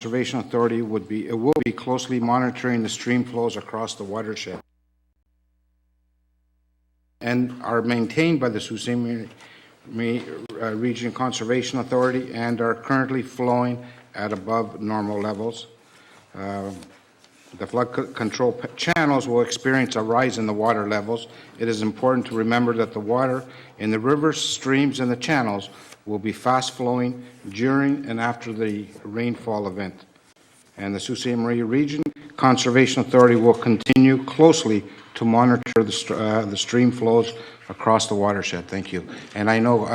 Conservation Authority will be closely monitoring the stream flows across the watershed and are maintained by the Sault Ste. Region Conservation Authority and are currently flowing at above normal levels. The flood control channels will experience a rise in the water levels. It is important to remember that the water in the rivers, streams, and the channels will be fast flowing during and after the rainfall event. And the Sault Ste. Marie Region Conservation Authority will continue closely to monitor the stream flows across the watershed. Thank you. And I know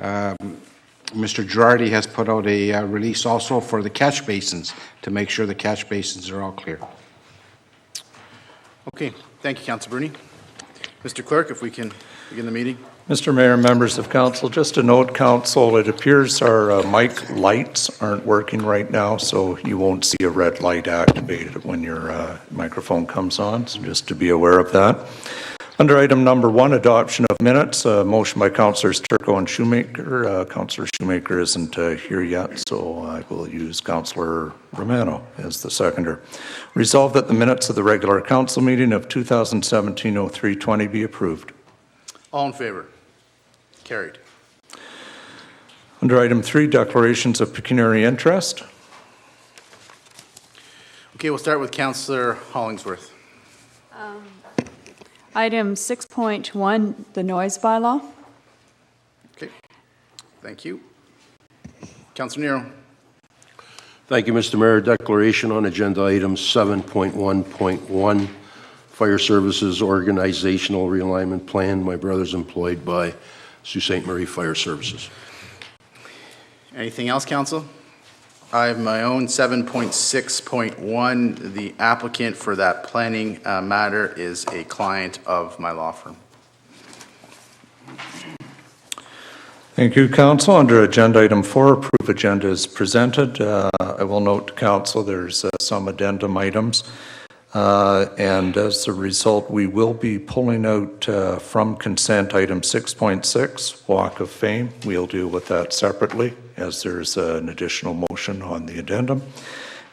Mr. Girardi has put out a release also for the catch basins to make sure the catch basins are all clear. Okay, thank you, Councillor Bruni. Mr. Clerk, if we can begin the meeting. Mr. Mayor, members of council, just a note, council, it appears our mic lights aren't working right now, so you won't see a red light activated when your microphone comes on, so just to be aware of that. Under item number 1, adoption of minutes, motion by Councillors Turco and Shoemaker. Councillor Shoemaker isn't here yet, so I will use Councillor Romano as the seconder. Resolved that the minutes of the regular council meeting of 2017-03-20 be approved. All in favor? Carried. Under item 3, declarations of pecuniary interest. Okay, we'll start with Councillor Hollingsworth. Item 6.1, the noise bylaw. Okay, thank you. Councillor Nero. Thank you, Mr. Mayor. Declaration on agenda item 7.1.1, Fire Services Organizational Realignment Plan. My brother's employed by Sault Ste. Marie Fire Services. Anything else, Council? I have my own 7.6.1. The applicant for that planning matter is a client of my law firm. Thank you, Council. Under agenda item 4, approve agenda is presented. I will note to Council there's some addendum items. And as a result, we will be pulling out from consent item 6.6, Walk of Fame. We'll deal with that separately as there's an additional motion on the addendum.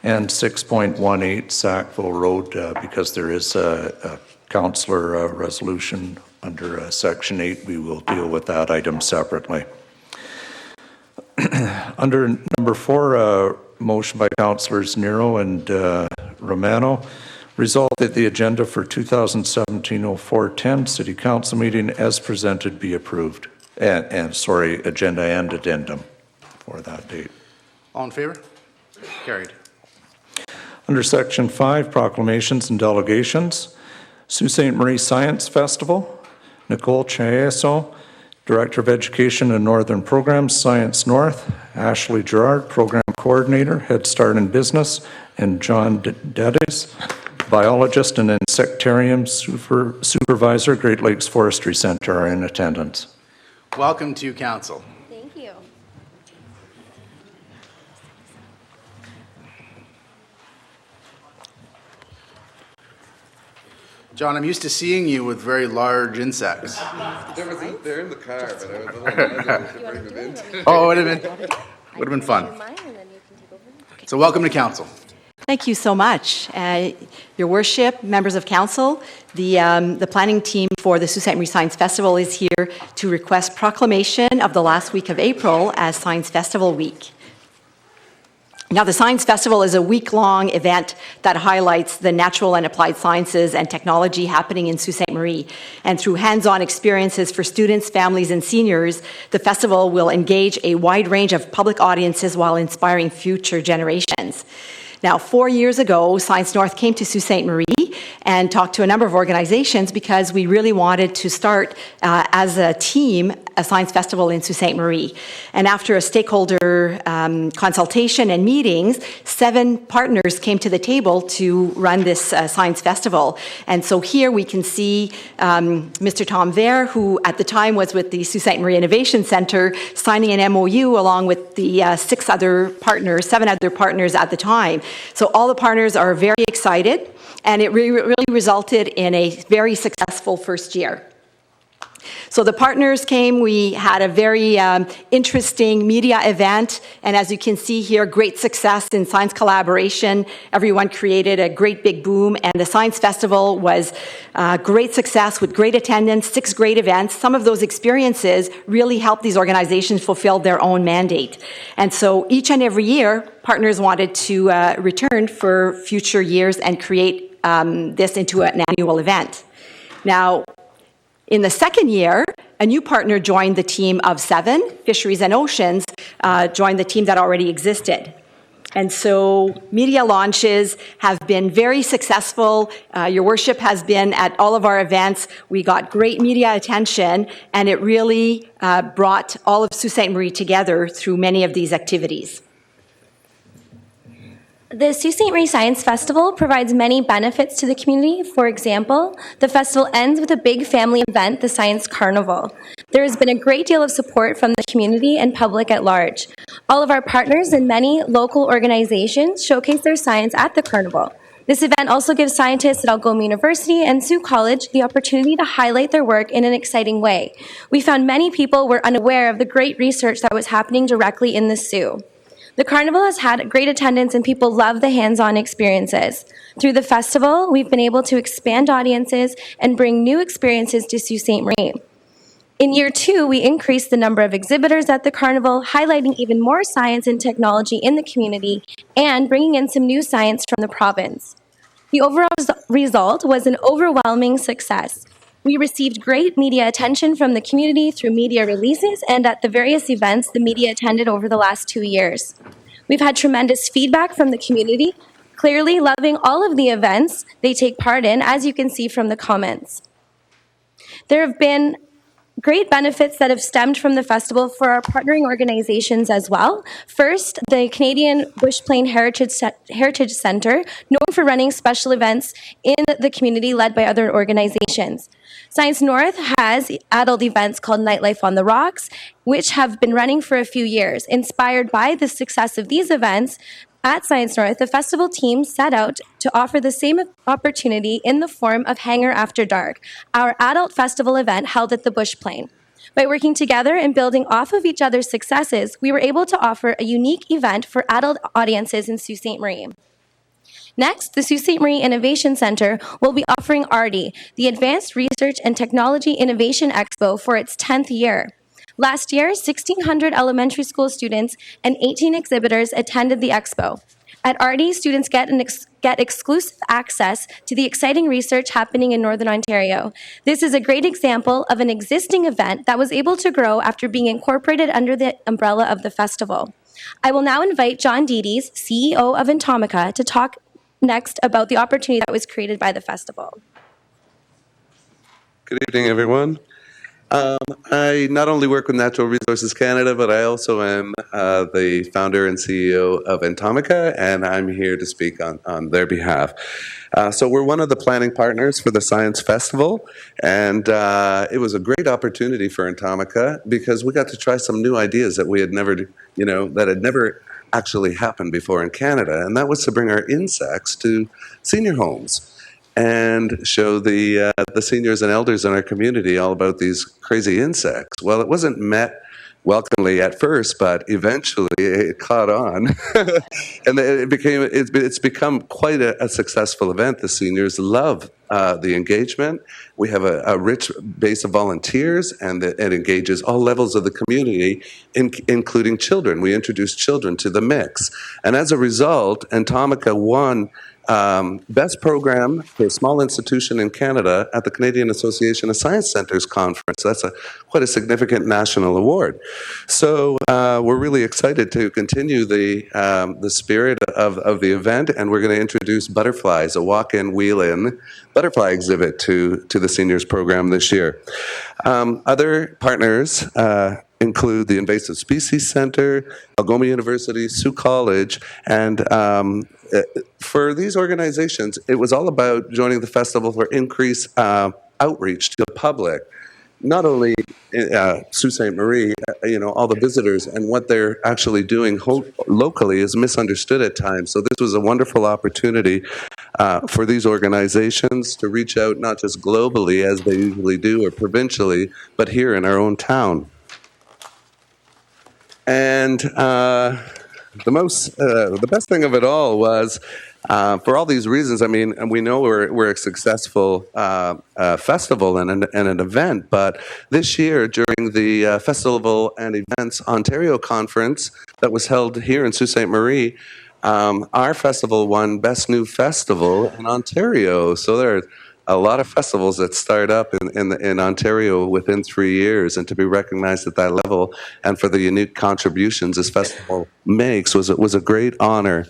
And 6.18, Sackville Road, because there is a councillor resolution under section 8, we will deal with that item separately. Under number 4, motion by Councillors Nero and Romano, resolve that the agenda for 2017-04-10 City Council meeting as presented be approved. Agenda and addendum for that date. All in favor? Carried. Under section 5, proclamations and delegations, Sault Ste. Marie Science Festival, Nicole Chaeso, Director of Education and Northern Programs, Science North, Ashley Gerard, Program Coordinator, Head Start in Business, and John Dedes, Biologist and Insectarium Supervisor, Great Lakes Forestry Center, are in attendance. Welcome to Council. Thank you. John, I'm used to seeing you with very large insects. They're in the car, but I was a little hesitant to bring them in. Oh, it would have been fun. So welcome to Council. Thank you so much. Your Worship, members of Council, the planning team for the Sault Ste. Marie Science Festival is here to request proclamation of the last week of April as Science Festival Week. Now, the Science Festival is a week-long event that highlights the natural and applied sciences and technology happening in Sault Ste. Marie. And through hands-on experiences for students, families, and seniors, the festival will engage a wide range of public audiences while inspiring future generations. Now, 4 years ago, Science North came to Sault Ste. Marie and talked to a number of organizations because we really wanted to start as a team a science festival in Sault Ste. Marie. And after a stakeholder consultation and meetings, 7 partners came to the table to run this science festival. And so here we can see Mr. Tom Vare, who at the time was with the Sault Ste. Marie Innovation Center, signing an MOU along with the 7 other partners at the time. So all the partners are very excited, and it really resulted in a very successful first year. So the partners came, we had a very interesting media event, and as you can see here, great success in science collaboration. Everyone created a great big boom, and the Science Festival was great success with great attendance, 6 great events. Some of those experiences really helped these organizations fulfill their own mandate. And so each and every year, partners wanted to return for future years and create this into an annual event. Now, in the second year, a new partner joined the team of 7, Fisheries and Oceans, joined the team that already existed. And so media launches have been very successful. Your worship has been at all of our events. We got great media attention, and it really brought all of Sault Ste. Marie together through many of these activities. The Sault Ste. Marie Science Festival provides many benefits to the community. For example, the festival ends with a big family event, the Science Carnival. There has been a great deal of support from the community and public at large. All of our partners and many local organizations showcase their science at the carnival. This event also gives scientists at Algoma University and Sault College the opportunity to highlight their work in an exciting way. We found many people were unaware of the great research that was happening directly in the Soo. The carnival has had great attendance and people love the hands-on experiences. Through the festival, we've been able to expand audiences and bring new experiences to Sault Ste. Marie. In year 2, we increased the number of exhibitors at the carnival, highlighting even more science and technology in the community and bringing in some new science from the province. The overall result was an overwhelming success. We received great media attention from the community through media releases and at the various events the media attended over the last 2 years. We've had tremendous feedback from the community, clearly loving all of the events they take part in, as you can see from the comments. There have been great benefits that have stemmed from the festival for our partnering organizations as well. First, the Canadian Bush Plain Heritage Centre, known for running special events in the community led by other organizations. Science North has adult events called Nightlife on the Rocks, which have been running for a few years. Inspired by the success of these events, at Science North, the festival team set out to offer the same opportunity in the form of Hangar After Dark, our adult festival event held at the Bush Plain. By working together and building off of each other's successes, we were able to offer a unique event for adult audiences in Sault Ste. Marie. Next, the Sault Ste. Marie Innovation Centre will be offering ARTI, the Advanced Research and Technology Innovation Expo, for its 10th year. Last year, 1,600 elementary school students and 18 exhibitors attended the expo. At ARTI, students get exclusive access to the exciting research happening in Northern Ontario. This is a great example of an existing event that was able to grow after being incorporated under the umbrella of the festival. I will now invite John Dedes, CEO of Atomica, to talk next about the opportunity that was created by the festival. Good evening, everyone. I not only work with Natural Resources Canada, but I also am the founder and CEO of Atomica, and I'm here to speak on their behalf. So we're one of the planning partners for the Science Festival, and it was a great opportunity for Atomica because we got to try some new ideas that we had never, that had never actually happened before in Canada, and that was to bring our insects to senior homes and show the seniors and elders in our community all about these crazy insects. Well, it wasn't met welcomely at first, but eventually it caught on, and it's become quite a successful event. The seniors love the engagement. We have a rich base of volunteers, and it engages all levels of the community, including children. We introduce children to the mix, and as a result, Atomica won Best Program for a Small Institution in Canada at the Canadian Association of Science Centers Conference. That's quite a significant national award. So we're really excited to continue the spirit of the event, and we're going to introduce butterflies, a walk-in, wheel-in butterfly exhibit to the seniors program this year. Other partners include the Invasive Species Center, Algoma University, Sault College, and for these organizations, it was all about joining the festival for increased outreach to the public. Not only Sault Ste. Marie, all the visitors and what they're actually doing locally is misunderstood at times. So this was a wonderful opportunity for these organizations to reach out not just globally as they usually do or provincially, but here in our own town. And the best thing of it all was, for all these reasons, I mean, and we know we're a successful festival and an event, but this year during the Festival and Events Ontario Conference that was held here in Sault Ste. Marie, our festival won Best New Festival in Ontario. So there are a lot of festivals that start up in Ontario within 3 years, and to be recognized at that level and for the unique contributions this festival makes was a great honor.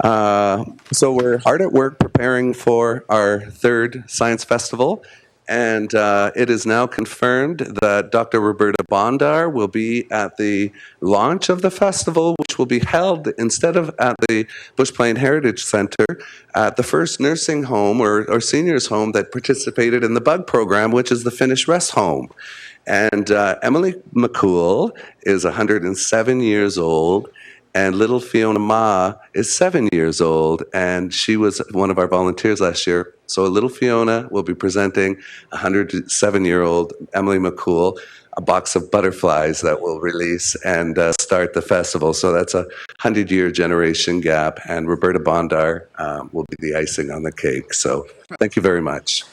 So we're hard at work preparing for our third science festival, and it is now confirmed that Dr. Roberta Bondar will be at the launch of the festival, which will be held instead of at the Bush Plain Heritage Center at the first nursing home or seniors home that participated in the BUG program, which is the Finnish Rest Home. And Emily McCool is 107 years old, and little Fiona Ma is 7 years old, and she was one of our volunteers last year. So little Fiona will be presenting 107-year-old Emily McCool a box of butterflies that will release and start the festival. So that's a 100-year generation gap, and Roberta Bondar will be the icing on the cake. So thank you very much.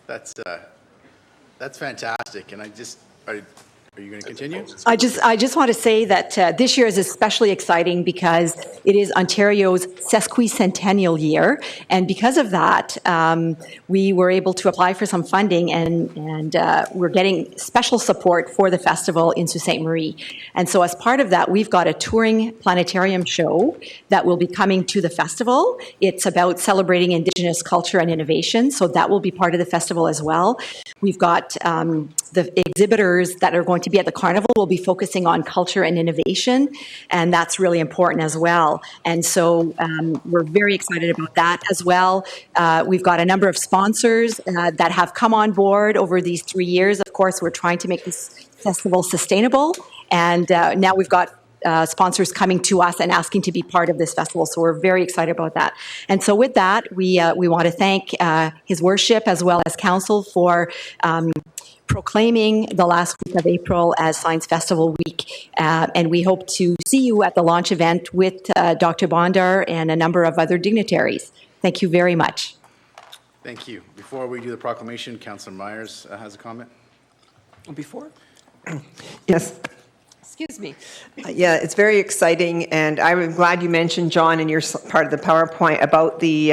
That's fantastic, and are you going to continue? I just want to say that this year is especially exciting because it is Ontario's sesquicentennial year, and because of that, we were able to apply for some funding, and we're getting special support for the festival in Sault Ste. Marie. And so, as part of that, we've got a touring planetarium show that will be coming to the festival. It's about celebrating Indigenous culture and innovation, so that will be part of the festival as well. We've got the exhibitors that are going to be at the carnival will be focusing on culture and innovation, and that's really important as well. And so we're very excited about that as well. We've got a number of sponsors that have come on board over these 3 years. Of course, we're trying to make this festival sustainable, and now we've got sponsors coming to us and asking to be part of this festival. So we're very excited about that. And so with that, we want to thank His Worship as well as Council for proclaiming the last week of April as Science Festival Week. And we hope to see you at the launch event with Dr. Bondar and a number of other dignitaries. Thank you very much. Thank you. Before we do the proclamation, Councillor Myers has a comment. Before? Yes. Excuse me. Yeah, it's very exciting, and I'm glad you mentioned, John, in your part of the PowerPoint about the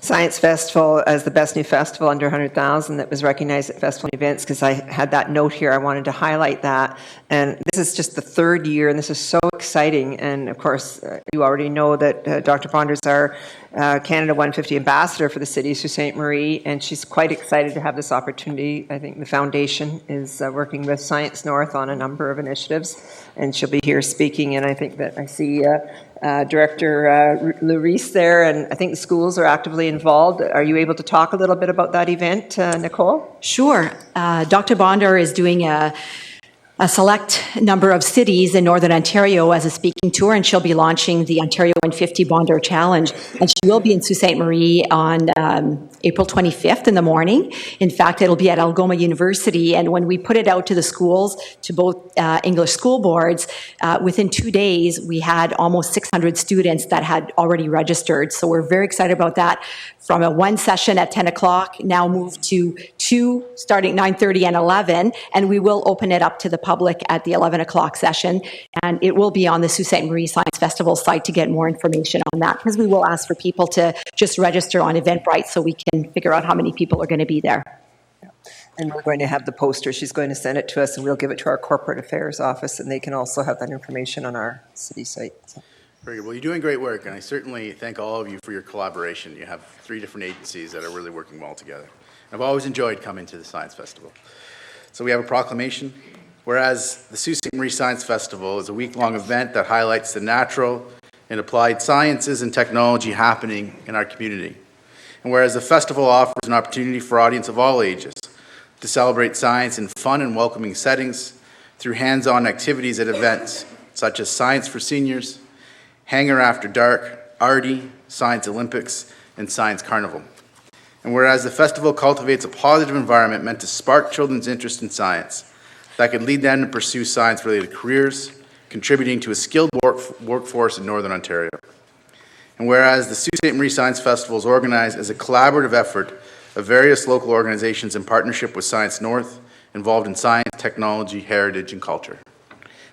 Science Festival as the best new festival under 100,000 that was recognized at Festival Events, because I had that note here. I wanted to highlight that. And this is just the third year, and this is so exciting. And of course, you already know that Dr. Bondar is our Canada 150 ambassador for the city of Sault Ste. Marie, and she's quite excited to have this opportunity. I think the foundation is working with Science North on a number of initiatives, and she'll be here speaking. And I think that I see Director Larice there, and I think the schools are actively involved. Are you able to talk a little bit about that event, Nicole? Sure. Dr. Bondar is doing a select number of cities in Northern Ontario as a speaking tour, and she'll be launching the Ontario 150 Bondar Challenge. And she will be in Sault Ste. Marie on April 25th in the morning. In fact, it'll be at Algoma University. And when we put it out to the schools, to both English school boards, within 2 days, we had almost 600 students that had already registered. So we're very excited about that. From a one session at 10 o'clock, now moved to two, starting 9:30 and 11, and we will open it up to the public at the 11 o'clock session, and it will be on the Sault Ste. Marie Science Festival site to get more information on that, because we will ask for people to just register on Eventbrite so we can figure out how many people are going to be there. And we're going to have the poster. She's going to send it to us, and we'll give it to our corporate affairs office, and they can also have that information on our city site. So. Very good. Well, you're doing great work, and I certainly thank all of you for your collaboration. You have 3 different agencies that are really working well together. I've always enjoyed coming to the Science Festival. So we have a proclamation. Whereas the Sault Ste. Marie Science Festival is a week-long event that highlights the natural and applied sciences and technology happening in our community. And whereas the festival offers an opportunity for audience of all ages to celebrate science in fun and welcoming settings through hands-on activities at events such as Science for Seniors, Hangar After Dark, Arty, Science Olympics, and Science Carnival. And whereas the festival cultivates a positive environment meant to spark children's interest in science that could lead them to pursue science-related careers, contributing to a skilled workforce in Northern Ontario. And whereas the Sault Ste. Marie Science Festival is organized as a collaborative effort of various local organizations in partnership with Science North, involved in science, technology, heritage, and culture.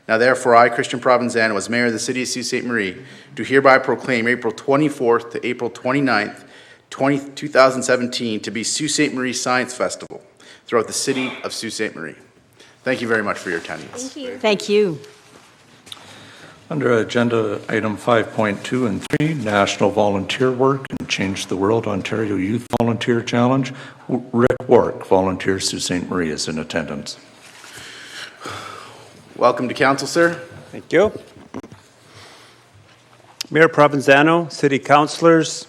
Now therefore, I, Christian Provenzano, as Mayor of the City of Sault Ste. Marie, do hereby proclaim April 24th to April 29th, 2017 to be Sault Ste. Marie Science Festival throughout the City of Sault Ste. Marie. Thank you very much for your attendance. Thank you. Thank you. Under Agenda Item 5.2 and 3, National Volunteer Work and Change the World Ontario Youth Volunteer Challenge, Rick Wark, volunteer, Sault Ste. Marie, is in attendance. Welcome to Council, sir. Thank you. Mayor Provenzano, City Councilors,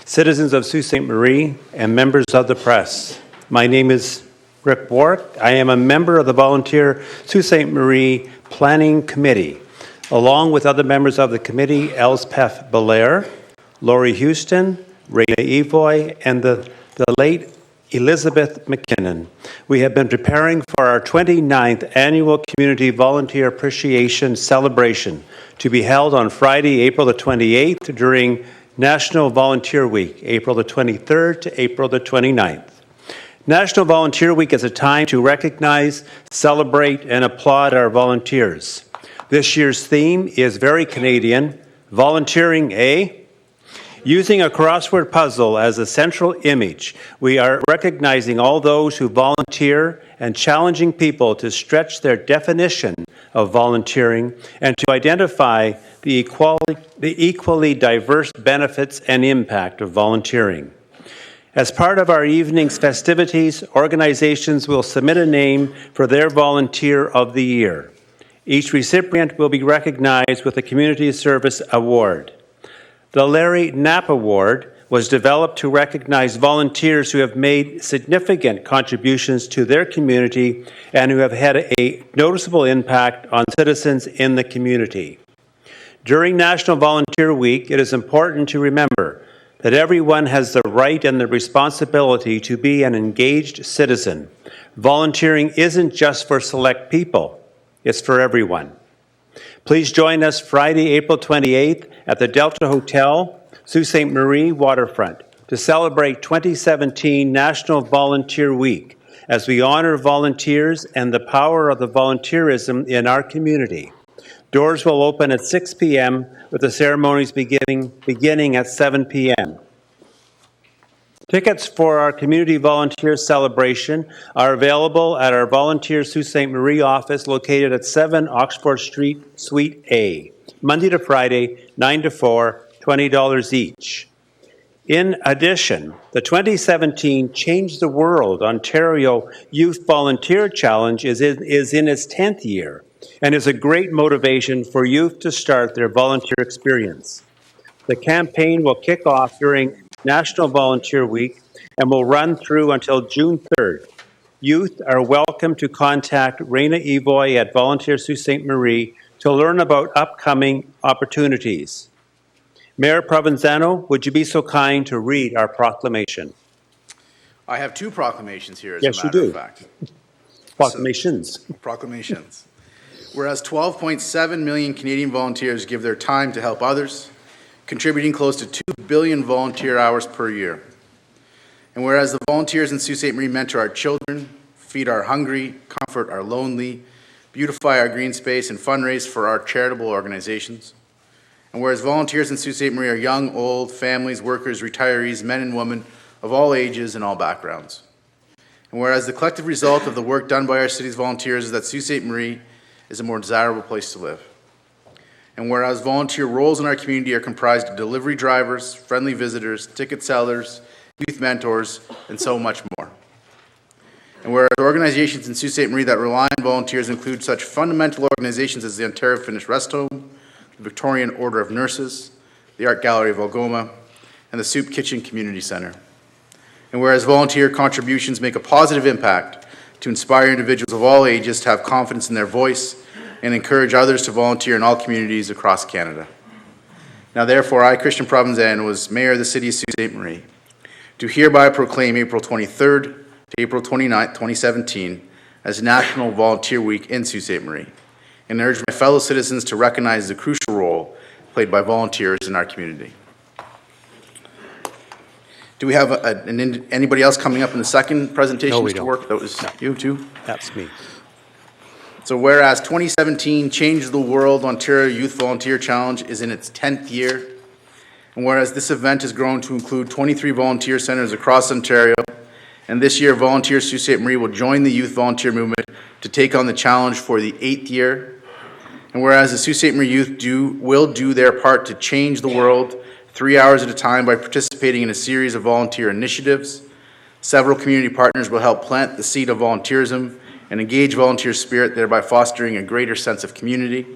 citizens of Sault Ste. Marie, and members of the press. My name is Rick Wark. I am a member of the volunteer Sault Ste. Marie Planning Committee, along with other members of the committee, Elspeth Belair, Laurie Houston, Raina Evoy, and the late Elizabeth McKinnon. We have been preparing for our 29th Annual Community Volunteer Appreciation Celebration to be held on Friday, April the 28th during National Volunteer Week, April the 23rd to April the 29th. National Volunteer Week is a time to recognize, celebrate, and applaud our volunteers. This year's theme is very Canadian, volunteering, eh? Using a crossword puzzle as a central image, we are recognizing all those who volunteer and challenging people to stretch their definition of volunteering and to identify the equally diverse benefits and impact of volunteering. As part of our evening's festivities, organizations will submit a name for their Volunteer of the Year. Each recipient will be recognized with a Community Service Award. The Larry Knapp Award was developed to recognize volunteers who have made significant contributions to their community and who have had a noticeable impact on citizens in the community. During National Volunteer Week, it is important to remember that everyone has the right and the responsibility to be an engaged citizen. Volunteering isn't just for select people, it's for everyone. Please join us Friday, April 28th at the Delta Hotel, Sault Ste. Marie Waterfront to celebrate 2017 National Volunteer Week as we honor volunteers and the power of the volunteerism in our community. Doors will open at 6 p.m. with the ceremonies beginning at 7 p.m. Tickets for our Community Volunteer Celebration are available at our Volunteer Sault Ste. Marie office located at 7 Oxford Street, Suite A, Monday to Friday, 9 to 4, $20 each. In addition, the 2017 Change the World Ontario Youth Volunteer Challenge is in its 10th year and is a great motivation for youth to start their volunteer experience. The campaign will kick off during National Volunteer Week and will run through until June 3rd. Youth are welcome to contact Raina Evoy at Volunteer Sault Ste. Marie to learn about upcoming opportunities. Mayor Provenzano, would you be so kind to read our proclamation? I have two proclamations here, as Yes, a matter of fact. Proclamations. Proclamations. Whereas 12.7 million Canadian volunteers give their time to help others, contributing close to 2 billion volunteer hours per year. And whereas the volunteers in Sault Ste. Marie mentor our children, feed our hungry, comfort our lonely, beautify our green space, and fundraise for our charitable organizations. And whereas volunteers in Sault Ste. Marie are young, old, families, workers, retirees, men and women of all ages and all backgrounds. And whereas the collective result of the work done by our city's volunteers is that Sault Ste. Marie is a more desirable place to live. And whereas volunteer roles in our community are comprised of delivery drivers, friendly visitors, ticket sellers, youth mentors, and so much more. And whereas organizations in Sault Ste. Marie that rely on volunteers include such fundamental organizations as the Ontario Finnish Rest Home, the Victorian Order of Nurses, the Art Gallery of Algoma, and the Soup Kitchen Community Centre. And whereas volunteer contributions make a positive impact to inspire individuals of all ages to have confidence in their voice and encourage others to volunteer in all communities across Canada. Now therefore, I, Christian Provenzano, as Mayor of the City of Sault Ste. Marie, do hereby proclaim April 23rd to April 29th, 2017 as National Volunteer Week in Sault Ste. Marie, and urge my fellow citizens to recognize the crucial role played by volunteers in our community. Do we have anybody else coming up in the second presentation, No, we Mr. don't. Work? That was you too? That's me. So whereas 2017 Change the World Ontario Youth Volunteer Challenge is in its 10th year, and whereas this event has grown to include 23 volunteer centers across Ontario, and this year Volunteers Sault Ste. Marie will join the youth volunteer movement to take on the challenge for the 8th year, and whereas the Sault Ste. Marie youth will do their part to change the world 3 hours at a time by participating in a series of volunteer initiatives, several community partners will help plant the seed of volunteerism and engage volunteer spirit, thereby fostering a greater sense of community.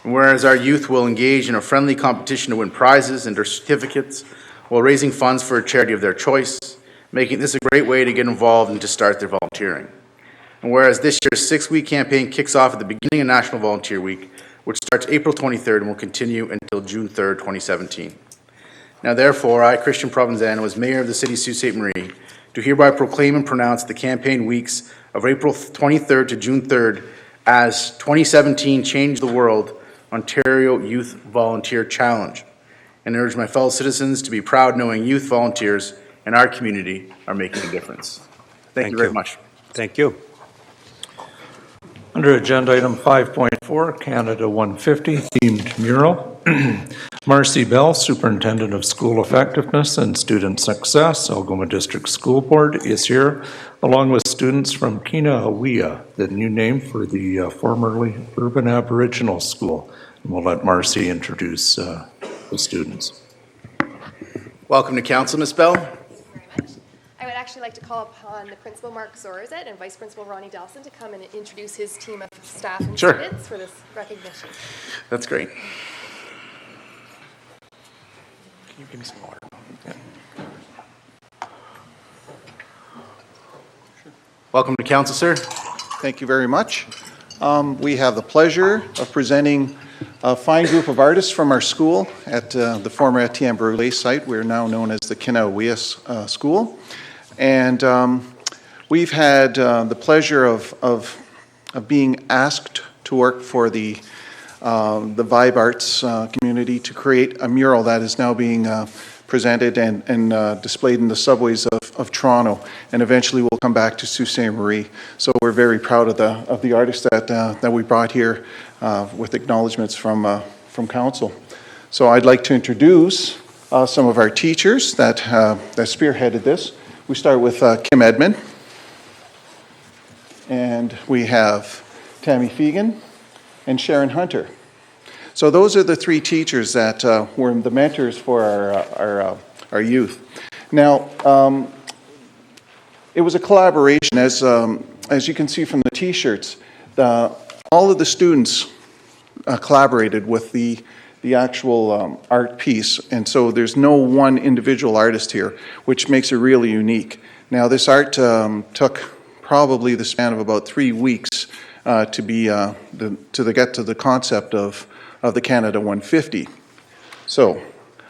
And whereas our youth will engage in a friendly competition to win prizes and certificates while raising funds for a charity of their choice, making this a great way to get involved and to start their volunteering. And whereas this year's 6-week campaign kicks off at the beginning of National Volunteer Week, which starts April 23rd and will continue until June 3rd, 2017. Now therefore, I, Christian Provenzano, as Mayor of the City of Sault Ste. Marie, do hereby proclaim and pronounce the campaign weeks of April 23rd to June 3rd as 2017 Change the World Ontario Youth Volunteer Challenge, and urge my fellow citizens to be proud knowing youth volunteers in our community are making a difference. Thank you very much. Thank you. Under agenda item 5.4, Canada 150 themed mural. Marcy Bell, Superintendent of School Effectiveness and Student Success, Algoma District School Board, is here, along with students from Kinaawea, the new name for the formerly Urban Aboriginal School. And we'll let Marcy introduce the students. Welcome to Council, Ms. Bell. I would actually like to call upon the Principal Mark Zorzet and Vice Principal Ronnie Delson to come and introduce his team of staff and Sure. students for this recognition. That's great. Can you give me some water? Welcome to Council, sir. Thank you very much. We have the pleasure of presenting a fine group of artists from our school at the former Etienne Brûlé site. We're now known as the Kinaawea School. And we've had the pleasure of being asked to work for the Vibe Arts community to create a mural that is now being presented and displayed in the subways of Toronto, and eventually will come back to Sault Ste. Marie. So we're very proud of the artists that we brought here with acknowledgements from Council. So I'd like to introduce some of our teachers that spearheaded this. We start with Kim Edmond, and we have Tammy Fegan and Sharon Hunter. So those are the three teachers that were the mentors for our youth. Now, it was a collaboration, as you can see from the T-shirts. All of the students collaborated with the actual art piece, and so there's no one individual artist here, which makes it really unique. Now, this art took probably the span of about 3 weeks to get to the concept of the Canada 150. So,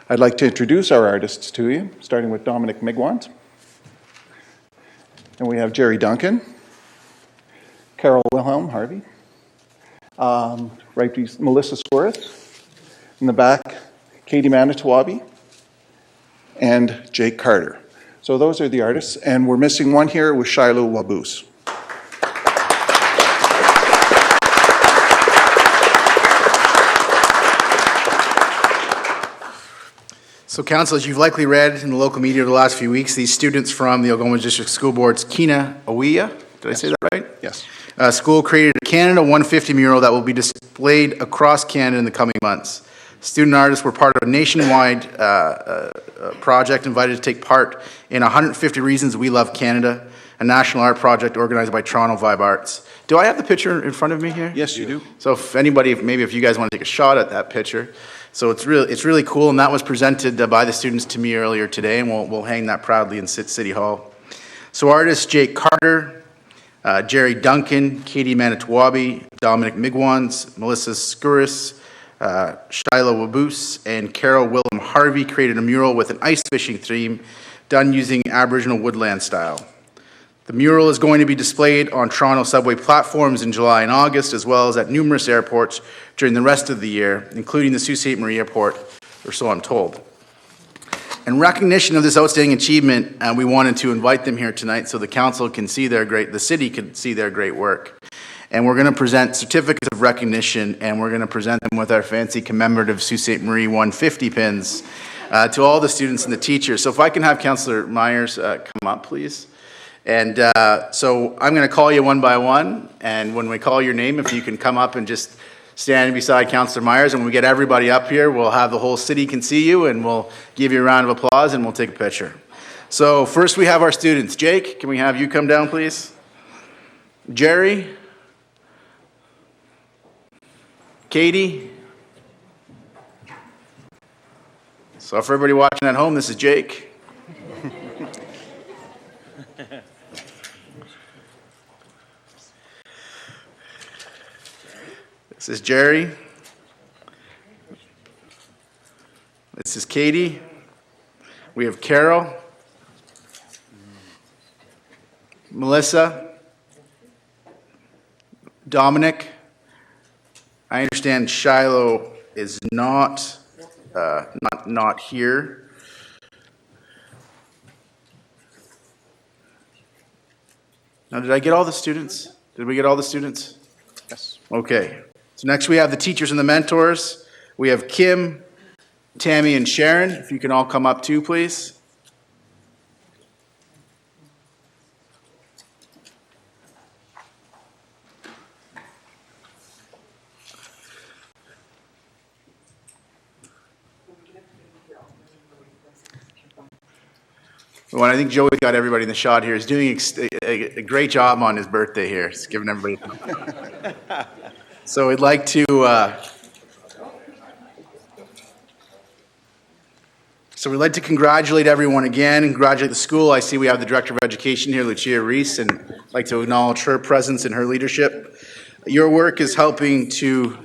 I'd like to introduce our artists to you, starting with Dominic Migwant. And we have Jerry Duncan, Carol Wilhelm Harvey, right, Melissa Sworth, in the back, Katie Manitowabi, and Jake Carter. So those are the artists, and we're missing one here with Shiloh Waboose. So Council, as you've likely read in the local media over the last few weeks, these students from the Algoma District School Board's Kinaawea, did I say that right? Yes. School created a Canada 150 mural that will be displayed across Canada in the coming months. Student artists were part of a nationwide project invited to take part in 150 Reasons We Love Canada, a national art project organized by Toronto Vibe Arts. Do I have the picture in front of me here? Yes, you do. So if anybody, maybe if you guys want to take a shot at that picture. So it's really cool, and that was presented by the students to me earlier today, and we'll hang that proudly in City Hall. So artists Jake Carter, Jerry Duncan, Katie Manitowabi, Dominic Migwans, Melissa Skuris, Shiloh Waboose, and Carol Willem Harvey created a mural with an ice fishing theme done using Aboriginal woodland style. The mural is going to be displayed on Toronto subway platforms in July and August, as well as at numerous airports during the rest of the year, including the Sault Ste. Marie Airport, or so I'm told. In recognition of this outstanding achievement, we wanted to invite them here tonight so the council can see the city can see their great work. And we're going to present certificates of recognition, and we're going to present them with our fancy commemorative Sault Ste. Marie 150 pins to all the students and the teachers. So if I can have Councillor Myers come up, please. And so I'm going to call you one by one, and when we call your name, if you can come up and just stand beside Councillor Myers, and when we get everybody up here, we'll have the whole city can see you, and we'll give you a round of applause, and we'll take a picture. So first we have our students. Jake, can we have you come down, please? Jerry? Katie? So for everybody watching at home, this is Jake. This is Jerry. This is Katie. We have Carol. Melissa. Dominic. I understand Shiloh is not here. Now, did I get all the students? Did we get all the students? Yes. Okay. So next we have the teachers and the mentors. We have Kim, Tammy, and Sharon. If you can all come up too, please. Well, I think Joey got everybody in the shot here. He's doing a great job on his birthday here. He's giving everybody. So we'd like to. So we'd like to congratulate everyone again, and congratulate the school. I see we have the Director of Education here, Lucia Reese, and I'd like to acknowledge her presence and her leadership. Your work is helping to.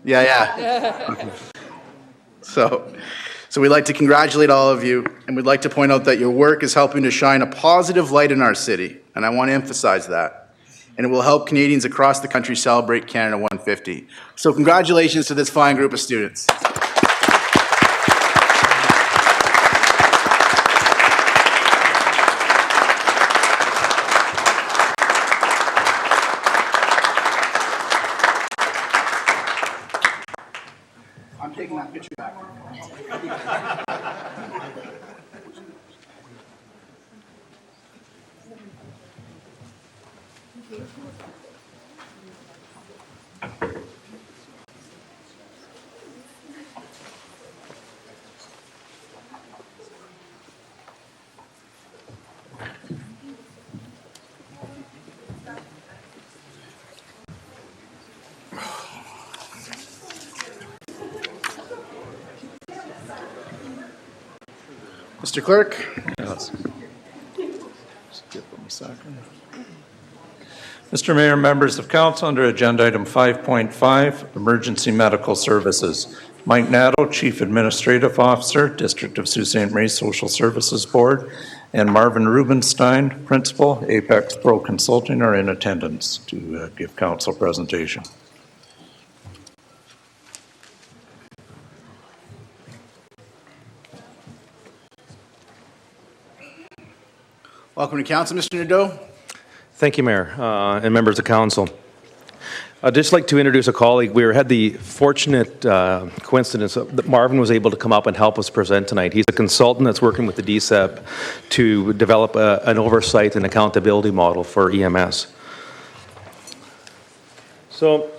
Yeah. So we'd like to congratulate all of you, and we'd like to point out that your work is helping to shine a positive light in our city, and I want to emphasize that. And it will help Canadians across the country celebrate Canada 150. So congratulations to this fine group of students. I'm taking that picture back. Mr. Clerk? Yes. Just give them a second. Mr. Mayor, members of council, under agenda item 5.5, emergency medical services. Mike Nadeau, Chief Administrative Officer, District of Sault Ste. Marie Social Services Board, and Marvin Rubenstein, Principal, Apex Pro Consulting, are in attendance to give council presentation. Welcome to council, Mr. Nadeau. Thank you, Mayor, and members of council. I'd just like to introduce a colleague. We had the fortunate coincidence that Marvin was able to come up and help us present tonight. He's a consultant that's working with the DSEP to develop an oversight and accountability model for EMS. So,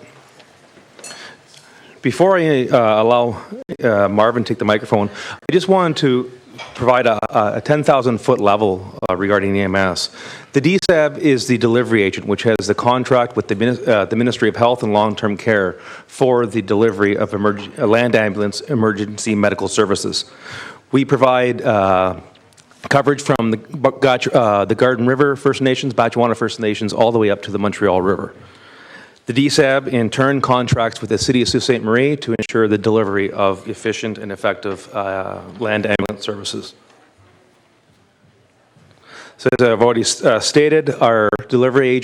before I allow Marvin to take the microphone, I just wanted to provide a 10,000-foot level regarding EMS. The DSEB is the delivery agent, which has the contract with the Ministry of Health and Long-Term Care for the delivery of land ambulance emergency medical services. We provide coverage from the Garden River First Nations, Batchewana First Nations, all the way up to the Montreal River. The DSAB, in turn, contracts with the City of Sault Ste. Marie to ensure the delivery of efficient and effective land ambulance services. So as I've already stated, our delivery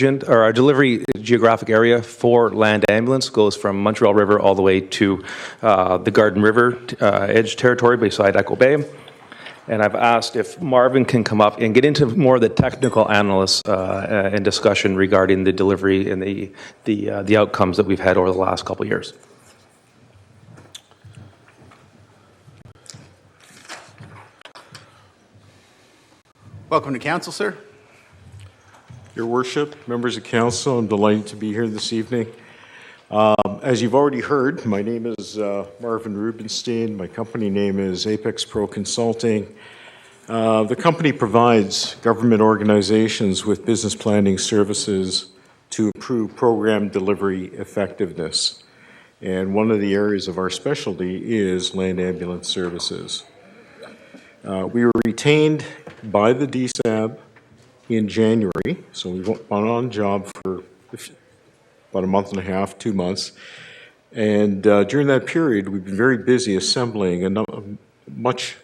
geographic area for land ambulance goes from Montreal River all the way to the Garden River edge territory beside Echo Bay. And I've asked if Marvin can come up and get into more of the technical analysis and discussion regarding the delivery and the outcomes that we've had over the last couple of years. Welcome to council, sir. Your Worship, members of council, I'm delighted to be here this evening. As you've already heard, my name is Marvin Rubenstein. My company name is Apex Pro Consulting. The company provides government organizations with business planning services to improve program delivery effectiveness. And one of the areas of our specialty is land ambulance services. We were retained by the DSAB in January, so we went on job for about a month and a half, 2 months. And during that period, we've been very busy assembling much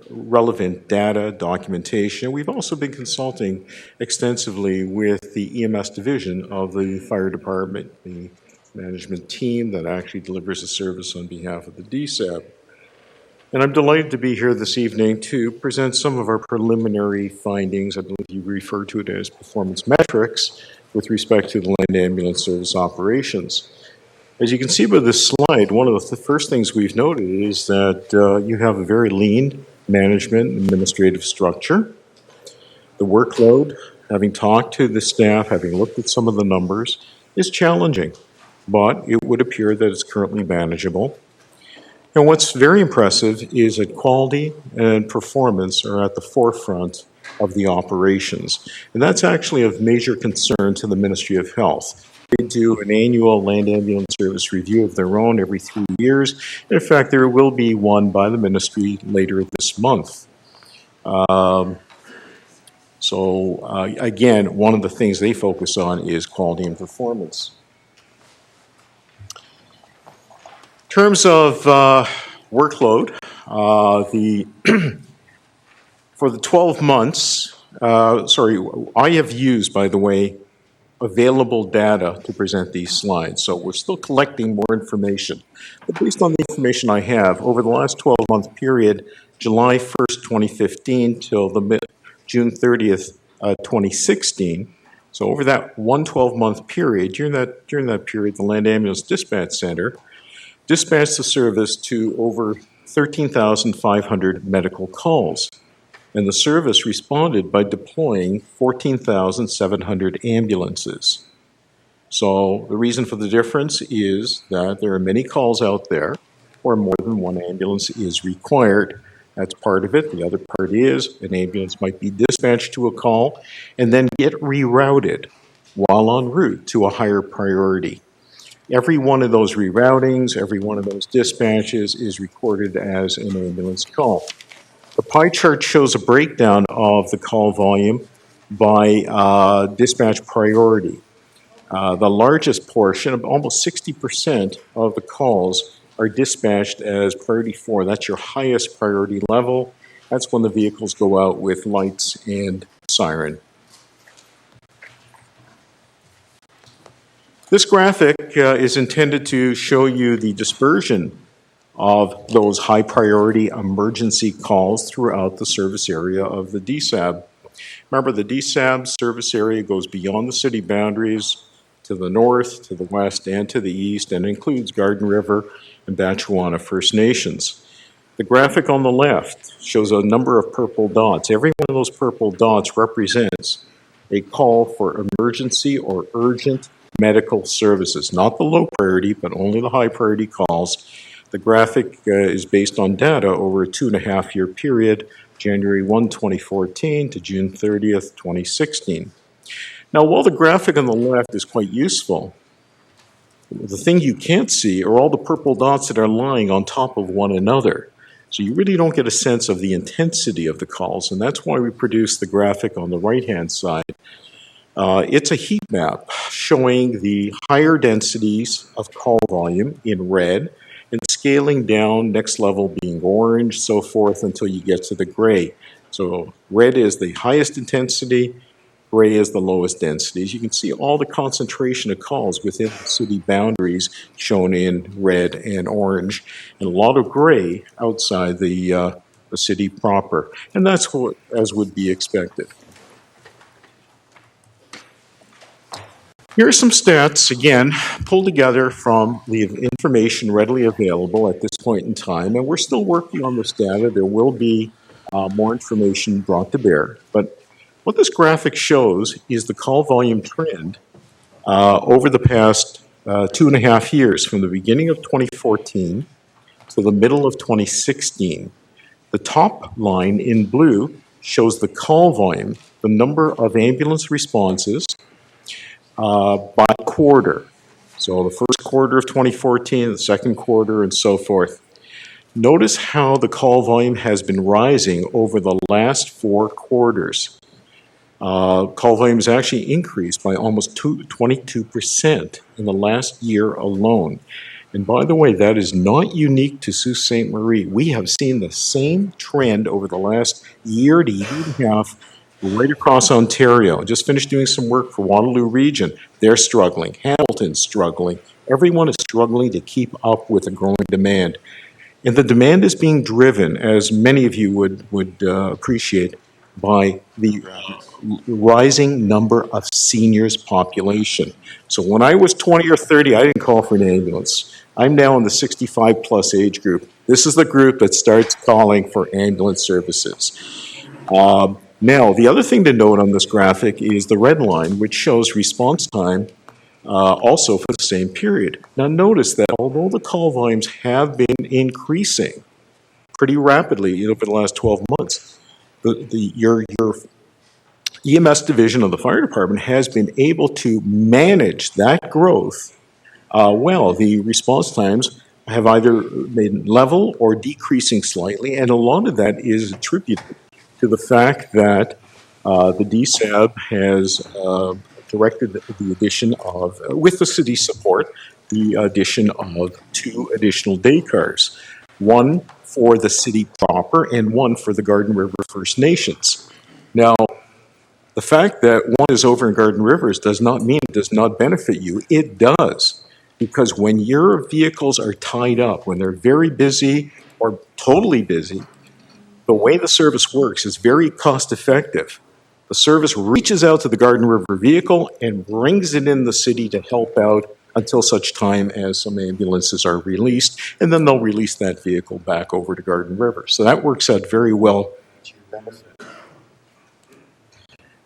relevant data, documentation. We've also been consulting extensively with the EMS division of the fire department, the management team that actually delivers the service on behalf of the DSAB. And I'm delighted to be here this evening to present some of our preliminary findings. I believe you refer to it as performance metrics with respect to the land ambulance service operations. As you can see by this slide, one of the first things we've noted is that you have a very lean management and administrative structure. The workload, having talked to the staff, having looked at some of the numbers, is challenging, but it would appear that it's currently manageable. And what's very impressive is that quality and performance are at the forefront of the operations. And that's actually of major concern to the Ministry of Health. They do an annual land ambulance service review of their own every 3 years. In fact, there will be one by the ministry later this month. Again, one of the things they focus on is quality and performance. In terms of workload, for the 12 months, I have used, by the way, available data to present these slides. So we're still collecting more information. But based on the information I have, over the last 12-month period, July 1st, 2015 till the June 30th, 2016, so over that 12-month period, during that period, the Land Ambulance Dispatch Center dispatched the service to over 13,500 medical calls. And the service responded by deploying 14,700 ambulances. So the reason for the difference is that there are many calls out there where more than one ambulance is required. That's part of it. The other part is an ambulance might be dispatched to a call and then get rerouted while en route to a higher priority. Every one of those reroutings, every one of those dispatches is recorded as an ambulance call. The pie chart shows a breakdown of the call volume by dispatch priority. The largest portion, almost 60% of the calls, are dispatched as priority 4. That's your highest priority level. That's when the vehicles go out with lights and siren. This graphic is intended to show you the dispersion of those high priority emergency calls throughout the service area of the DSAB. Remember, the DSAB service area goes beyond the city boundaries to the north, to the west, and to the east, and includes Garden River and Batchewana First Nations. The graphic on the left shows a number of purple dots. Every one of those purple dots represents a call for emergency or urgent medical services, not the low priority, but only the high priority calls. The graphic is based on data over a 2.5-year period, January 1, 2014 to June 30th, 2016. Now, while the graphic on the left is quite useful, the thing you can't see are all the purple dots that are lying on top of one another. So you really don't get a sense of the intensity of the calls, and that's why we produce the graphic on the right-hand side. It's a heat map showing the higher densities of call volume in red and scaling down, next level being orange, so forth, until you get to the gray. So red is the highest intensity, gray is the lowest density. As you can see, all the concentration of calls within the city boundaries shown in red and orange, and a lot of gray outside the city proper. And that's what, as would be expected. Here are some stats, again, pulled together from the information readily available at this point in time, and we're still working on this data. There will be more information brought to bear. But what this graphic shows is the call volume trend over the past 2.5 years, from the beginning of 2014 to the middle of 2016. The top line in blue shows the call volume, the number of ambulance responses by quarter. So the first quarter of 2014, the second quarter, and so forth. Notice how the call volume has been rising over the last 4 quarters. Call volume has actually increased by almost 22% in the last year alone. And by the way, that is not unique to Sault Ste. Marie. We have seen the same trend over the last year to year and a half right across Ontario. Just finished doing some work for Waterloo Region. They're struggling. Hamilton's struggling. Everyone is struggling to keep up with the growing demand. And the demand is being driven, as many of you would appreciate, by the rising number of seniors population. So when I was 20 or 30, I didn't call for an ambulance. I'm now in the 65 plus age group. This is the group that starts calling for ambulance services. Now, the other thing to note on this graphic is the red line, which shows response time also for the same period. Now notice that although the call volumes have been increasing pretty rapidly over the last 12 months, your EMS division of the fire department has been able to manage that growth well. The response times have either been level or decreasing slightly, and a lot of that is attributed to the fact that the DSAB has directed the addition of, with the city's support, the addition of 2 additional day cars, one for the city proper and one for the Garden River First Nations. Now, the fact that one is over in Garden Rivers does not mean it does not benefit you. It does, because when your vehicles are tied up, when they're very busy or totally busy, the way the service works is very cost effective. The service reaches out to the Garden River vehicle and brings it in the city to help out until such time as some ambulances are released, and then they'll release that vehicle back over to Garden River. So that works out very well to your benefit.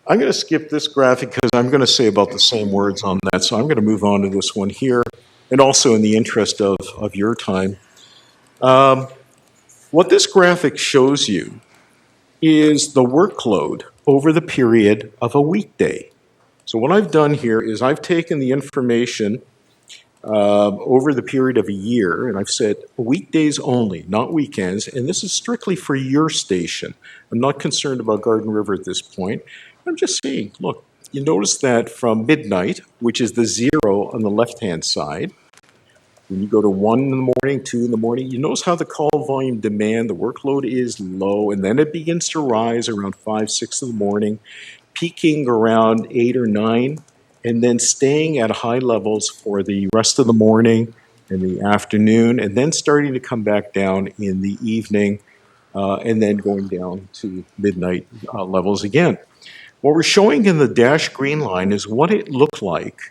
I'm going to skip this graphic because I'm going to say about the same words on that, so I'm going to move on to this one here, and also in the interest of your time. What this graphic shows you is the workload over the period of a weekday. So what I've done here is I've taken the information over the period of a year, and I've said weekdays only, not weekends, and this is strictly for your station. I'm not concerned about Garden River at this point. I'm just saying, look, you notice that from midnight, which is the 0 on the left-hand side, when you go to 1 in the morning, 2 in the morning, you notice how the call volume demand, the workload is low, and then it begins to rise around 5, 6 in the morning, peaking around 8 or 9, and then staying at high levels for the rest of the morning and the afternoon, and then starting to come back down in the evening, and then going down to midnight levels again. What we're showing in the dashed green line is what it looked like,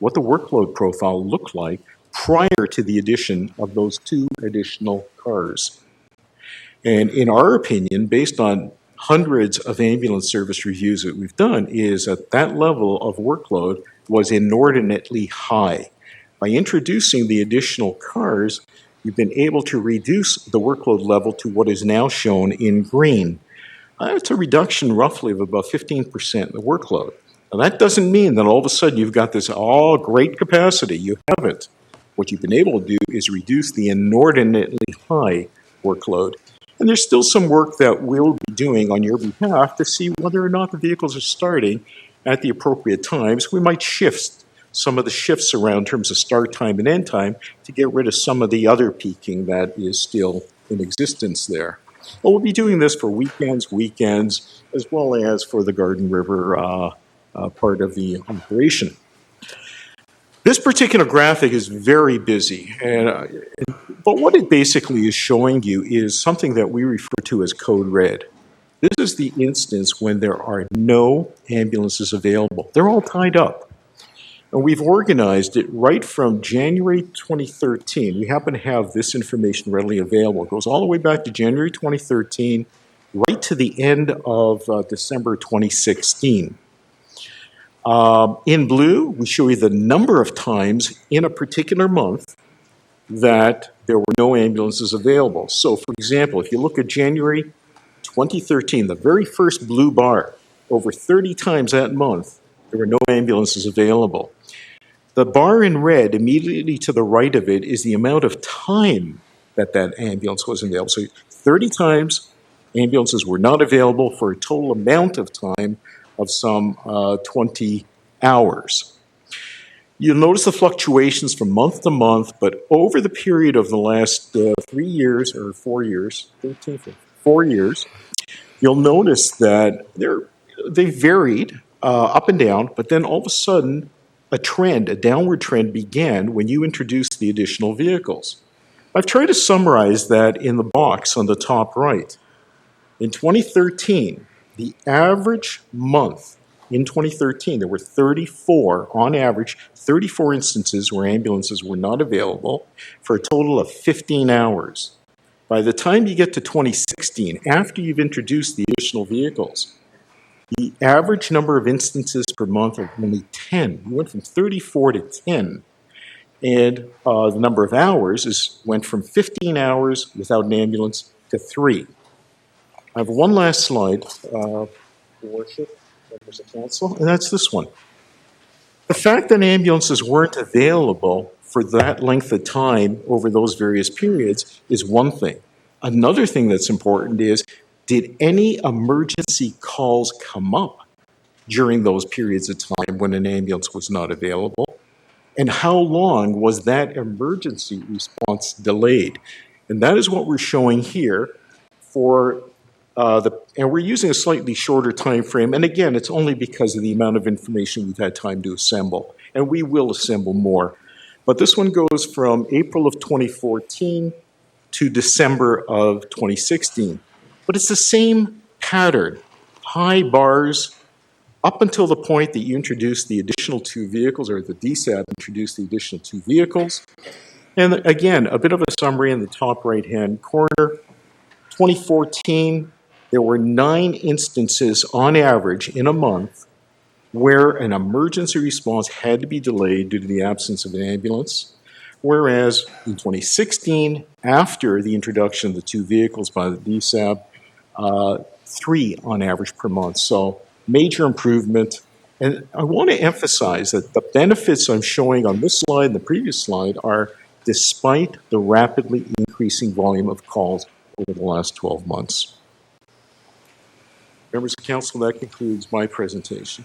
what the workload profile looked like prior to the addition of those 2 additional cars. And in our opinion, based on hundreds of ambulance service reviews that we've done, is that level of workload was inordinately high. By introducing the additional cars, we've been able to reduce the workload level to what is now shown in green. It's a reduction roughly of about 15% in the workload. Now that doesn't mean that all of a sudden you've got this great capacity. You haven't. What you've been able to do is reduce the inordinately high workload. And there's still some work that we'll be doing on your behalf to see whether or not the vehicles are starting at the appropriate times. We might shift some of the shifts around in terms of start time and end time to get rid of some of the other peaking that is still in existence there. But we'll be doing this for weekends, as well as for the Garden River part of the operation. This particular graphic is very busy, but what it basically is showing you is something that we refer to as code red. This is the instance when there are no ambulances available. They're all tied up. And we've organized it right from January 2013. We happen to have this information readily available. It goes all the way back to January 2013, right to the end of December 2016. In blue, we show you the number of times in a particular month that there were no ambulances available. So, for example, if you look at January 2013, the very first blue bar, over 30 times that month, there were no ambulances available. The bar in red, immediately to the right of it, is the amount of time that that ambulance was available. So 30 times ambulances were not available for a total amount of time of some 20 hours. You'll notice the fluctuations from month to month, but over the period of the last 3 years, or 4 years, 4 years, you'll notice that they varied up and down, but then all of a sudden, a downward trend began when you introduced the additional vehicles. I've tried to summarize that in the box on the top right. In 2013, the average month in 2013, there were 34, on average, 34 instances where ambulances were not available for a total of 15 hours. By the time you get to 2016, after you've introduced the additional vehicles, the average number of instances per month are only 10. We went from 34 to 10. And the number of hours went from 15 hours without an ambulance to 3. I have one last slide, Your Worship, members of council, and that's this one. The fact that ambulances weren't available for that length of time over those various periods is one thing. Another thing that's important is, did any emergency calls come up during those periods of time when an ambulance was not available? And how long was that emergency response delayed? And that is what we're showing here for and we're using a slightly shorter time frame. And again, it's only because of the amount of information we've had time to assemble. And we will assemble more. But this one goes from April of 2014 to December of 2016. But it's the same pattern. High bars up until the point that you introduce the additional 2 vehicles, or the DSAB introduced the additional 2 vehicles. And again, a bit of a summary in the top right-hand corner. 2014, there were 9 instances on average in a month where an emergency response had to be delayed due to the absence of an ambulance. Whereas in 2016, after the introduction of the 2 vehicles by the DSAB, 3 on average per month. So major improvement. And I want to emphasize that the benefits I'm showing on this slide and the previous slide are despite the rapidly increasing volume of calls over the last 12 months. Members of council, that concludes my presentation.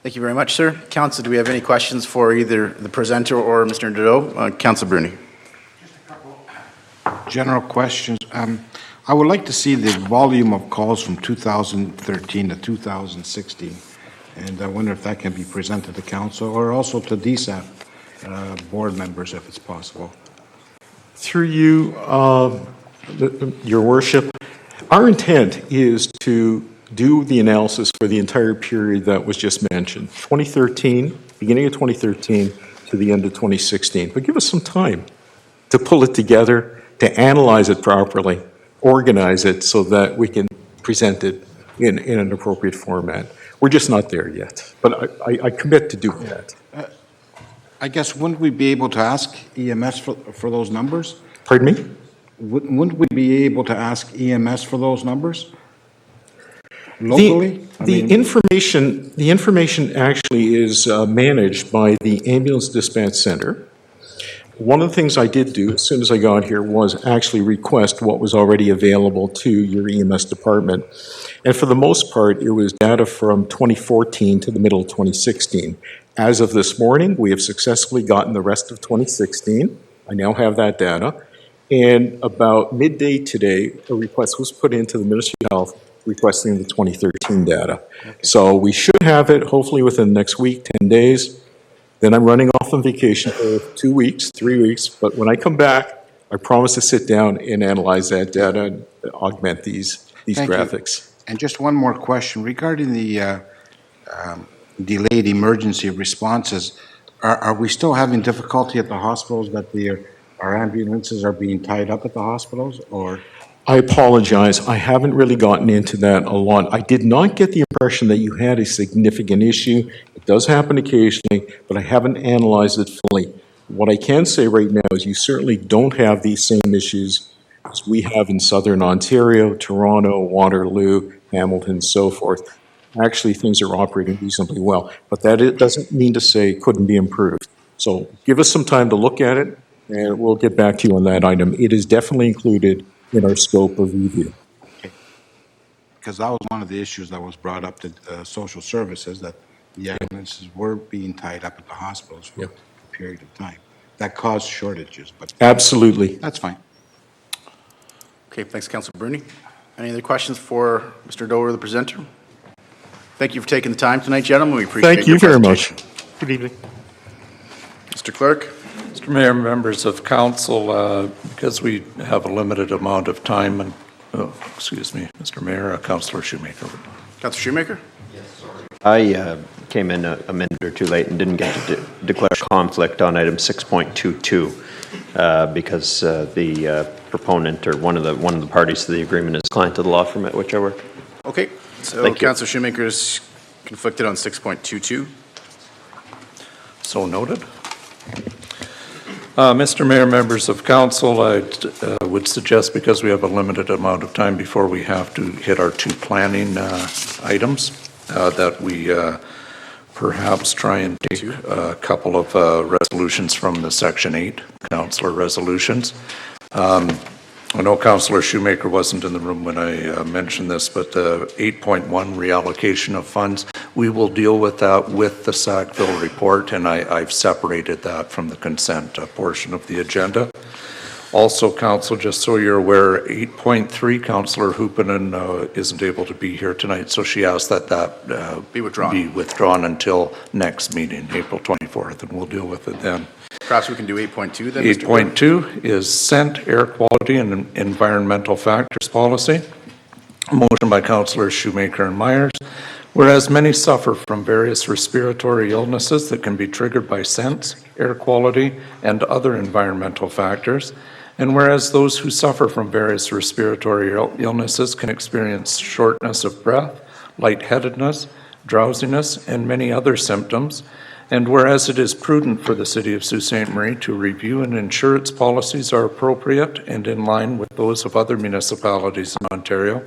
Thank you very much, sir. Council, do we have any questions for either the presenter or Mr. Nadeau? Council Bruni. General questions. I would like to see the volume of calls from 2013 to 2016, and I wonder if that can be presented to council or also to DSAP board members, if it's possible. Through you, Your Worship, our intent is to do the analysis for the entire period that was just mentioned, 2013, beginning of 2013 to the end of 2016. But give us some time to pull it together, to analyze it properly, organize it so that we can present it in an appropriate format. We're just not there yet, but I commit to doing that. I guess, wouldn't we be able to ask EMS for those numbers? Pardon me? Wouldn't we be able to ask EMS for those numbers? Locally? The information actually is managed by the Ambulance Dispatch Center. one of the things I did do as soon as I got here was actually request what was already available to your EMS department. And for the most part, it was data from 2014 to the middle of 2016. As of this morning, we have successfully gotten the rest of 2016. I now have that data. And about midday today, a request was put into the Ministry of Health requesting the 2013 data. Okay. So we should have it hopefully within the next week, 10 days. Then I'm running off on vacation for 2 weeks, 3 weeks. But when I come back, I promise to sit down and analyze that data and augment these Thank graphics. You. And just one more question regarding the delayed emergency responses. Are we still having difficulty at the hospitals that our ambulances are being tied up at the hospitals, or? I apologize. I haven't really gotten into that a lot. I did not get the impression that you had a significant issue. It does happen occasionally, but I haven't analyzed it fully. What I can say right now is you certainly don't have these same issues as we have in Southern Ontario, Toronto, Waterloo, Hamilton, so forth. Actually, things are operating reasonably well, but that it doesn't mean to say it couldn't be improved. So give us some time to look at it, and we'll get back to you on that item. It is definitely included in our scope of review. Okay. Because that was one of the issues that was brought up to social services, that the ambulances were being tied up at the hospitals for a period of time. That caused shortages, but absolutely. That's fine. Okay, thanks, Councilor Bruni. Any other questions for Mr. Dover, the presenter? Thank you for taking the time tonight, gentlemen. We appreciate Thank you very much. Good evening. Mr. Clerk. Mr. Mayor, members of council, because we have a limited amount of time, and, excuse me, Mr. Mayor, Councillor Shoemaker. Councillor Shoemaker? Yes, sorry. I came in a minute or two late and didn't get to declare conflict on item 6.22 because the proponent or one of the parties to the agreement is client to the law firm at which I work. Okay, so Councillor Shoemaker is conflicted on 6.22. So noted. Mr. Mayor, members of council, I would suggest, because we have a limited amount of time before we have to hit our two planning items, that we perhaps try and take a couple of resolutions from the Section 8 councillor resolutions. I know Councillor Shoemaker wasn't in the room when I mentioned this, but 8.1 reallocation of funds, we will deal with that with the Sackville report, and I've separated that from the consent portion of the agenda. Also, Council, just so you're aware, 8.3, Councillor Hupinen isn't able to be here tonight, so she asked that be withdrawn until next meeting, April 24th, and we'll deal with it then. Perhaps we can do 8.2 then, 8.2 is scent, air quality, and environmental factors policy. A motion by Councillors Shoemaker and Myers. Whereas many suffer from various respiratory illnesses that can be triggered by scents, air quality, and other environmental factors, and whereas those who suffer from various respiratory illnesses can experience shortness of breath, lightheadedness, drowsiness, and many other symptoms, and whereas it is prudent for the City of Sault Ste. Marie to review and ensure its policies are appropriate and in line with those of other municipalities in Ontario,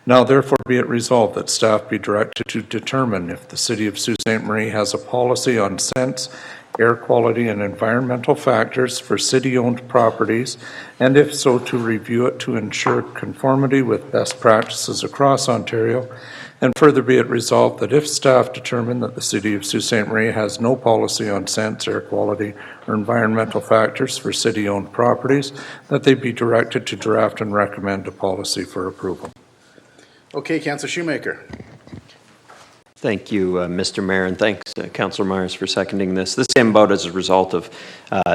now therefore be it resolved that staff be directed to determine if the City of Sault Ste. Marie has a policy on scents, air quality, and environmental factors for city-owned properties, and if so, to review it to ensure conformity with best practices across Ontario. And further be it resolved that if staff determine that the City of Sault Ste. Marie has no policy on scents, air quality, or environmental factors for city-owned properties, that they be directed to draft and recommend a policy for approval. Okay, Councillor Shoemaker. Thank you, Mr. Mayor, and thanks, Councillor Myers, for seconding this. This came about as a result of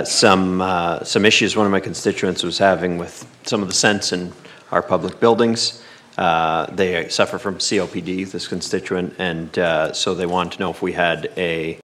some issues one of my constituents was having with some of the scents in our public buildings. They suffer from COPD, this constituent, and so they wanted to know if we had a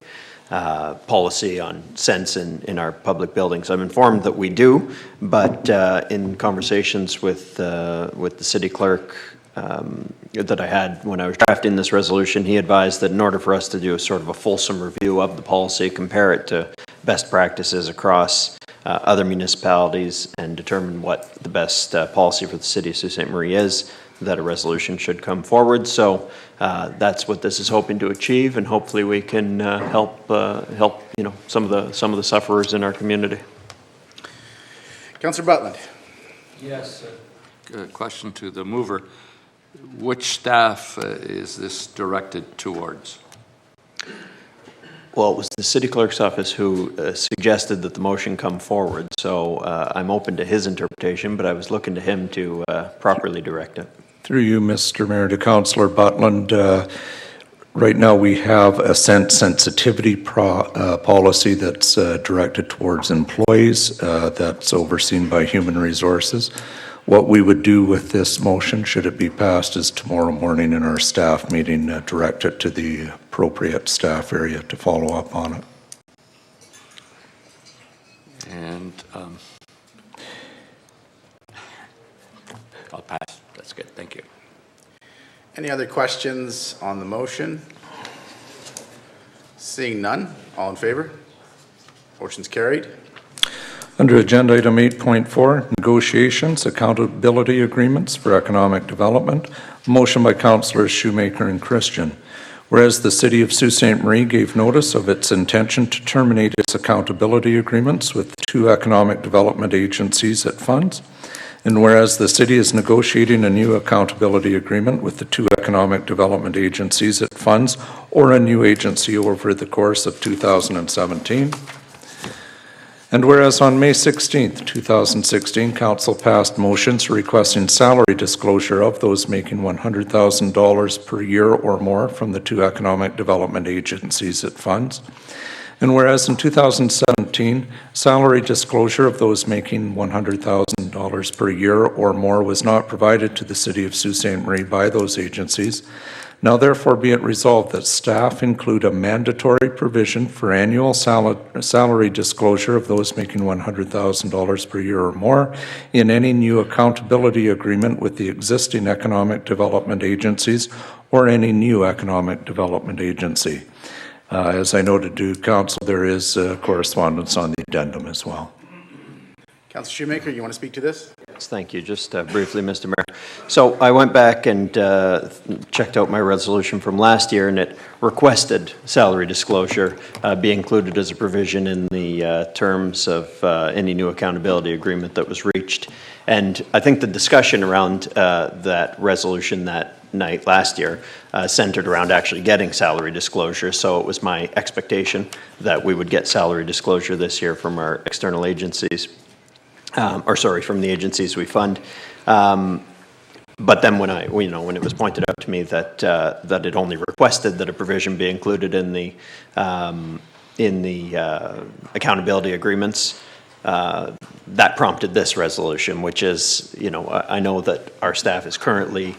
policy on scents in our public buildings. I'm informed that we do, but in conversations with the city clerk that I had when I was drafting this resolution, he advised that in order for us to do a sort of a fulsome review of the policy, compare it to best practices across other municipalities, and determine what the best policy for the City of Sault Ste. Marie is, that a resolution should come forward. So that's what this is hoping to achieve, and hopefully we can help some of the sufferers in our community. Councillor Butland. Yes. Question to the mover. Which staff is this directed towards? Well, it was the city clerk's office who suggested that the motion come forward, so I'm open to his interpretation, but I was looking to him to properly direct it. Through you, Mr. Mayor, to Councillor Butland, right now we have a sensitivity policy that's directed towards employees that's overseen by Human Resources. What we would do with this motion, should it be passed, is tomorrow morning in our staff meeting, direct it to the appropriate staff area to follow up on it. And I'll pass. That's good. Thank you. Any other questions on the motion? Seeing none, all in favor? Motion's carried. Under Agenda Item 8.4, Negotiations, Accountability Agreements for Economic Development, a motion by Councillors Shoemaker and Christian. Whereas the City of Sault Ste. Marie gave notice of its intention to terminate its accountability agreements with 2 economic development agencies it funds, and whereas the City is negotiating a new accountability agreement with the 2 economic development agencies it funds or a new agency over the course of 2017, and whereas on May 16th, 2016, Council passed motions requesting salary disclosure of those making $100,000 per year or more from the 2 economic development agencies it funds, and whereas in 2017, salary disclosure of those making $100,000 per year or more was not provided to the City of Sault Ste. Marie by those agencies, now therefore be it resolved that staff include a mandatory provision for annual salary disclosure of those making $100,000 per year or more in any new accountability agreement with the existing economic development agencies or any new economic development agency. As I noted to Council, there is correspondence on the addendum as well. Councillor Shoemaker, you want to speak to this? Yes, thank you. Just briefly, Mr. Mayor. So I went back and checked out my resolution from last year, and it requested salary disclosure be included as a provision in the terms of any new accountability agreement that was reached. And I think the discussion around that resolution that night last year centered around actually getting salary disclosure. So it was my expectation that we would get salary disclosure this year from our external agencies. From the agencies we fund. But then when when it was pointed out to me that that it only requested that a provision be included in the accountability agreements, that prompted this resolution, which is, I know that our staff is currently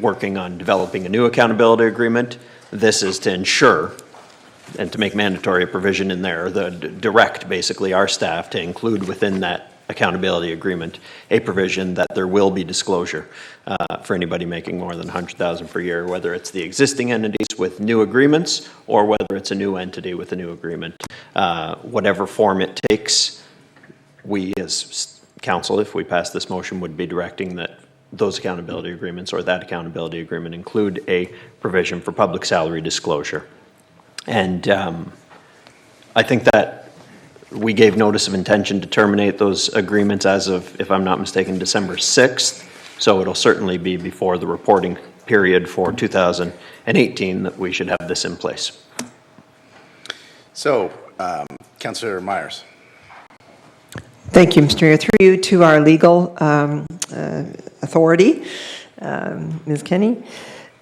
working on developing a new accountability agreement. This is to ensure and to make mandatory a provision in there, direct basically our staff to include within that accountability agreement a provision that there will be disclosure for anybody making more than $100,000 per year, whether it's the existing entities with new agreements or whether it's a new entity with a new agreement. Whatever form it takes, we as council, if we pass this motion, would be directing that those accountability agreements or that accountability agreement include a provision for public salary disclosure. And I think that we gave notice of intention to terminate those agreements as of, if I'm not mistaken, December 6th. So it'll certainly be before the reporting period for 2018 that we should have this in place. So, Councillor Myers. Thank you, Mr. Mayor. Through you to our legal authority, Ms. Kenny.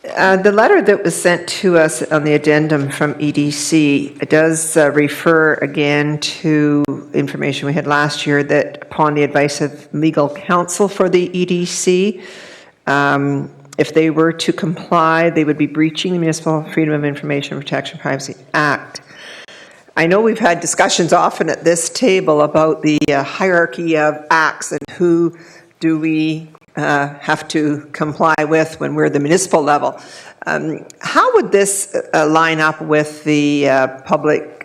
The letter that was sent to us on the addendum from EDC does refer again to information we had last year that upon the advice of legal counsel for the EDC, if they were to comply, they would be breaching the Municipal Freedom of Information Protection Privacy Act. I know we've had discussions often at this table about the hierarchy of acts and who do we have to comply with when we're the municipal level. How would this line up with the Public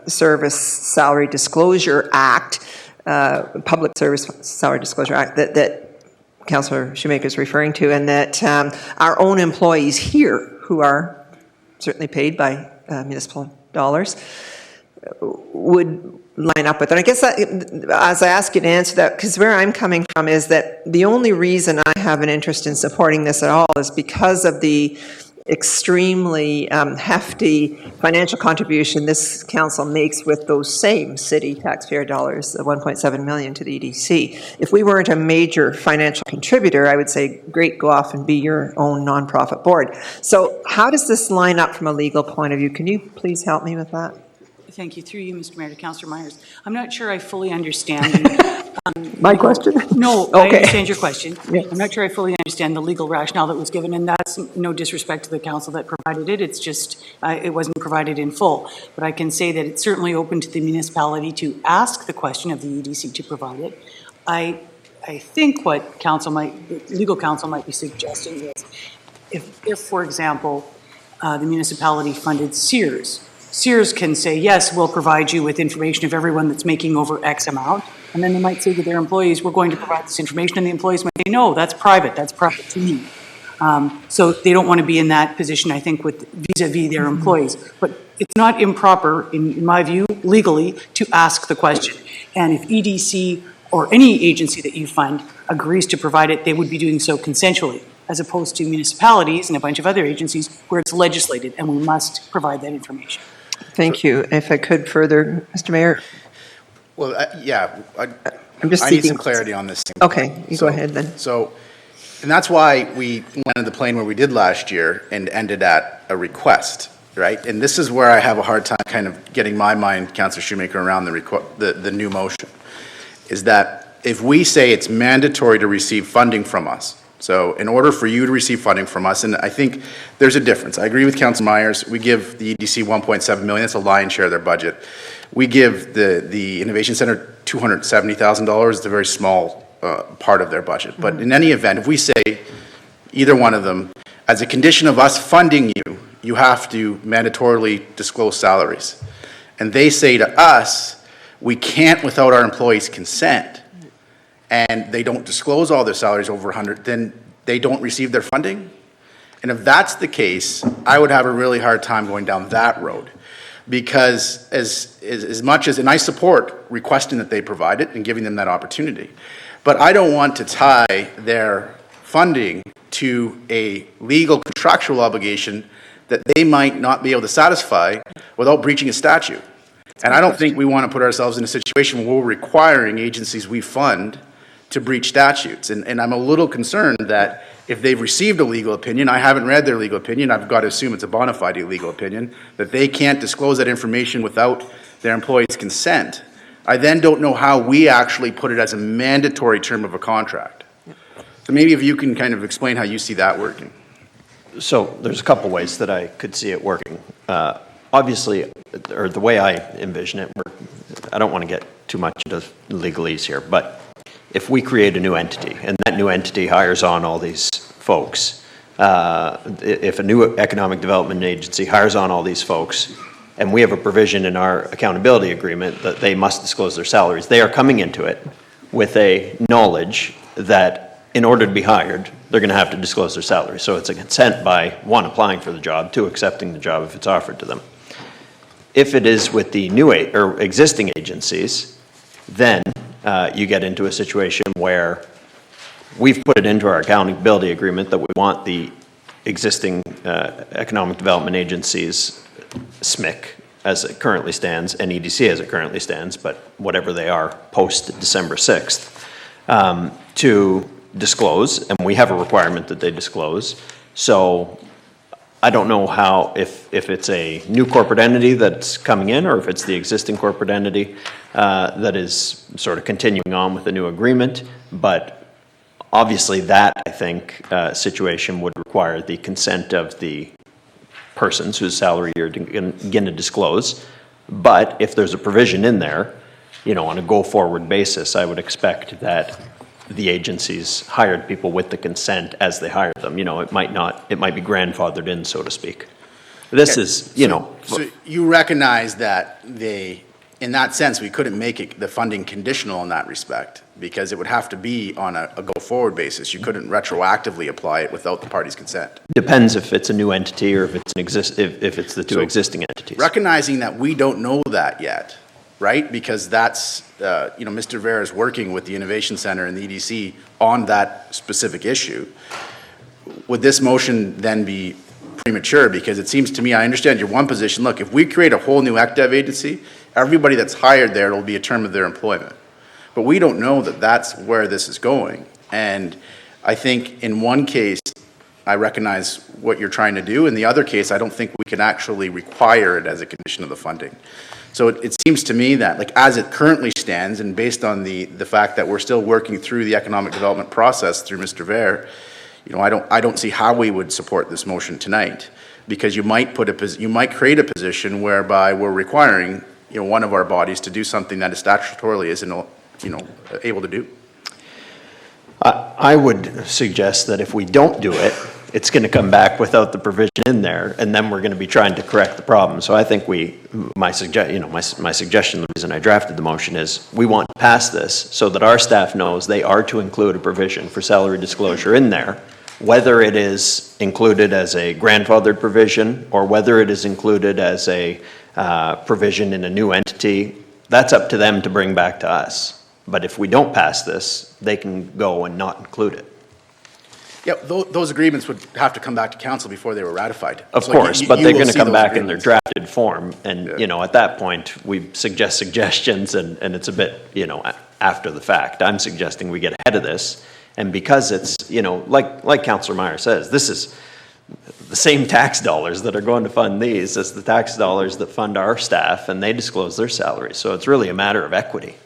Service Salary Disclosure Act, Public Service Salary Disclosure Act that Councillor Shoemaker is referring to, and that our own employees here, who are certainly paid by municipal dollars, would line up with. And I guess that, as I ask you to answer that, because where I'm coming from is that the only reason I have an interest in supporting this at all is because of the extremely hefty financial contribution this council makes with those same city taxpayer dollars, the 1.7 million to the EDC. If we weren't a major financial contributor, I would say, great, go off and be your own nonprofit board. So how does this line up from a legal point of view? Can you please help me with that? Thank you. Through you, Mr. Mayor, to Councillor Myers. I'm not sure I fully understand. My question? No, Okay. I understand your question. Yes. I'm not sure I fully understand the legal rationale that was given, and that's no disrespect to the council that provided it. It's just it wasn't provided in full. But I can say that it's certainly open to the municipality to ask the question of the EDC to provide it. I think what legal counsel might be suggesting is if for example, the municipality funded Sears can say, yes, we'll provide you with information of everyone that's making over X amount. And then they might say to their employees, we're going to provide this information. And the employees might say, no, that's private to me. So they don't want to be in that position, I think, with vis-a-vis their employees. But it's not improper, in my view, legally, to ask the question. And if EDC or any agency that you fund agrees to provide it, they would be doing so consensually, as opposed to municipalities and a bunch of other agencies where it's legislated and we must provide that information. Thank you. If I could further, Mr. Mayor. Well, yeah, I'm just I need seeking some clarity on this. Okay, you go ahead then. So, and that's why we went in the plane where we did last year and ended at a request, right? And this is where I have a hard time kind of getting my mind, Councillor Shoemaker, around the new motion, is that if we say it's mandatory to receive funding from us, so in order for you to receive funding from us, and I think there's a difference. I agree with Councillor Myers. We give the EDC 1.7 million. That's a lion's share of their budget. We give the Innovation Center $270,000. It's a very small part of their budget. But in any event, if we say either one of them, as a condition of us funding you, you have to mandatorily disclose salaries. And they say to us, we can't without our employees' consent, and they don't disclose all their salaries over 100, then they don't receive their funding? And if that's the case, I would have a really hard time going down that road. Because as much as, and I support requesting that they provide it and giving them that opportunity, but I don't want to tie their funding to a legal contractual obligation that they might not be able to satisfy without breaching a statute. And I don't think we want to put ourselves in a situation where we're requiring agencies we fund to breach statutes. And I'm a little concerned that if they've received a legal opinion, I haven't read their legal opinion, I've got to assume it's a bona fide legal opinion, that they can't disclose that information without their employees' consent. I then don't know how we actually put it as a mandatory term of a contract. So maybe if you can kind of explain how you see that working. So there's a couple ways that I could see it working. Obviously, or the way I envision it, I don't want to get too much into legalese here, but if we create a new entity and that new entity hires on all these folks, if a new economic development agency hires on all these folks, and we have a provision in our accountability agreement that they must disclose their salaries, they are coming into it with a knowledge that in order to be hired, they're going to have to disclose their salary. So it's a consent by, one, applying for the job, two, accepting the job if it's offered to them. If it is with the new or existing agencies, then you get into a situation where we've put it into our accountability agreement that we want the existing economic development agencies, SMIC, as it currently stands, and EDC as it currently stands, but whatever they are post December 6th, to disclose, and we have a requirement that they disclose. So I don't know how, if it's a new corporate entity that's coming in, or if it's the existing corporate entity that is sort of continuing on with the new agreement, but obviously that, I think, situation would require the consent of the persons whose salary you're going to disclose. But if there's a provision in there, you know, on a go-forward basis, I would expect that the agencies hired people with the consent as they hired them. You know, it might be grandfathered in, so to speak. This is, you know. So you recognize that in that sense, we couldn't make the funding conditional in that respect, because it would have to be on a go-forward basis. You couldn't retroactively apply it without the party's consent. Depends if it's a new entity or if it's if it's the two existing entities. Recognizing that we don't know that yet, right? Because that's, Mr. Vera is working with the Innovation Center and the EDC on that specific issue. Would this motion then be premature? Because it seems to me, I understand your one position. Look, if we create a whole new ECDEV agency, everybody that's hired there, it'll be a term of their employment. But we don't know that that's where this is going. And I think in one case, I recognize what you're trying to do. In the other case, I don't think we can actually require it as a condition of the funding. So it seems to me that, like, as it currently stands, and based on the fact that we're still working through the economic development process through Mr. Ver, I don't see how we would support this motion tonight, because you might create a position whereby we're requiring, one of our bodies to do something that is statutorily isn't, able to do. I would suggest that if we don't do it, it's going to come back without the provision in there, and then we're going to be trying to correct the problem. So I think my suggestion, the reason I drafted the motion is we want to pass this so that our staff knows they are to include a provision for salary disclosure in there, whether it is included as a grandfathered provision or whether it is included as a provision in a new entity. That's up to them to bring back to us. But if we don't pass this, they can go and not include it. Yeah, those agreements would have to come back to council before they were ratified. Of So course, you but they're will going to see come those back in their agreements. drafted form. And, at that point, we suggest suggestions, and it's a bit, after the fact. I'm suggesting we get ahead of this. And because it's, like Councillor Meyer says, this is the same tax dollars that are going to fund these as the tax dollars that fund our staff, and they disclose their salaries. So it's really a matter of equity.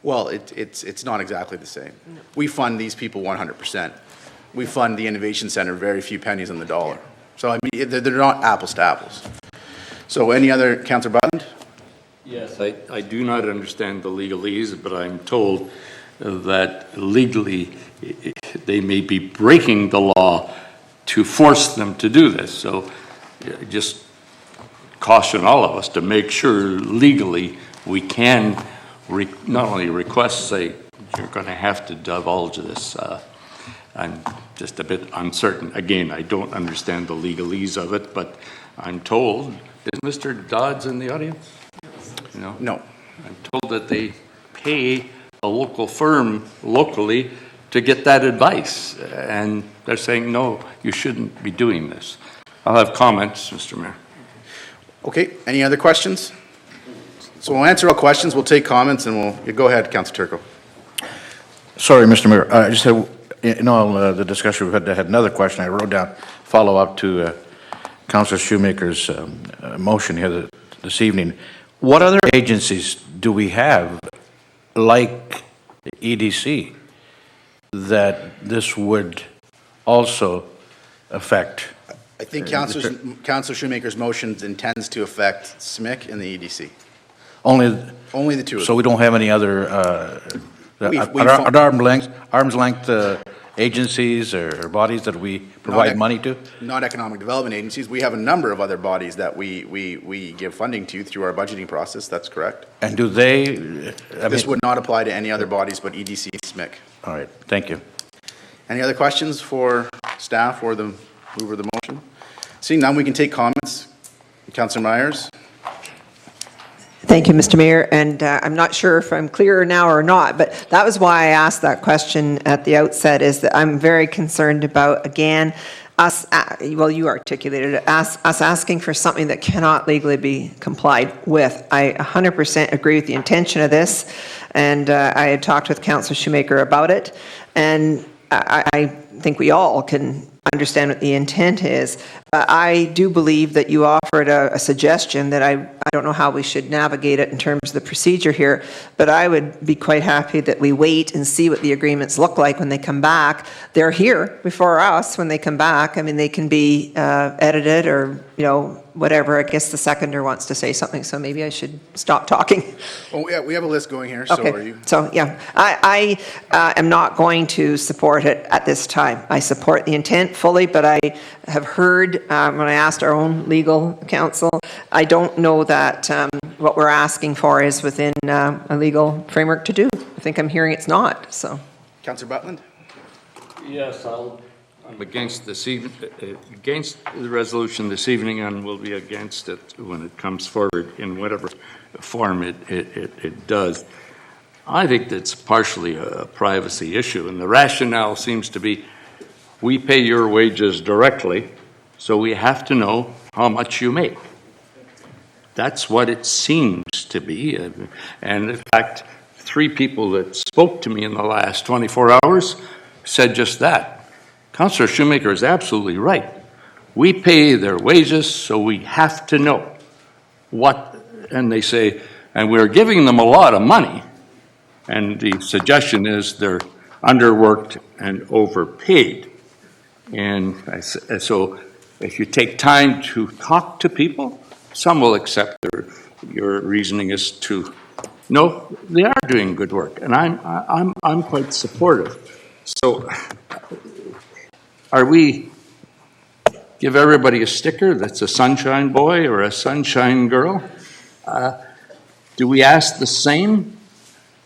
Well, it's not exactly the same. We fund these people 100%. We fund the Innovation Center very few pennies on the dollar. So, I mean, they're not apples to apples. So any other, Councillor Butland? Yes, I do not understand the legalese, but I'm told that legally they may be breaking the law to force them to do this. So just caution all of us to make sure legally we can not only request, say, you're going to have to divulge this. I'm just a bit uncertain. Again, I don't understand the legalese of it, but I'm told, is Mr. Dodds in the audience? No. I'm told that they pay a local firm locally to get that advice, and they're saying, no, you shouldn't be doing this. I'll have comments, Mr. Mayor. Okay, any other questions? So we'll answer all questions, we'll take comments, and we'll go ahead, Councillor Turco. Sorry, Mr. Mayor, I just had, in all the discussion we've had another question I wrote down, follow up to Councillor Shoemaker's motion here this evening. What other agencies do we have, like EDC, that this would also affect? I think Councillor Shoemaker's motion intends to affect SMIC and the EDC. Only the two of them. So we don't have any other at arm's length agencies or bodies that we provide money to? Not economic development agencies. We have a number of other bodies that we give funding to through our budgeting process. That's correct. And do they? This would not apply to any other bodies but EDC and SMIC. All right. Thank you. Any other questions for staff or the mover of the motion? Seeing none, we can take comments. Councillor Myers. Thank you, Mr. Mayor, and I'm not sure if I'm clearer now or not, but that was why I asked that question at the outset, is that I'm very concerned about, again, us, you articulated it, us asking for something that cannot legally be complied with. I 100% agree with the intention of this, and I had talked with Councillor Shoemaker about it, and I think we all can understand what the intent is. I do believe that you offered a suggestion that I don't know how we should navigate it in terms of the procedure here, but I would be quite happy that we wait and see what the agreements look like when they come back. They're here before us when they come back. I mean, they can be edited or, whatever. I guess the seconder wants to say something, so maybe I should stop talking. Well, yeah, we have a list going here, okay. So are you? So, yeah, I am not going to support it at this time. I support the intent fully, but I have heard when I asked our own legal counsel, I don't know that what we're asking for is within a legal framework to do. I think I'm hearing it's not, so. Councillor Butland? Yes, I'm against against the resolution this evening, and will be against it when it comes forward in whatever form it does. I think that's partially a privacy issue, and the rationale seems to be we pay your wages directly, so we have to know how much you make. That's what it seems to be. And in fact, 3 people that spoke to me in the last 24 hours said just that. Councillor Shoemaker is absolutely right. We pay their wages, so we have to know what, and they say, and we're giving them a lot of money. And the suggestion is they're underworked and overpaid. And so if you take time to talk to people, some will accept your reasoning is to, no, they are doing good work. And I'm quite supportive. So are we give everybody a sticker that's a sunshine boy or a sunshine girl? Do we ask the same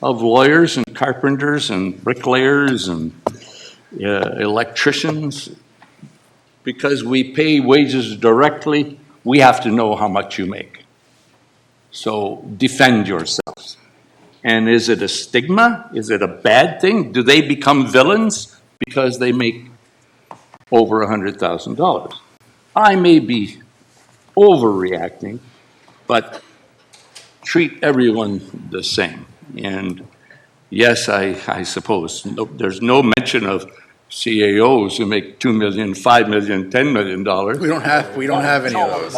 of lawyers and carpenters and bricklayers and electricians? Because we pay wages directly, we have to know how much you make. So defend yourselves. And is it a stigma? Is it a bad thing? Do they become villains because they make over $100,000? I may be overreacting, but treat everyone the same. And yes, I suppose there's no mention of CAOs who make $2 million, $5 million, $10 million. We don't have any of those.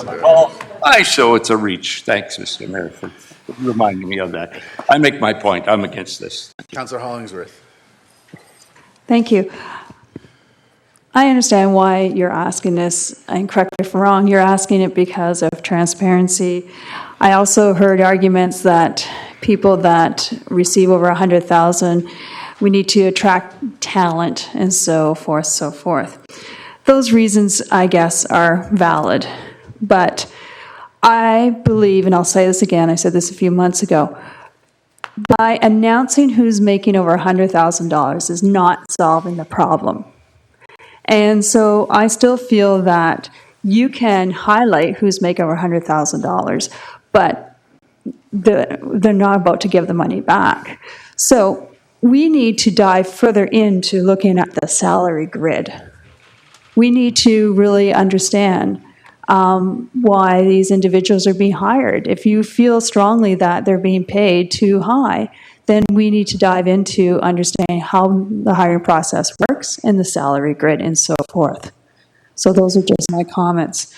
I show it's a reach. Thanks, Mr. Mayor, for reminding me of that. I make my point. I'm against this. Councillor Hollingsworth. Thank you. I understand why you're asking this, and correct me if I'm wrong, you're asking it because of transparency. I also heard arguments that people that receive over 100,000, we need to attract talent and so forth, so forth. Those reasons, I guess, are valid. But I believe, and I'll say this again, I said this a few months ago, by announcing who's making over $100,000 is not solving the problem. And so I still feel that you can highlight who's making over $100,000, but they're not about to give the money back. So we need to dive further into looking at the salary grid. We need to really understand why these individuals are being hired. If you feel strongly that they're being paid too high, then we need to dive into understanding how the hiring process works and the salary grid and so forth. So those are just my comments.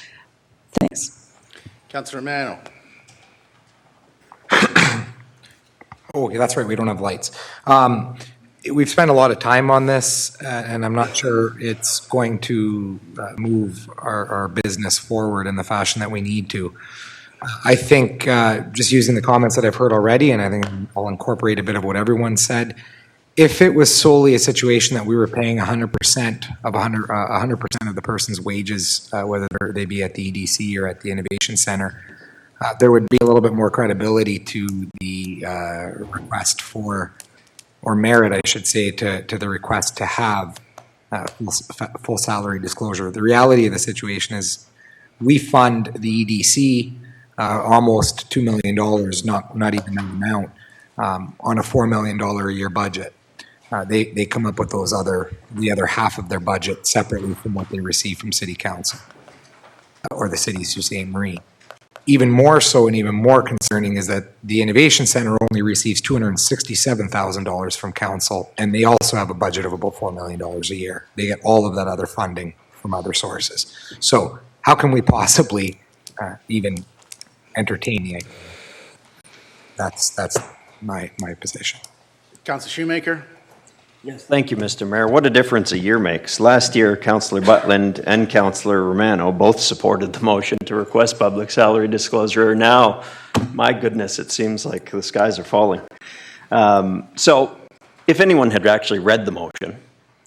Thanks. Councillor Mano. Oh, okay, that's right, we don't have lights. We've spent a lot of time on this, and I'm not sure it's going to move our business forward in the fashion that we need to. I think just using the comments that I've heard already, and I think I'll incorporate a bit of what everyone said, if it was solely a situation that we were paying 100% of 100% of the person's wages, whether they be at the EDC or at the Innovation Center, there would be a little bit more credibility to the request for, or merit, I should say, to the request to have full salary disclosure. The reality of the situation is we fund the EDC almost $2 million, not even that amount, on a $4 million a year budget. They come up with the other half of their budget separately from what they receive from City Council or the City of Sault Ste. Marie. Even more so and even more concerning is that the Innovation Center only receives $267,000 from Council, and they also have a budget of about $4 million a year. They get all of that other funding from other sources. So how can we possibly even entertain the idea? That's my position. Councillor Shoemaker. Yes, thank you, Mr. Mayor. What a difference a year makes. Last year, Councillor Butland and Councillor Romano both supported the motion to request public salary disclosure. Now, my goodness, it seems like the skies are falling. So, if anyone had actually read the motion,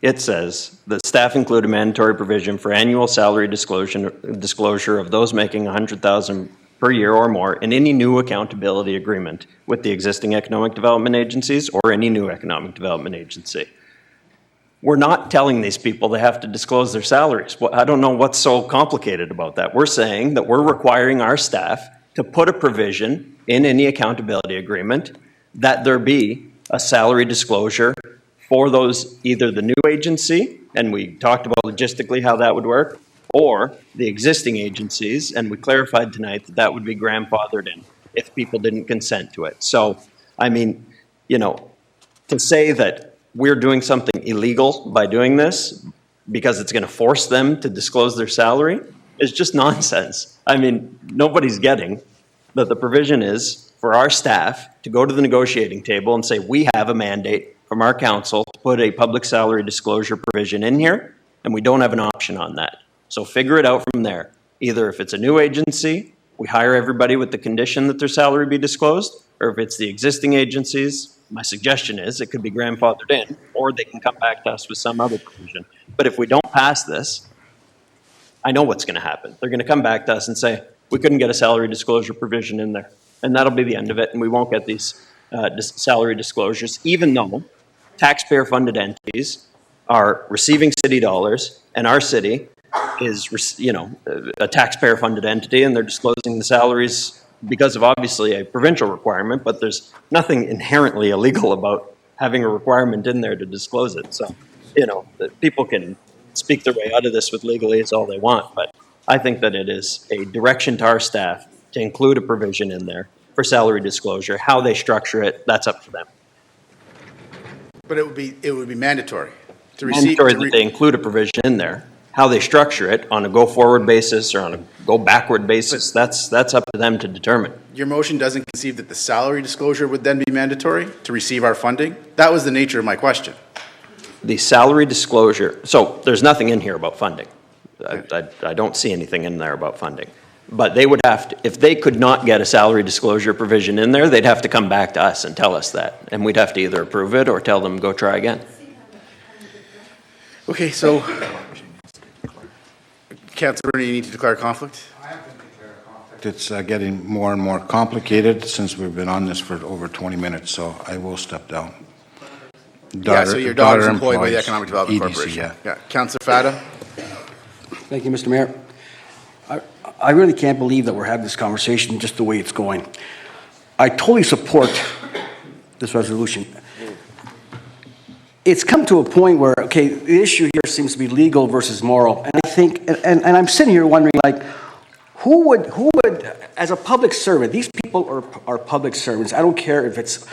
it says that staff include a mandatory provision for annual salary disclosure of those making $100,000 per year or more in any new accountability agreement with the existing economic development agencies or any new economic development agency. We're not telling these people they have to disclose their salaries. Well, I don't know what's so complicated about that. We're saying that we're requiring our staff to put a provision in any accountability agreement that there be a salary disclosure for those, either the new agency, and we talked about logistically how that would work, or the existing agencies, and we clarified tonight that that would be grandfathered in if people didn't consent to it. So, I mean, you know, to say that we're doing something illegal by doing this because it's going to force them to disclose their salary is just nonsense. I mean, nobody's getting that the provision is for our staff to go to the negotiating table and say, we have a mandate from our council to put a public salary disclosure provision in here, and we don't have an option on that. So figure it out from there. Either if it's a new agency, we hire everybody with the condition that their salary be disclosed, or if it's the existing agencies, my suggestion is it could be grandfathered in, or they can come back to us with some other provision. But if we don't pass this, I know what's going to happen. They're going to come back to us and say, we couldn't get a salary disclosure provision in there. And that'll be the end of it, and we won't get these salary disclosures, even though taxpayer-funded entities are receiving city dollars, and our city is, you know, a taxpayer-funded entity, and they're disclosing the salaries because of obviously a provincial requirement, but there's nothing inherently illegal about having a requirement in there to disclose it. So, you know, people can speak their way out of this with legalese all they want, but I think that it is a direction to our staff to include a provision in there for salary disclosure. How they structure it, that's up to them. But it would be mandatory to receive. Mandatory that they include a provision in there. How they structure it on a go-forward basis or on a go-backward basis, that's up to them to determine. Your motion doesn't conceive that the salary disclosure would then be mandatory to receive our funding? That was the nature of my question. The salary disclosure, so there's nothing in here about funding. I don't see anything in there about funding. But they would have to, if they could not get a salary disclosure provision in there, they'd have to come back to us and tell us that. And we'd have to either approve it or tell them, go try again. Okay, so, Councillor, you need to declare conflict? It's getting more and more complicated since we've been on this for over 20 minutes, so I will step down. So your daughter's employed by the Economic Development EDC, Corporation. Yeah. Councillor Fata? Thank you, Mr. Mayor. I really can't believe that we're having this conversation just the way it's going. I totally support this resolution. It's come to a point where, okay, the issue here seems to be legal versus moral. And I think, and I'm sitting here wondering, like, who would, as a public servant, these people are public servants. I don't care if it's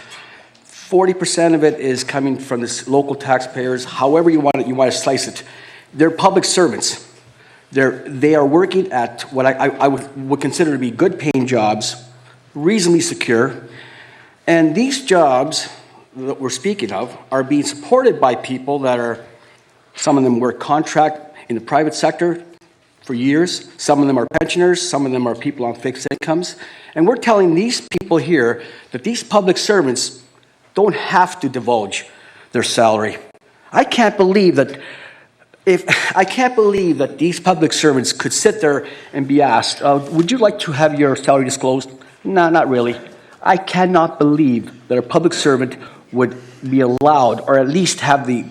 40% of it is coming from the local taxpayers, however you want to slice it. They're public servants. They are working at what I would consider to be good paying jobs, reasonably secure. And these jobs that we're speaking of are being supported by people that are, some of them work contract in the private sector for years, some of them are pensioners, some of them are people on fixed incomes. And we're telling these people here that these public servants don't have to divulge their salary. I can't believe that these public servants could sit there and be asked, would you like to have your salary disclosed? No, not really. I cannot believe that a public servant would be allowed, or at least have the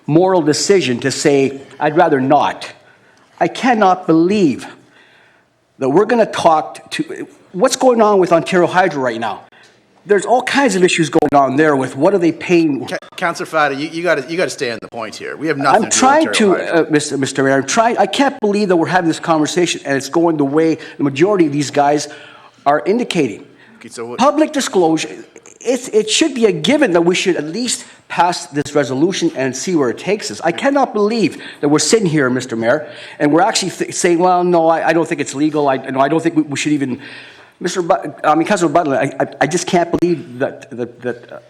moral decision to say, I'd rather not. I cannot believe that we're going to talk to, what's going on with Ontario Hydro right now? There's all kinds of issues going on there with what are they paying. Councillor Fata, you got to stay on the point here. We have nothing I'm trying to, Mr. Mayor, I can't believe that we're having this conversation and it's going the way the majority of these guys are indicating. Okay, so public disclosure, it should be a given that we should at least pass this resolution and see where it takes us. I cannot believe that we're sitting here, Mr. Mayor, and we're actually saying, well, no, I don't think it's legal. I don't think we should even... Councillor Butler, I just can't believe that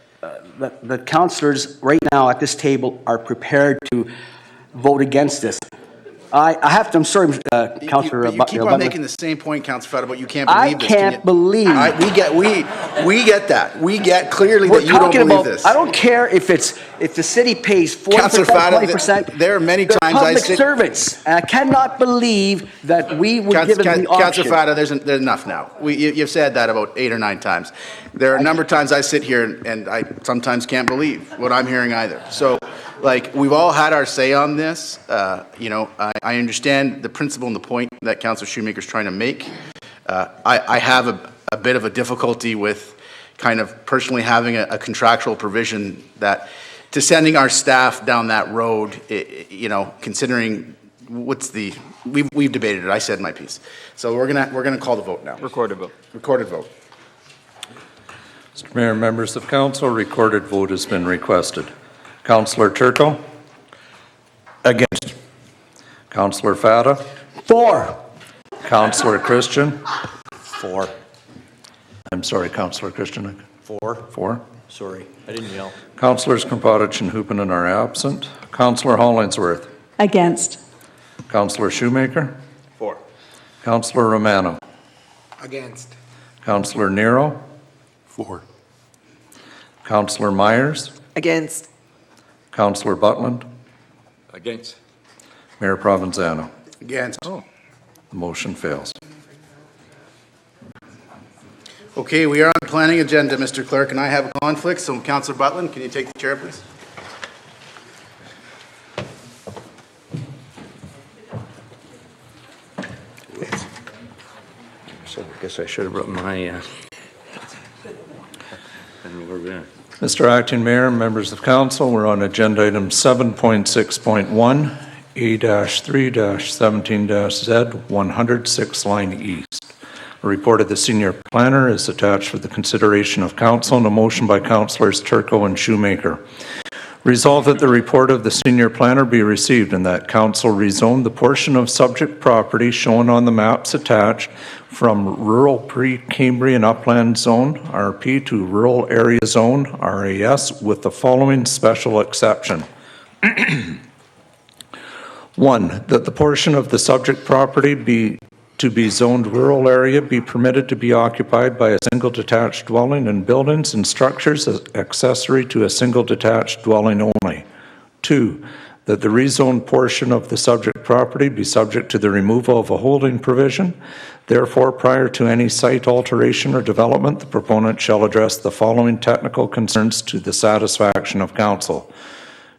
councillors right now at this table are prepared to vote against this. I'm sorry, Councillor Butler. You keep on making the same point, Councillor Fata, but you can't believe this. I can't believe. We get that. We get clearly We're that you don't talking believe about, this. I don't care if the city pays 40%, Councillor Fata, 20%. there are many They're times I public sit- servants, and I cannot believe that we would give them the Councillor option. Fata, there's enough now. You've said that about 8 or 9 times. There are a number of times I sit here and I sometimes can't believe what I'm hearing either. So, like, we've all had our say on this. I understand the principle and the point that Councillor Shoemaker's trying to make. I have a bit of a difficulty with kind of personally having a contractual provision that to sending our staff down that road, considering we've debated it. I said my piece. So we're gonna call the vote now. Recorded vote. Recorded vote. Mr. Mayor, members of council, recorded vote has been requested. Councillor Turco? Against. Councillor Fata? For. Councillor Christian? For. I'm sorry, Councillor Christian. For. Sorry, I didn't yell. Councillors Krampadich and Hupinen are absent. Councillor Hollingsworth? Against. Councillor Shoemaker? For. Councillor Romano? Against. Councillor Nero? For. Councillor Myers? Against. Councillor Butland? Against. Mayor Provenzano? Against. The motion fails. Okay, we are on the planning agenda, Mr. Clerk, and I have a conflict. So, Councillor Butland, can you take the chair, please? So I guess I should have brought my, and we're back. Mr. Acting Mayor, members of council, we're on agenda item 7.6.1, A-3-17-Z, 106 line east. A report of the senior planner is attached for the consideration of council and a motion by councillors Turco and Shoemaker. Resolved that the report of the senior planner be received and that council rezone the portion of subject property shown on the maps attached from rural pre-Cambrian upland zone, RP, to rural area zone, RAS, with the following special exception. 1, that the portion of the subject property be zoned rural area be permitted to be occupied by a single detached dwelling and buildings and structures as accessory to a single detached dwelling only. 2, that the rezoned portion of the subject property be subject to the removal of a holding provision. Therefore, prior to any site alteration or development, the proponent shall address the following technical concerns to the satisfaction of council.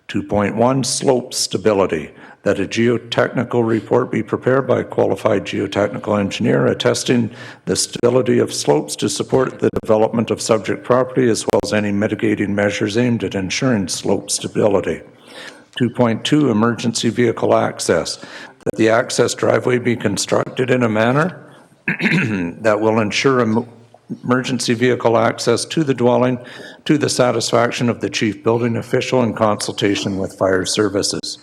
2.1, slope stability. That a geotechnical report be prepared by a qualified geotechnical engineer attesting the stability of slopes to support the development of subject property as well as any mitigating measures aimed at ensuring slope stability. 2.2, emergency vehicle access. That the access driveway be constructed in a manner that will ensure emergency vehicle access to the dwelling to the satisfaction of the chief building official in consultation with fire services.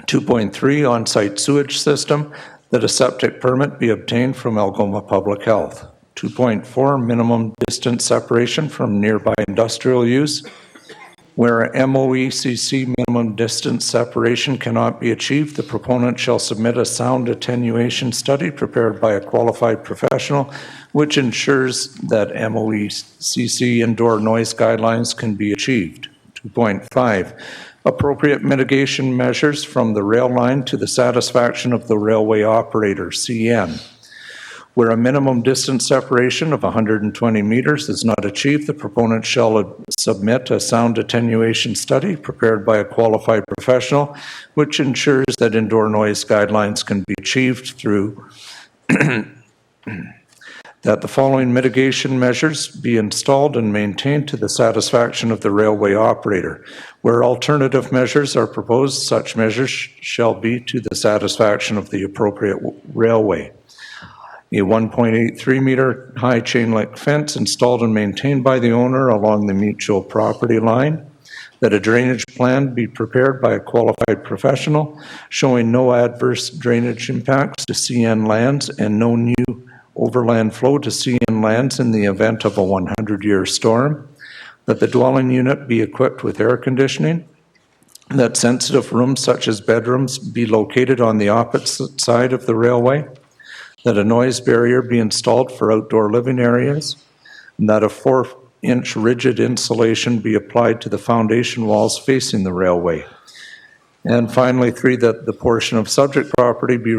2.3, on-site sewage system, that a septic permit be obtained from Algoma Public Health. 2.4, minimum distance separation from nearby industrial use. Where a MOECC minimum distance separation cannot be achieved, the proponent shall submit a sound attenuation study prepared by a qualified professional, which ensures that MOECC indoor noise guidelines can be achieved. 2.5, appropriate mitigation measures from the rail line to the satisfaction of the railway operator, CN. Where a minimum distance separation of 120 meters is not achieved, the proponent shall submit a sound attenuation study prepared by a qualified professional, which ensures that indoor noise guidelines can be achieved through that the following mitigation measures be installed and maintained to the satisfaction of the railway operator. Where alternative measures are proposed, such measures shall be to the satisfaction of the appropriate railway. A 1.83 meter high chain link fence installed and maintained by the owner along the mutual property line. That a drainage plan be prepared by a qualified professional showing no adverse drainage impacts to CN lands and no new overland flow to CN lands in the event of a 100-year storm. That the dwelling unit be equipped with air conditioning. That sensitive rooms such as bedrooms be located on the opposite side of the railway. That a noise barrier be installed for outdoor living areas. and that a 4-inch rigid insulation be applied to the foundation walls facing the railway. And finally, 3, that the portion of subject property be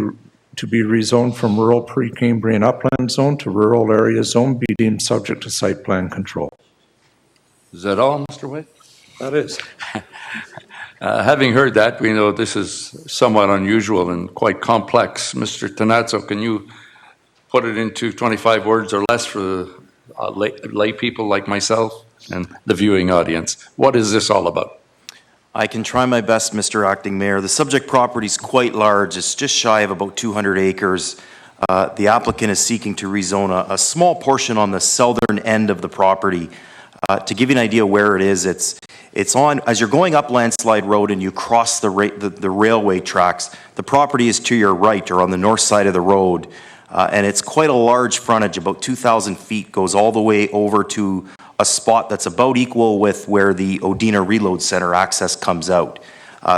rezoned from rural Precambrian upland zone to rural area zone be deemed subject to site plan control. Is that all, Mr. White? That is. Having heard that, we know this is somewhat unusual and quite complex. Mr. Tanazzo, can you put it into 25 words or less for lay people like myself and the viewing audience? What is this all about? I can try my best, Mr. Acting Mayor. The subject property is quite large. It's just shy of about 200 acres. The applicant is seeking to rezone a small portion on the southern end of the property. To give you an idea where it is, it's on, as you're going up Landslide Road and you cross the railway tracks, the property is to your right or on the north side of the road. And it's quite a large frontage, about 2,000 feet, goes all the way over to a spot that's about equal with where the Odina Reload Center access comes out.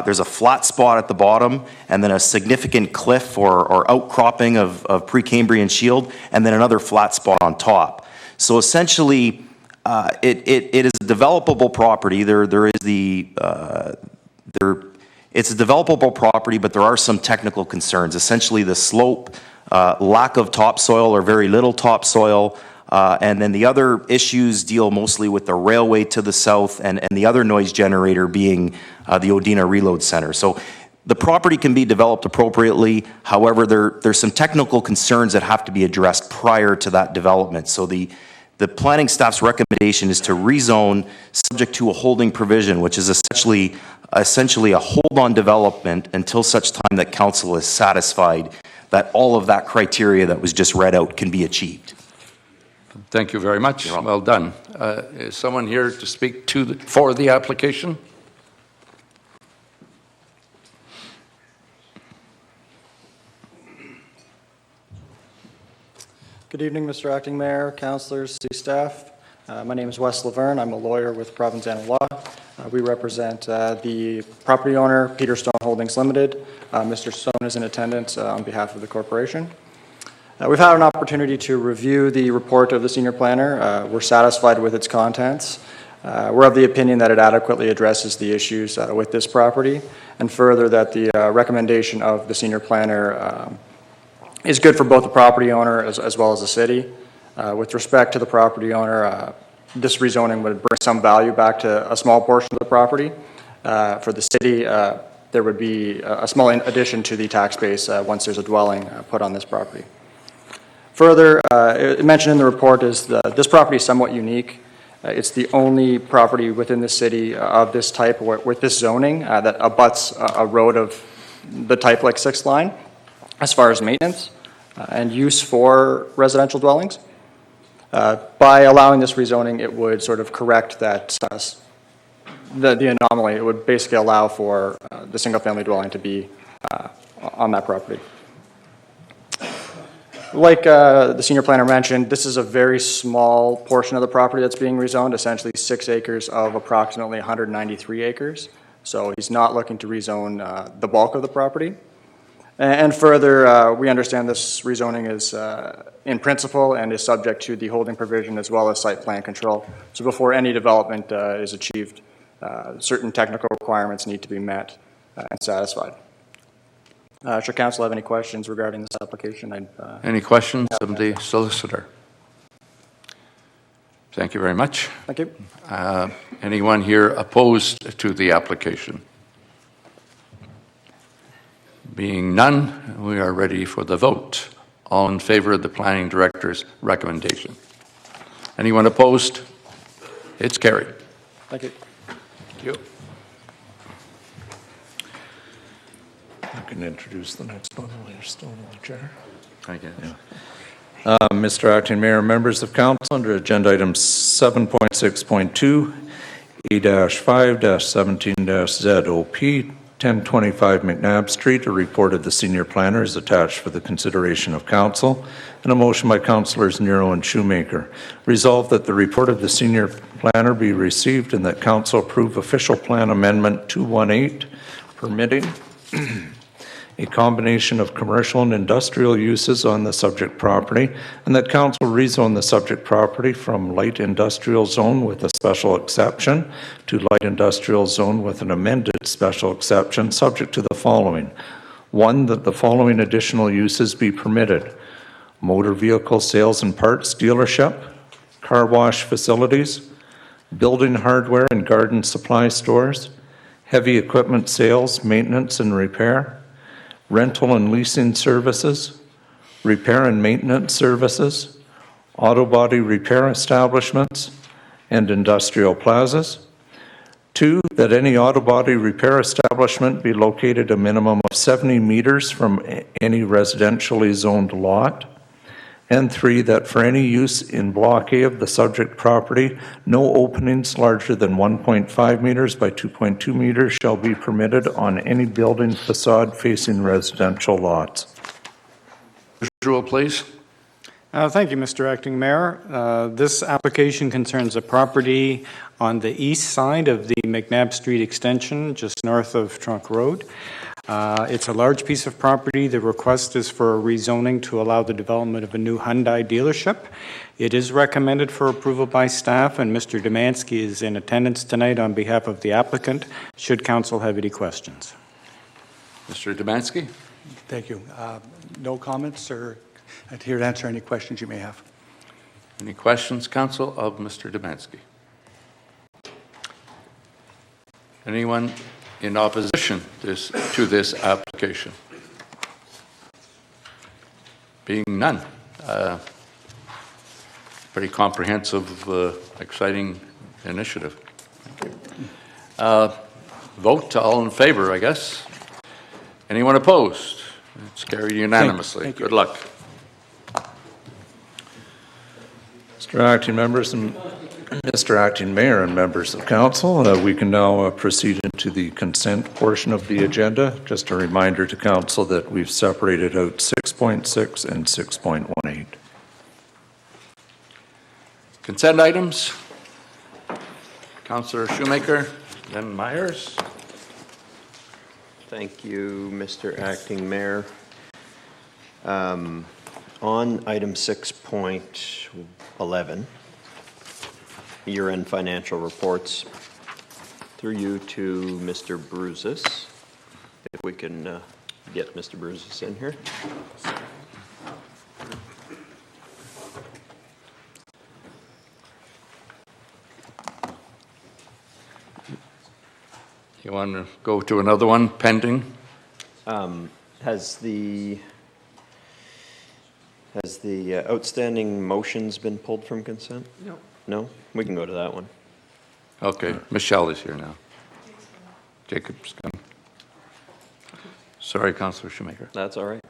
There's a flat spot at the bottom, and then a significant cliff or outcropping of Precambrian shield, and then another flat spot on top. So essentially, it is a developable property. It's a developable property, but there are some technical concerns. Essentially, the slope, lack of topsoil or very little topsoil, and then the other issues deal mostly with the railway to the south and the other noise generator being the Odina Reload Center. So the property can be developed appropriately. However, there's some technical concerns that have to be addressed prior to that development. So the planning staff's recommendation is to rezone subject to a holding provision, which is essentially a hold on development until such time that council is satisfied that all of that criteria that was just read out can be achieved. Thank you very much. Well done. Is someone here to speak for the application? Good evening, Mr. Acting Mayor, councillors, city staff. My name is Wes Laverne. I'm a lawyer with Provinciana Law. We represent the property owner, Peter Stone Holdings Limited. Mr. Stone is in attendance on behalf of the corporation. We've had an opportunity to review the report of the senior planner. We're satisfied with its contents. We're of the opinion that it adequately addresses the issues with this property, and further that the recommendation of the senior planner is good for both the property owner as well as the city. With respect to the property owner, this rezoning would bring some value back to a small portion of the property. For the city, there would be a small addition to the tax base once there's a dwelling put on this property. Further, mentioned in the report is this property is somewhat unique. It's the only property within the city of this type with this zoning that abuts a road of the type like 6th line as far as maintenance and use for residential dwellings. By allowing this rezoning, it would sort of correct that the anomaly. It would basically allow for the single-family dwelling to be on that property. Like the senior planner mentioned, this is a very small portion of the property that's being rezoned, essentially 6 acres of approximately 193 acres. So he's not looking to rezone the bulk of the property. And further, we understand this rezoning is in principle and is subject to the holding provision as well as site plan control. So before any development is achieved, certain technical requirements need to be met and satisfied. Should council have any questions regarding this application? Any questions of the solicitor? Thank you very much. Thank you. Anyone here opposed to the application? Being none, we are ready for the vote. All in favor of the planning director's recommendation? Anyone opposed? It's carried. Thank you. Thank you. I can introduce the next one while you're still in the chair. Thank you. Yeah. Mr. Acting Mayor, members of council, under agenda item 7.6.2, A-5-17-ZOP, 1025 McNabb Street, a report of the senior planner is attached for the consideration of council, and a motion by councillors Nero and Shoemaker. Resolved that the report of the senior planner be received and that council approve official plan amendment 218, permitting a combination of commercial and industrial uses on the subject property, and that council rezone the subject property from light industrial zone with a special exception to light industrial zone with an amended special exception, subject to the following. One, that the following additional uses be permitted: motor vehicle sales and parts dealership, car wash facilities, building hardware and garden supply stores, heavy equipment sales, maintenance and repair, rental and leasing services, repair and maintenance services, auto body repair establishments, and industrial plazas. 2, that any auto body repair establishment be located a minimum of 70 meters from any residentially zoned lot. And 3, that for any use in Block A of the subject property, no openings larger than 1.5 meters by 2.2 meters shall be permitted on any building facade facing residential lots. Visual, please. Thank you, Mr. Acting Mayor. This application concerns a property on the east side of the McNabb Street extension, just north of Trunk Road. It's a large piece of property. The request is for a rezoning to allow the development of a new Hyundai dealership. It is recommended for approval by staff, and Mr. Demansky is in attendance tonight on behalf of the applicant, should council have any questions. Mr. Demansky? Thank you. No comments, or I'm here to answer any questions you may have. Any questions, council, of Mr. Demansky? Anyone in opposition to this application? Being none. Pretty comprehensive, exciting initiative. Thank you. Vote, all in favor, I guess. Anyone opposed? It's carried unanimously. Thank you. Good luck. Mr. Acting Members and Mr. Acting Mayor and members of council, we can now proceed into the consent portion of the agenda. Just a reminder to council that we've separated out 6.6 and 6.18. Consent items. Councillor Shoemaker, then Myers. Thank you, Mr. Acting Mayor. On item 6.11, year-end financial reports, through you to Mr. Bruzis. If we can get Mr. Bruzis in here. You want to go to another one pending? Has the outstanding motions been pulled from consent? No. No? We can go to that one. Okay, Michelle is here now. Jacob's come. Sorry, Councillor Shoemaker. That's all right.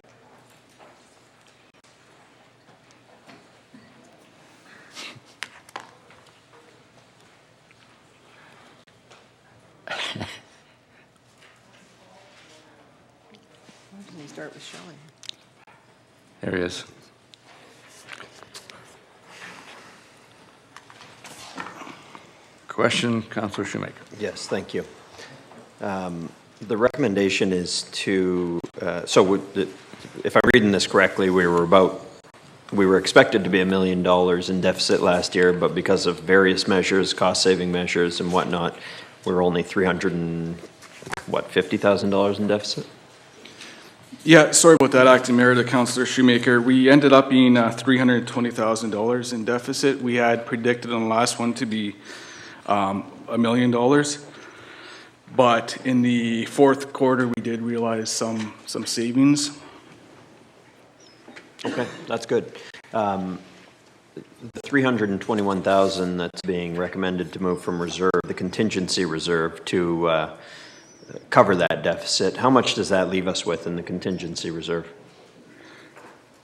Why didn't he start with Shelley? There he is. Question, Councillor Shoemaker. Yes, thank you. The recommendation is to, if I'm reading this correctly, we were expected to be $1 million in deficit last year, but because of various measures, cost-saving measures and whatnot, we're only $50,000 in deficit? Yeah, sorry about that, Acting Mayor, to Councillor Shoemaker. We ended up being $320,000 in deficit. We had predicted on the last one to be $1 million. But in the fourth quarter, we did realize some savings. Okay, that's good. The $321,000 that's being recommended to move from reserve, the contingency reserve, to cover that deficit, how much does that leave us with in the contingency reserve?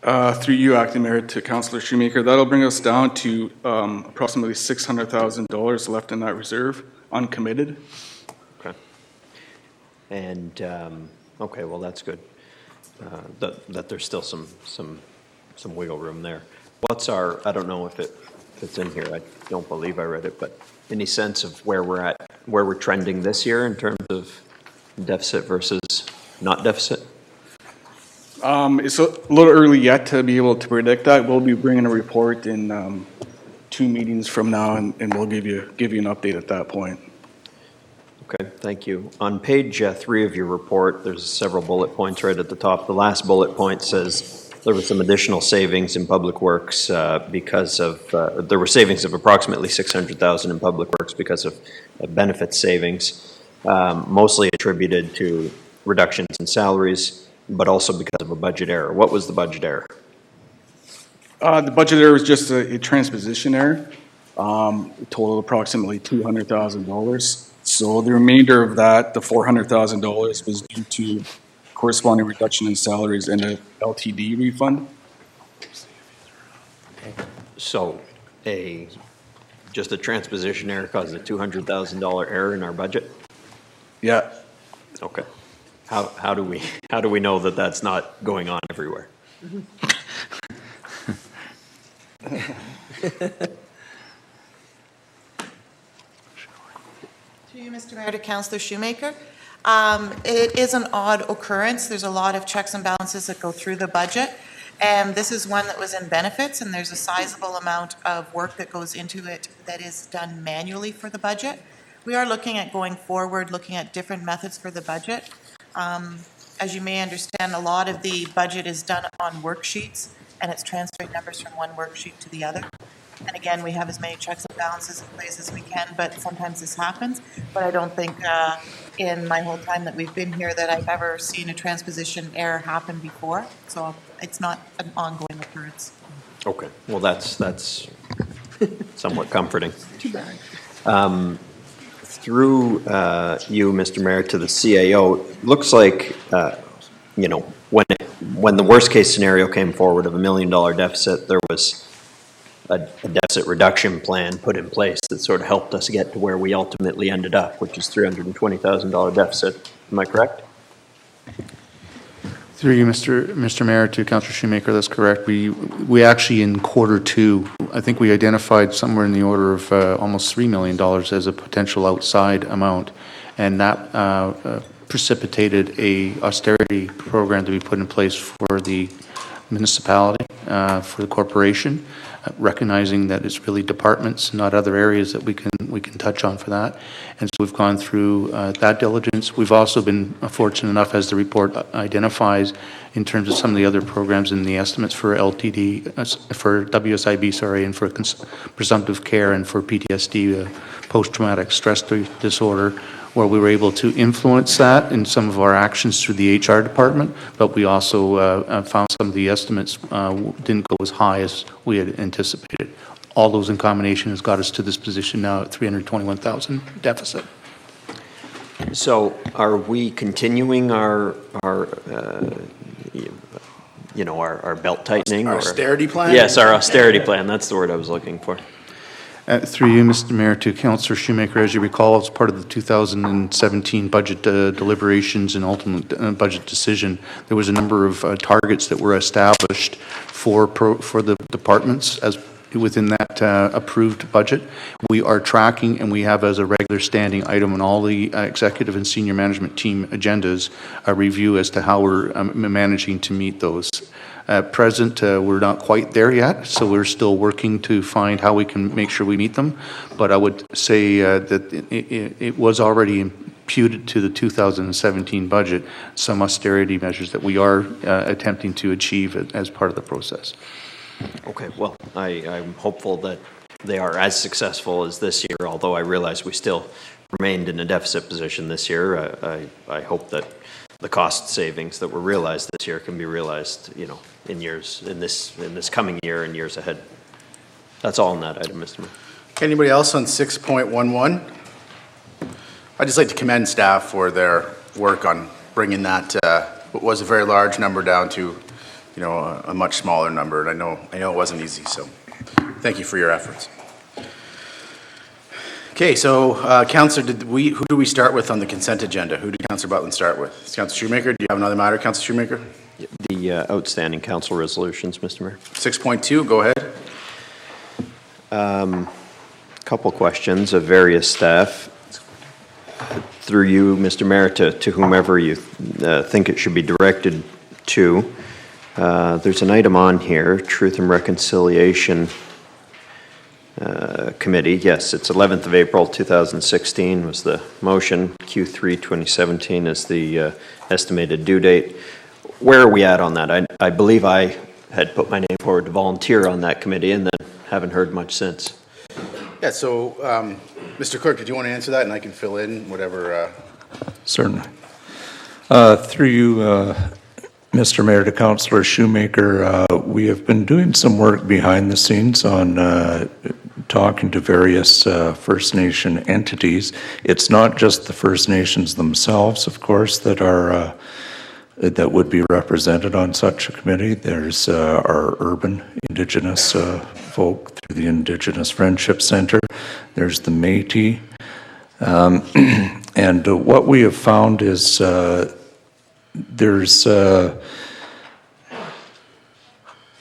Through you, Acting Mayor, to Councillor Shoemaker, that'll bring us down to approximately $600,000 left in that reserve, uncommitted. Okay. And, okay, well, that's good. That there's still some wiggle room there. What's our, I don't know if it's in here, I don't believe I read it, but any sense of where we're trending this year in terms of deficit versus not deficit? It's a little early yet to be able to predict that. We'll be bringing a report in 2 meetings from now, and we'll give you an update at that point. Okay, thank you. On page 3 of your report, there's several bullet points right at the top. The last bullet point says there was some additional savings in Public Works because of, there were savings of approximately $600,000 in Public Works because of benefit savings, mostly attributed to reductions in salaries, but also because of a budget error. What was the budget error? The budget error was just a transposition error. It totaled approximately $200,000. So the remainder of that, the $400,000, was due to corresponding reduction in salaries and a LTD refund. So just a transposition error caused a $200,000 error in our budget? Yeah. Okay. How do we know that that's not going on everywhere? To you, Mr. Mayor, to Councillor Shoemaker. It is an odd occurrence. There's a lot of checks and balances that go through the budget, and this is one that was in benefits, and there's a sizable amount of work that goes into it that is done manually for the budget. We are looking at going forward, looking at different methods for the budget. As you may understand, a lot of the budget is done on worksheets, and it's transferring numbers from one worksheet to the other. And again, we have as many checks and balances in place as we can, but sometimes this happens. But I don't think in my whole time that we've been here that I've ever seen a transposition error happen before. So it's not an ongoing occurrence. Okay, well, that's somewhat comforting. Too bad. Through you, Mr. Mayor, to the CAO, looks like, when the worst-case scenario came forward of $1 million deficit, there was a deficit reduction plan put in place that sort of helped us get to where we ultimately ended up, which is $320,000 deficit. Am I correct? Through you, Mr. Mayor, to Councillor Shoemaker, that's correct. We actually, in quarter 2, I think we identified somewhere in the order of almost $3 million as a potential outside amount, and that precipitated a austerity program to be put in place for the municipality, for the corporation, recognizing that it's really departments, not other areas that we can touch on for that. And so we've gone through that diligence. We've also been fortunate enough, as the report identifies, in terms of some of the other programs in the estimates for LTD, for WSIB, sorry, and for presumptive care and for PTSD, post-traumatic stress disorder, where we were able to influence that in some of our actions through the HR department, but we also found some of the estimates didn't go as high as we had anticipated. All those in combination has got us to this position now at $321,000 deficit. So are we continuing our belt tightening? Our austerity plan? Yes, our austerity plan. That's the word I was looking for. Through you, Mr. Mayor, to Councillor Shoemaker, as you recall, as part of the 2017 budget deliberations and ultimate budget decision, there was a number of targets that were established for the departments as within that approved budget. We are tracking, and we have as a regular standing item on all the executive and senior management team agendas a review as to how we're managing to meet those. At present, we're not quite there yet, so we're still working to find how we can make sure we meet them. But I would say that it was already imputed to the 2017 budget, some austerity measures that we are attempting to achieve as part of the process. Okay, well, I'm hopeful that they are as successful as this year, although I realize we still remained in a deficit position this year. I hope that the cost savings that were realized this year can be realized, in this coming year and years ahead. That's all on that item, Mr. Mayor. Anybody else on 6.11? I'd just like to commend staff for their work on bringing that what was a very large number down to, a much smaller number. And I know it wasn't easy. So, thank you for your efforts. Okay, so Councillor, who do we start with on the consent agenda? Who did Councillor Butland start with? Councillor Shoemaker, do you have another matter, Councillor Shoemaker? The outstanding council resolutions, Mr. Mayor. 6.2, go ahead. Couple questions of various staff. Through you, Mr. Mayor, to whomever you think it should be directed to. There's an item on here, Truth and Reconciliation Committee. Yes, it's 11th of April 2016 was the motion. Q3 2017 is the estimated due date. Where are we at on that? I believe I had put my name forward to volunteer on that committee and then haven't heard much since. Yeah, so, Mr. Clerk, did you want to answer that, and I can fill in whatever? Certainly. Through you, Mr. Mayor, to Councillor Shoemaker, we have been doing some work behind the scenes on talking to various First Nation entities. It's not just the First Nations themselves, of course, that are that would be represented on such a committee. There's our urban Indigenous folk through the Indigenous Friendship Centre. There's the Métis. And what we have found is there's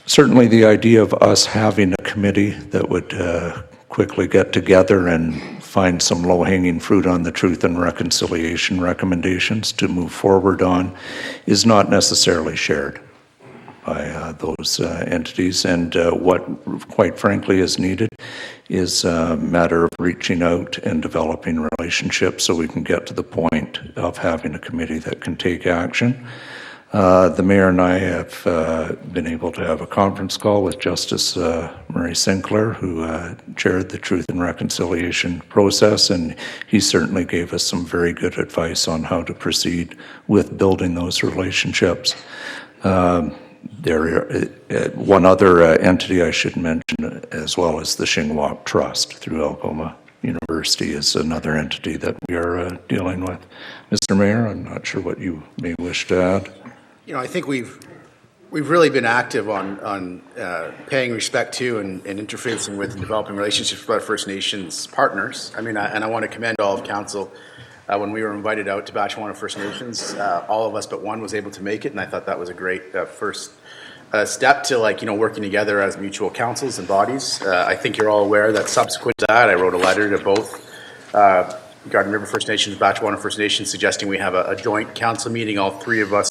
certainly the idea of us having a committee that would quickly get together and find some low-hanging fruit on the Truth and Reconciliation recommendations to move forward on is not necessarily shared by those entities. And what, quite frankly, is needed is a matter of reaching out and developing relationships so we can get to the point of having a committee that can take action. The mayor and I have been able to have a conference call with Justice Murray Sinclair, who chaired the Truth and Reconciliation process, and he certainly gave us some very good advice on how to proceed with building those relationships. One other entity I should mention as well is the Shingwap Trust through Algoma University is another entity that we are dealing with. Mr. Mayor, I'm not sure what you may wish to add. You know, I think we've really been active on paying respect to and interfacing with and developing relationships with our First Nations partners. I mean, and I want to commend all of council. When we were invited out to Batchewana First Nations, all of us but one was able to make it, and I thought that was a great first step to, like, you know, working together as mutual councils and bodies. I think you're all aware that subsequent to that, I wrote a letter to both Garden River First Nations, Batchewana First Nations, suggesting we have a joint council meeting, all three of us,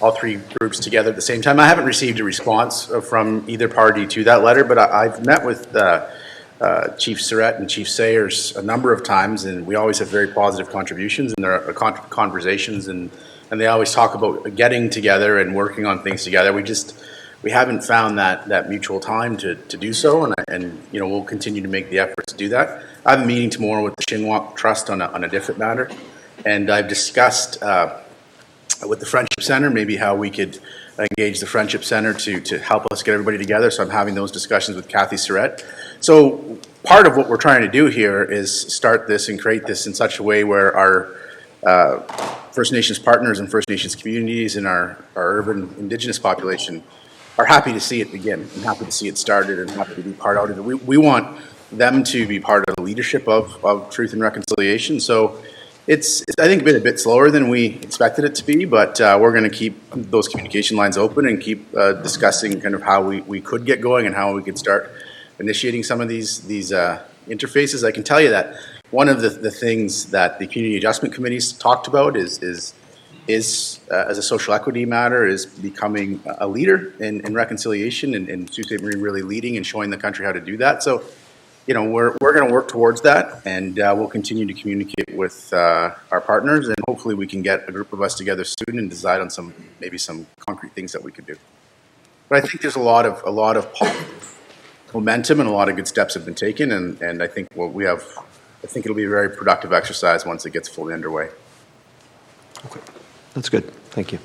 all three groups together at the same time. I haven't received a response from either party to that letter, but I've met with Chief Surratt and Chief Sayers a number of times, and we always have very positive contributions, and there are conversations, and they always talk about getting together and working on things together. We haven't found that mutual time to do so, and you know, we'll continue to make the efforts to do that. I have a meeting tomorrow with the Shingwap Trust on a different matter, and I've discussed with the Friendship Center maybe how we could engage the Friendship Center to help us get everybody together. So I'm having those discussions with Kathy Surratt. So part of what we're trying to do here is start this and create this in such a way where our First Nations partners and First Nations communities and our urban Indigenous population are happy to see it begin and happy to see it started and happy to be part of it. We want them to be part of the leadership of Truth and Reconciliation. So it's I think, been a bit slower than we expected it to be, but we're going to keep those communication lines open and keep discussing kind of how we could get going and how we could start initiating some of these interfaces. I can tell you that one of the things that the Community Adjustment Committees talked about is as a social equity matter, is becoming a leader in reconciliation, and Sault Ste. Marie really leading and showing the country how to do that. So, you know, we're going to work towards that, and we'll continue to communicate with our partners, and hopefully we can get a group of us together soon and decide on maybe some concrete things that we could do. But I think there's a lot of momentum and a lot of good steps have been taken, and I think I think it'll be a very productive exercise once it gets fully underway. Okay, that's good. Thank you.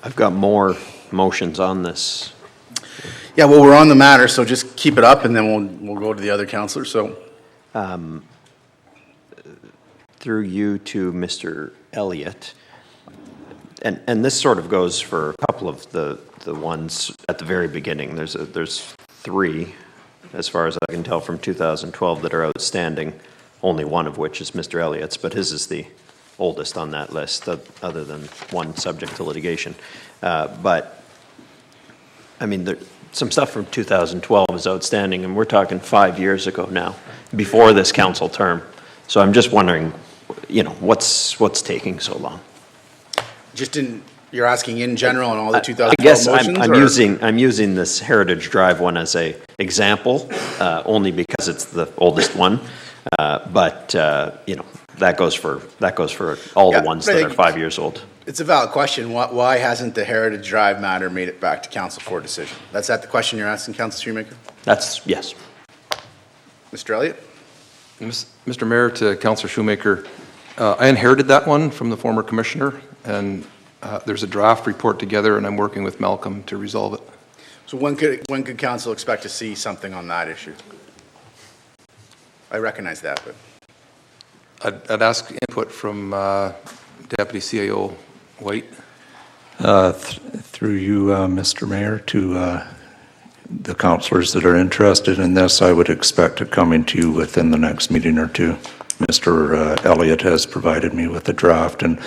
I've got more motions on this. Yeah, well, we're on the matter, so just keep it up, and then we'll go to the other councillors. So, through you to Mr. Elliott, and this sort of goes for a couple of the ones at the very beginning. There's three, as far as I can tell, from 2012 that are outstanding. Only one of which is Mr. Elliott's, but his is the oldest on that list, other than one subject to litigation. But I mean, some stuff from 2012 is outstanding, and we're talking 5 years ago now, before this council term. So I'm just wondering, you know, what's taking so long? Just in You're asking in general on all the I 2012 guess motions? I'm using this Heritage Drive one as a example, only because it's the oldest one. But you know, that goes for all the ones that are 5 years old. It's a valid question. Why hasn't the Heritage Drive matter made it back to council for decision? That's the question you're asking, Councillor Shoemaker? That's, yes. Mr. Elliott? Mr. Mayor, to Councillor Shoemaker, I inherited that one from the former commissioner, and there's a draft report together, and I'm working with Malcolm to resolve it. So when could council expect to see something on that issue? I recognize that, but I'd ask input from Deputy CAO White. Through you, Mr. Mayor, to the councillors that are interested in this, I would expect it coming to you within the next meeting or two. Mr. Elliott has provided me with a draft, and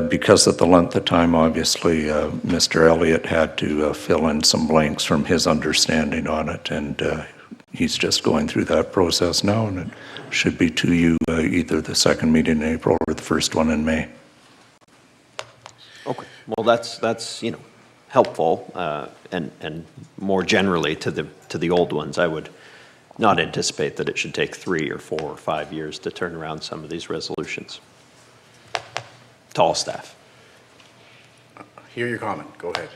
because of the length of time, obviously, Mr. Elliott had to fill in some blanks from his understanding on it, and he's just going through that process now, and it should be to you either the second meeting in April or the first one in May. Okay. Well, that's you know, helpful, and more generally to the old ones, I would not anticipate that it should take 3 or 4 or 5 years to turn around some of these resolutions. To all staff. Hear your comment. Go ahead.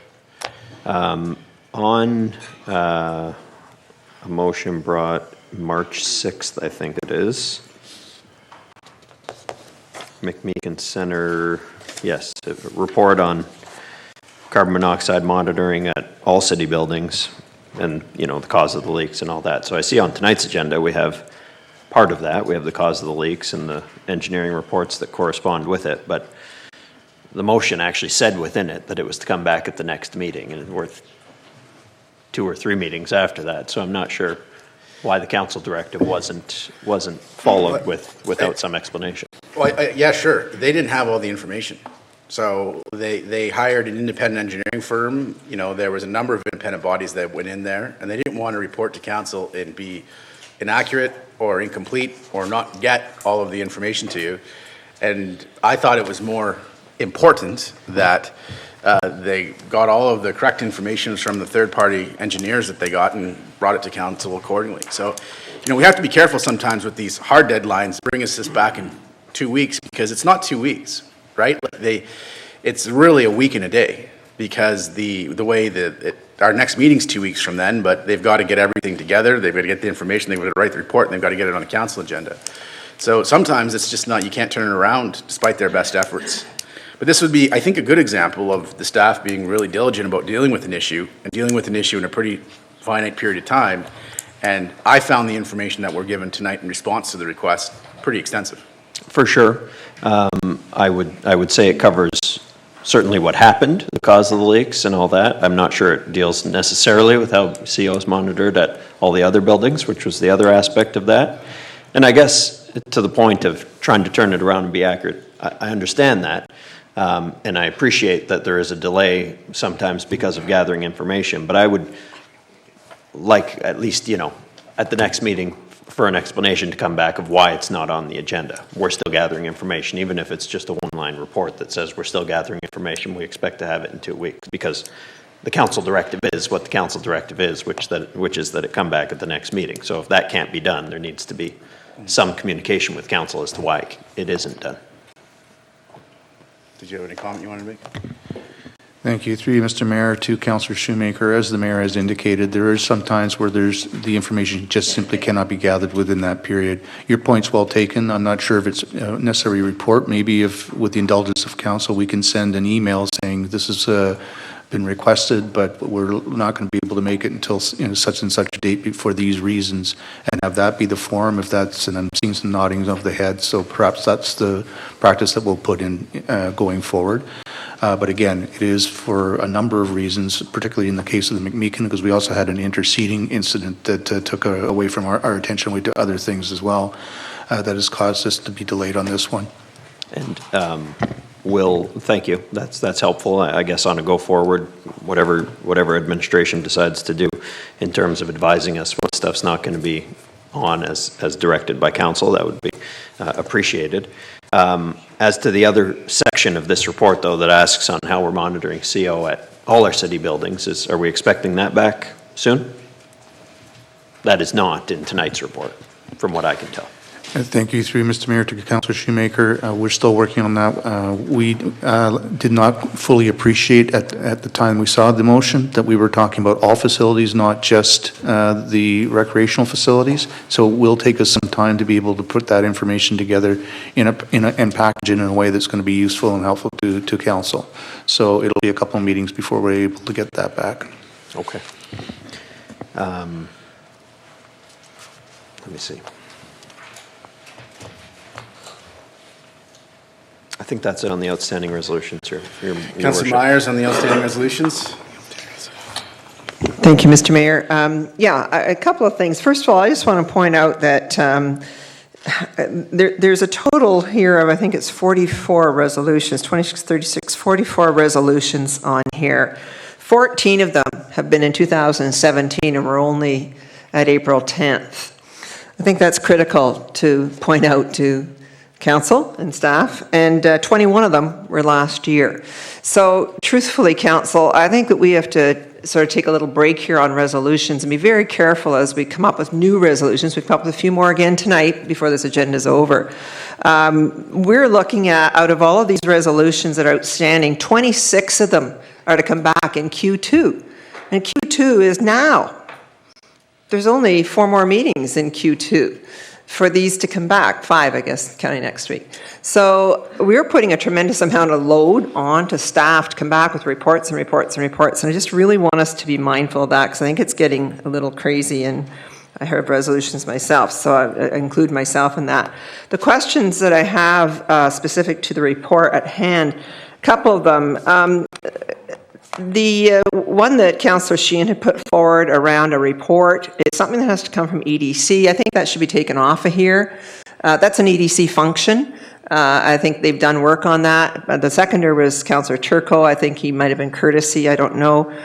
On a motion brought March 6th, I think it is. McMeekin Center, yes, a report on carbon monoxide monitoring at all city buildings and, you know, the cause of the leaks and all that. So I see on tonight's agenda we have part of that. We have the cause of the leaks and the engineering reports that correspond with it, but the motion actually said within it that it was to come back at the next meeting, and we're 2 or 3 meetings after that. So I'm not sure why the council directive wasn't followed without some explanation. Well, yeah, sure. They didn't have all the information. So they hired an independent engineering firm. You know, there was a number of independent bodies that went in there, and they didn't want to report to council and be inaccurate or incomplete or not get all of the information to you. And I thought it was more important that they got all of the correct information from the third-party engineers that they got and brought it to council accordingly. So, you know, we have to be careful sometimes with these hard deadlines. Bring us this back in 2 weeks, because it's not 2 weeks, right? It's really a week and a day, because the way that our next meeting's 2 weeks from then, but they've got to get everything together. They've got to get the information. They've got to write the report, and they've got to get it on a council agenda. So sometimes it's just not, you can't turn it around despite their best efforts. But this would be, I think, a good example of the staff being really diligent about dealing with an issue, and dealing with an issue in a pretty finite period of time. And I found the information that we're given tonight in response to the request pretty extensive. For sure. I would say it covers certainly what happened, the cause of the leaks and all that. I'm not sure it deals necessarily with how COs monitored at all the other buildings, which was the other aspect of that. And I guess to the point of trying to turn it around and be accurate, I understand that. And I appreciate that there is a delay sometimes because of gathering information, but I would like, at least, you know, at the next meeting, for an explanation to come back of why it's not on the agenda. We're still gathering information, even if it's just a one-line report that says we're still gathering information. We expect to have it in 2 weeks, because the council directive is what the council directive is, which is that it come back at the next meeting. So if that can't be done, there needs to be some communication with council as to why it isn't done. Did you have any comment you wanted to make? Thank you. Through you, Mr. Mayor, to Councillor Shoemaker. As the Mayor has indicated, there are some times where the information just simply cannot be gathered within that period. Your point's well taken. I'm not sure if it's necessary a report. Maybe if, with the indulgence of council, we can send an email saying this has been requested, but we're not going to be able to make it until such and such a date for these reasons, and have that be the forum. If that's, and I'm seeing some nodding of the head, so perhaps that's the practice that we'll put in going forward. But again, it is for a number of reasons, particularly in the case of the McMeekin, because we also had an interceding incident that took away from our attention away to other things as well, that has caused us to be delayed on this one. And thank you. That's helpful. I guess on a go forward, whatever administration decides to do in terms of advising us what stuff's not going to be on as directed by council, that would be appreciated. As to the other section of this report, though, that asks on how we're monitoring CO at all our city buildings, are we expecting that back soon? That is not in tonight's report, from what I can tell. Thank you, through Mr. Mayor, to Councillor Shoemaker. We're still working on that. We did not fully appreciate at the time we saw the motion that we were talking about all facilities, not just the recreational facilities. So it will take us some time to be able to put that information together and package it in a way that's going to be useful and helpful to council. So it'll be a couple of meetings before we're able to get that back. Okay. Let me see. I think that's it on the outstanding resolutions, Your Councillor Worship. Myers on the outstanding resolutions. Thank you, Mr. Mayor. A couple of things. First of all, I just want to point out that there's a total here of, I think it's 44 resolutions, 26, 36, 44 resolutions on here. 14 of them have been in 2017, and we're only at April 10th. I think that's critical to point out to council and staff, and 21 of them were last year. So truthfully, council, I think that we have to sort of take a little break here on resolutions and be very careful as we come up with new resolutions. We've come up with a few more again tonight before this agenda is over. We're looking at, out of all of these resolutions that are outstanding, 26 of them are to come back in Q2. And Q2 is now. There's only 4 more meetings in Q2 for these to come back, 5, I guess, counting next week. So we're putting a tremendous amount of load on to staff to come back with reports and reports and reports. And I just really want us to be mindful of that, because I think it's getting a little crazy, and I have resolutions myself, so I include myself in that. The questions that I have specific to the report at hand, a couple of them. The one that Councillor Sheehan had put forward around a report, it's something that has to come from EDC. I think that should be taken off of here. That's an EDC function. I think they've done work on that. The seconder was Councillor Turco. I think he might have been courtesy. I don't know.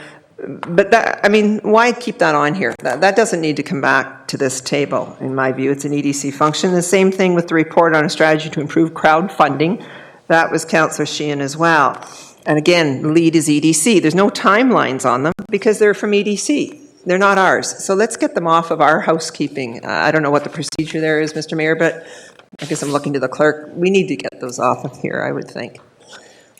But that, I mean, why keep that on here? That doesn't need to come back to this table, in my view. It's an EDC function. The same thing with the report on a strategy to improve crowdfunding. That was Councillor Sheehan as well. And again, lead is EDC. There's no timelines on them because they're from EDC. They're not ours. So let's get them off of our housekeeping. I don't know what the procedure there is, Mr. Mayor, but I guess I'm looking to the clerk. We need to get those off of here, I would think.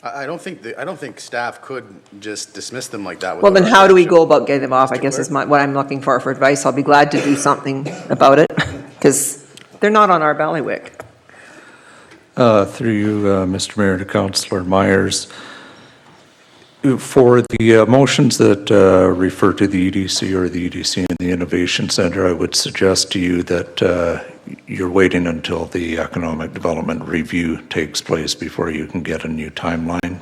I don't think staff could just dismiss them like that. Well, then how do we go about getting them off, I guess is what I'm looking for advice. I'll be glad to do something about it, because they're not on our bailiwick. Through you, Mr. Mayor, to Councillor Myers. For the motions that refer to the EDC or the EDC and the Innovation Center, I would suggest to you that you're waiting until the Economic Development Review takes place before you can get a new timeline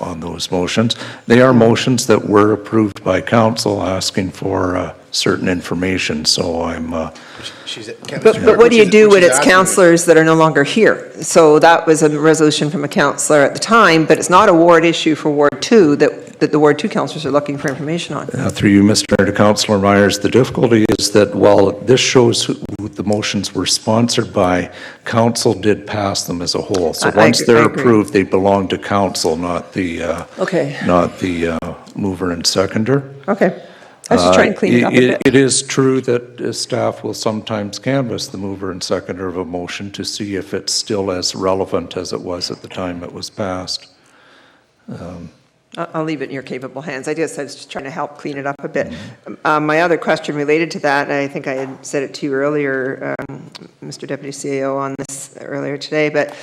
on those motions. They are motions that were approved by council asking for certain information, so I'm... But what do you do when it's councillors that are no longer here? So that was a resolution from a councillor at the time, but it's not a ward issue for Ward 2 that the Ward 2 councillors are looking for information on. Through you, Mr. Mayor, to Councillor Myers, the difficulty is that while this shows who the motions were sponsored by, council did pass them as a whole. So once they're approved, they belong to council, not the mover and seconder. Okay. I was just trying to clean it up a bit. It is true that staff will sometimes canvass the mover and seconder of a motion to see if it's still as relevant as it was at the time it was passed. I'll leave it in your capable hands. I was just trying to help clean it up a bit. My other question related to that, and I think I had said it to you earlier, Mr. Deputy CEO, on this earlier today, but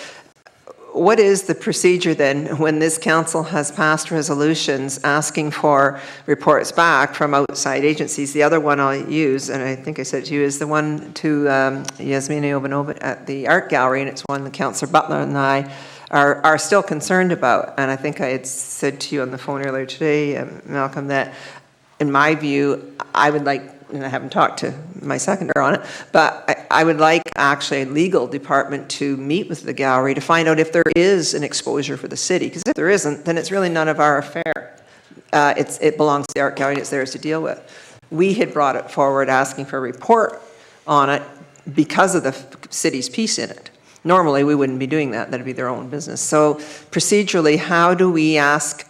what is the procedure then when this council has passed resolutions asking for reports back from outside agencies? The other one I'll use, and I think I said it to you, is the one to Yasmina Ivanova at the Art Gallery, and it's one that Councillor Butler and I are still concerned about. And I think I had said to you on the phone earlier today, Malcolm, that in my view, I would like, and I haven't talked to my seconder on it, but I would like actually a legal department to meet with the gallery to find out if there is an exposure for the city. Because if there isn't, then it's really none of our affair. It belongs to the art gallery and it's theirs to deal with. We had brought it forward asking for a report on it because of the city's piece in it. Normally, we wouldn't be doing that. That'd be their own business. So procedurally, how do we ask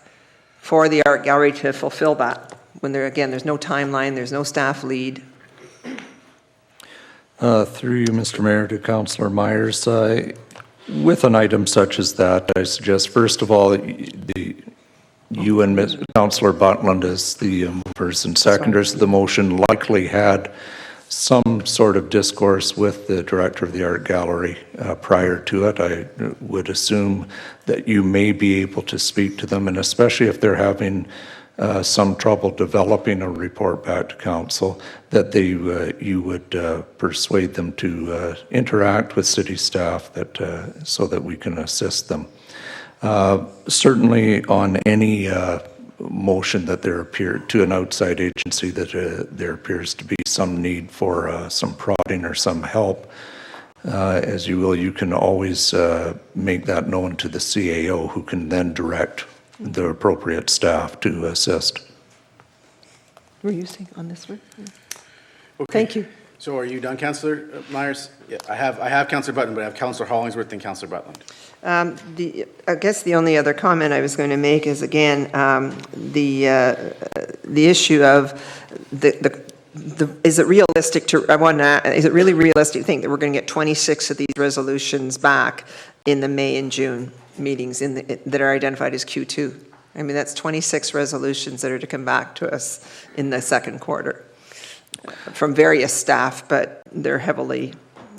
for the art gallery to fulfill that? When there's no timeline, there's no staff lead. Through you, Mr. Mayor, to Councillor Myers, with an item such as that, I suggest, first of all, you and Councillor Butland as the movers and seconders of the motion likely had some sort of discourse with the director of the art gallery prior to it. I would assume that you may be able to speak to them, and especially if they're having some trouble developing a report back to council, that you would persuade them to interact with city staff so that we can assist them. Certainly on any motion that to an outside agency that there appears to be some need for some prodding or some help, as you will, you can always make that known to the CAO, who can then direct the appropriate staff to assist. Were you saying on this one? Okay. Thank you. So are you done, Councillor Myers? Yeah, I have Councillor Button, but I have Councillor Hollingsworth and Councillor Butland. I guess the only other comment I was going to make is, again, the issue of is it realistic is it really realistic to think that we're going to get 26 of these resolutions back in the May and June meetings that are identified as Q2? I mean, that's 26 resolutions that are to come back to us in the second quarter from various staff, but they're heavily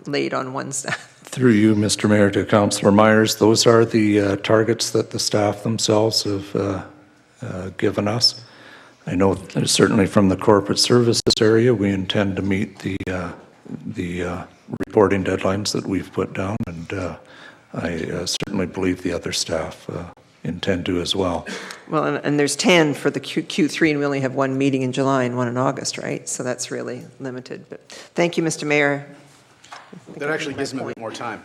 laid on one staff. Through you, Mr. Mayor, to Councillor Myers, those are the targets that the staff themselves have given us. I know certainly from the corporate services area, we intend to meet the reporting deadlines that we've put down, and I certainly believe the other staff intend to as well. Well, and there's 10 for the Q3, and we only have one meeting in July and one in August, right? So that's really limited. But thank you, Mr. Mayor. That actually gives them a bit more time.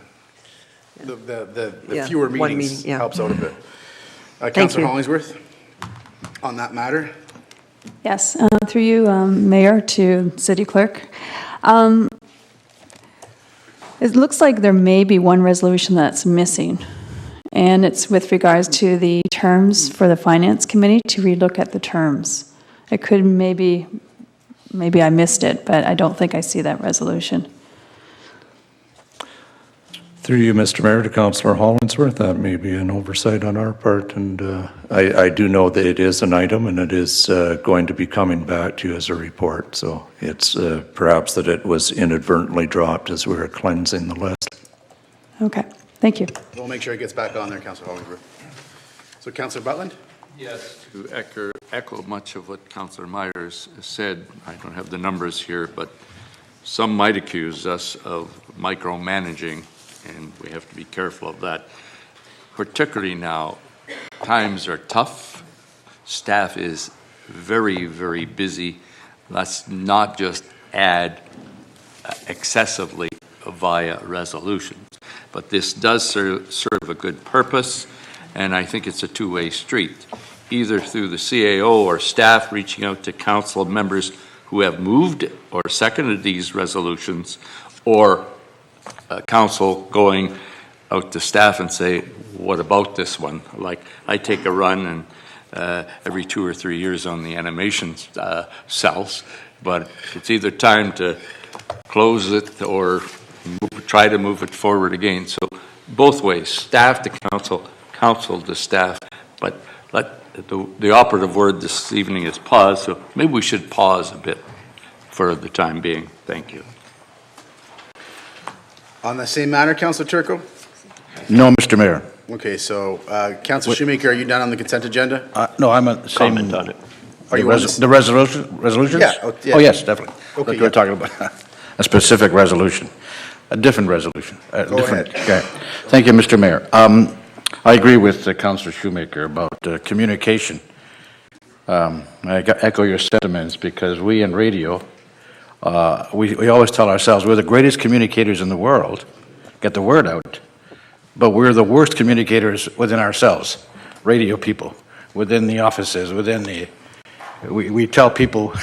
The Yeah, fewer one meetings meeting, yeah. helps out a bit. Thank Councillor you. Hollingsworth, on that matter. Yes, through you, Mayor, to City Clerk. It looks like there may be one resolution that's missing, and it's with regards to the terms for the Finance Committee, to relook at the terms. It could maybe I missed it, but I don't think I see that resolution. Through you, Mr. Mayor, to Councillor Hollingsworth, that may be an oversight on our part, and I do know that it is an item, and it is going to be coming back to you as a report, so it's perhaps that it was inadvertently dropped as we were cleansing the list. Okay, thank you. We'll make sure it gets back on there, Councillor Hollingsworth. So Councillor Butland? Yes, to echo much of what Councillor Myers said, I don't have the numbers here, but some might accuse us of micromanaging, and we have to be careful of that. Particularly now, times are tough. Staff is very, very busy. Let's not just add excessively via resolutions. But this does serve a good purpose, and I think it's a two-way street, either through the CAO or staff reaching out to council members who have moved or seconded these resolutions, or council going out to staff and say, what about this one? Like, I take a run and every 2 or 3 years on the animation cells, but it's either time to close it or try to move it forward again. So both ways, staff to council, council to staff, but the operative word this evening is pause, so maybe we should pause a bit for the time being. Thank you. On the same matter, Councillor Turco? No, Mr. Mayor. Okay, so Councillor Shoemaker, are you done on the consent agenda? No, I'm on the same. Comment on it. Are you the resolutions? Yeah, yeah. Oh, yes, definitely. Okay, Look, we're talking about a specific resolution, a different resolution. Go ahead. Okay. Thank you, Mr. Mayor. I agree with Councillor Shoemaker about communication. I echo your sentiments, because we in radio, we always tell ourselves we're the greatest communicators in the world, get the word out, but we're the worst communicators within ourselves, radio people, within the offices, we tell people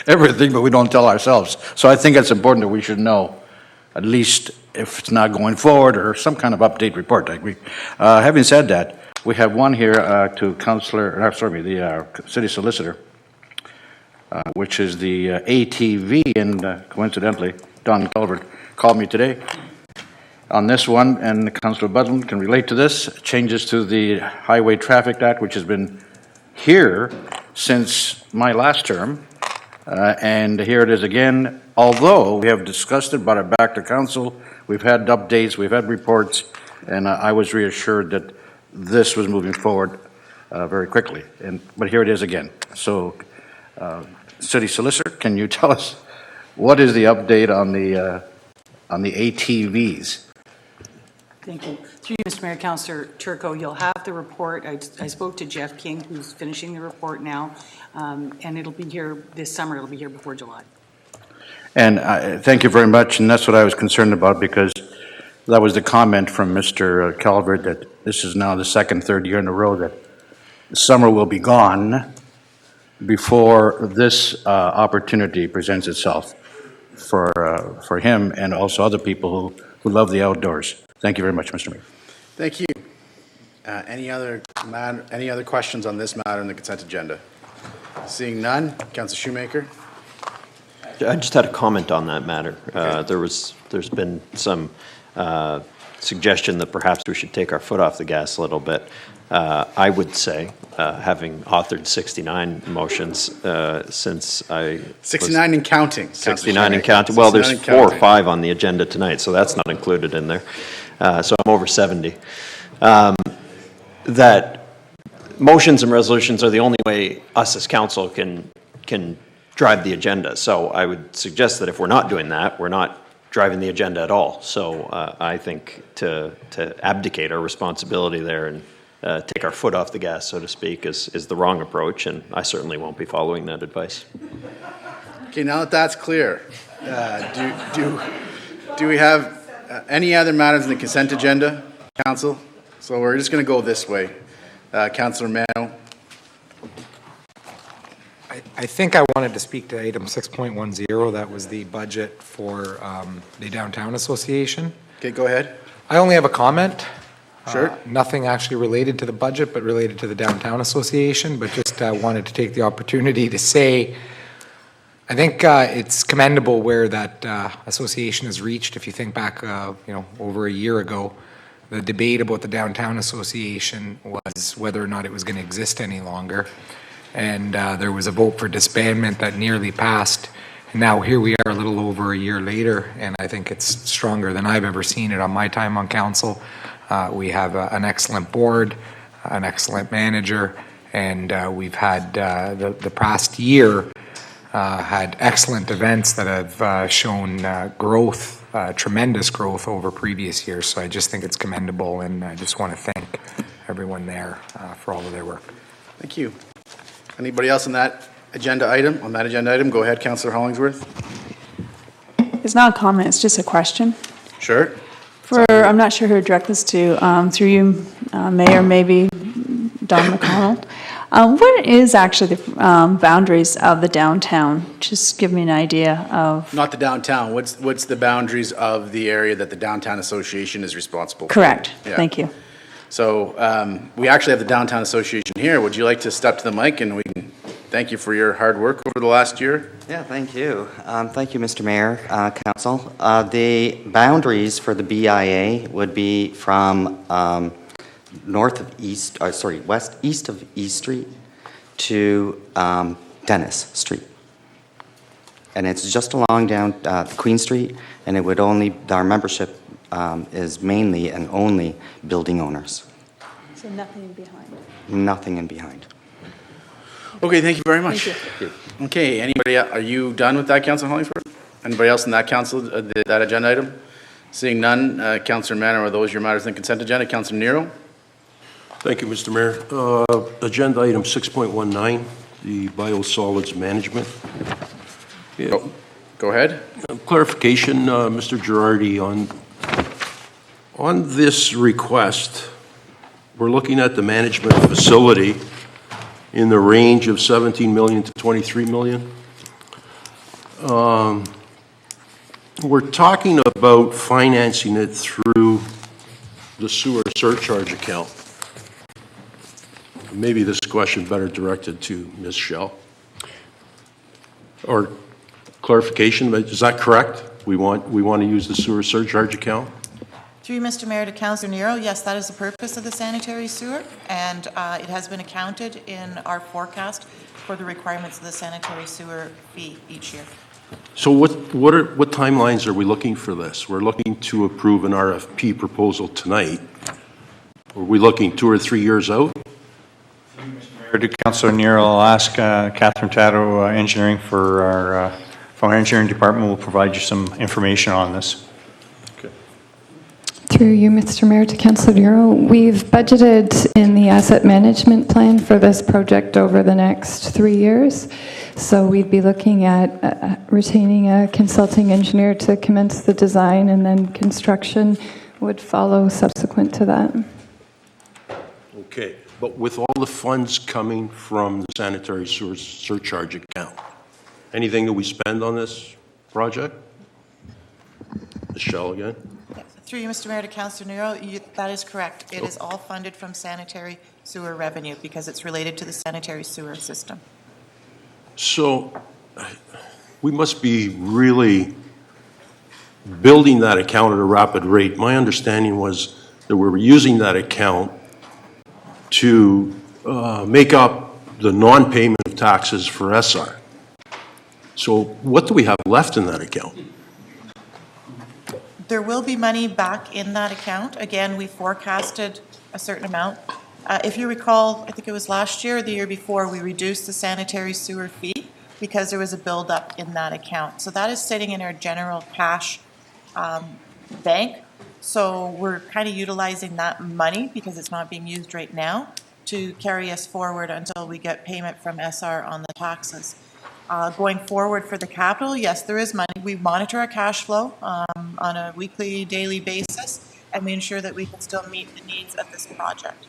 everything, but we don't tell ourselves. So I think it's important that we should know at least if it's not going forward, or some kind of update report, I agree. Having said that, we have one here to the city solicitor, which is the ATV, and coincidentally, Don Culvert called me today on this one, and Councillor Budlin can relate to this, changes to the Highway Traffic Act, which has been here since my last term, and here it is again. Although we have discussed it, brought it back to council, we've had updates, we've had reports, and I was reassured that this was moving forward very quickly. But here it is again. So, City Solicitor, can you tell us what is the update on the ATVs? Thank you. Through you, Mr. Mayor, Councillor Turco, you'll have the report. I spoke to Jeff King, who's finishing the report now, and it'll be here this summer. It'll be here before July. And thank you very much, and that's what I was concerned about, because that was the comment from Mr. Calvert that this is now the second, third year in a row that summer will be gone before this opportunity presents itself for him and also other people who love the outdoors. Thank you very much, Mr. Mayor. Thank you. Any other questions on this matter in the consent agenda? Seeing none, Councillor Shoemaker. I just had a comment on that matter. There's been some suggestion that perhaps we should take our foot off the gas a little bit. I would say, having authored 69 motions since I 69 and counting. 69 and counting. Well, there's 4 or 5 on the agenda tonight, so that's not included in there. So I'm over 70. That motions and resolutions are the only way us as council can drive the agenda. So I would suggest that if we're not doing that, we're not driving the agenda at all. So I think to abdicate our responsibility there and take our foot off the gas, so to speak, is the wrong approach, and I certainly won't be following that advice. Okay, now that that's clear, do we have any other matters in the consent agenda, Council? So we're just going to go this way. Councillor Mano. I think I wanted to speak to item 6.10. That was the budget for the Downtown Association. Okay, go ahead. I only have a comment. Sure. Nothing actually related to the budget, but related to the Downtown Association. But just wanted to take the opportunity to say, I think it's commendable where that association has reached. If you think back, over a year ago, the debate about the Downtown Association was whether or not it was going to exist any longer. And there was a vote for disbandment that nearly passed. And now here we are a little over a year later, and I think it's stronger than I've ever seen it on my time on council. We have an excellent board, an excellent manager, and we've had the past year had excellent events that have shown growth, tremendous growth over previous years. So I just think it's commendable, and I just want to thank everyone there for all of their work. Thank you. Anybody else on that agenda item? Go ahead, Councillor Hollingsworth. It's not a comment, it's just a question. Sure. I'm not sure who to direct this to, through you, Mayor, maybe Don McConnell. What is actually the boundaries of the downtown? Just give me an idea of. Not the downtown. What's the boundaries of the area that the Downtown Association is responsible for? Correct. Yeah. Thank you. So we actually have the Downtown Association here. Would you like to step to the mic and we can thank you for your hard work over the last year? Yeah, thank you. Thank you, Mr. Mayor, Council. The boundaries for the BIA would be from east of East Street to Dennis Street. And it's just along down Queen Street, and it would our membership is mainly and only building owners. So nothing in behind. Nothing in behind. Okay, thank you very much. Thank you. Okay, anybody, are you done with that, Councillor Hollingsworth? Anybody else in that council, that agenda item? Seeing none, Councillor Manor, are those your matters in the consent agenda? Councillor Nero? Thank you, Mr. Mayor. Agenda item 6.19, the biosolids management. Yeah. Go ahead. Clarification, Mr. Girardi, on this request, we're looking at the management facility in the range of 17 million to 23 million. we're talking about financing it through the sewer surcharge account. Maybe this question better directed to Ms. Shell. Or clarification, is that correct? We want to use the sewer surcharge account? Through you, Mr. Mayor, to Councillor Nero, yes, that is the purpose of the sanitary sewer, and it has been accounted in our forecast for the requirements of the sanitary sewer fee each year. So what timelines are we looking for this? We're looking to approve an RFP proposal tonight. Are we looking 2 or 3 years out? To Councillor Nero, I'll ask Catherine Tato, engineering for our engineering department will provide you some information on this. Through you, Mr. Mayor, to Councillor Nero, we've budgeted in the asset management plan for this project over the next 3 years. So we'd be looking at retaining a consulting engineer to commence the design, and then construction would follow subsequent to that. Okay, but with all the funds coming from the sanitary sewer surcharge account, anything that we spend on this project? Michelle again? Through you, Mr. Mayor, to Councillor Nero, that is correct. It is all funded from sanitary sewer revenue because it's related to the sanitary sewer system. So we must be really building that account at a rapid rate. My understanding was that we were using that account to make up the non-payment of taxes for SR. So what do we have left in that account? There will be money back in that account. Again, we forecasted a certain amount. If you recall, I think it was last year or the year before, we reduced the sanitary sewer fee because there was a buildup in that account. So that is sitting in our general cash bank. So we're kind of utilizing that money because it's not being used right now to carry us forward until we get payment from SR on the taxes. Going forward for the capital, yes, there is money. We monitor our cash flow on a weekly, daily basis, and we ensure that we can still meet the needs of this project.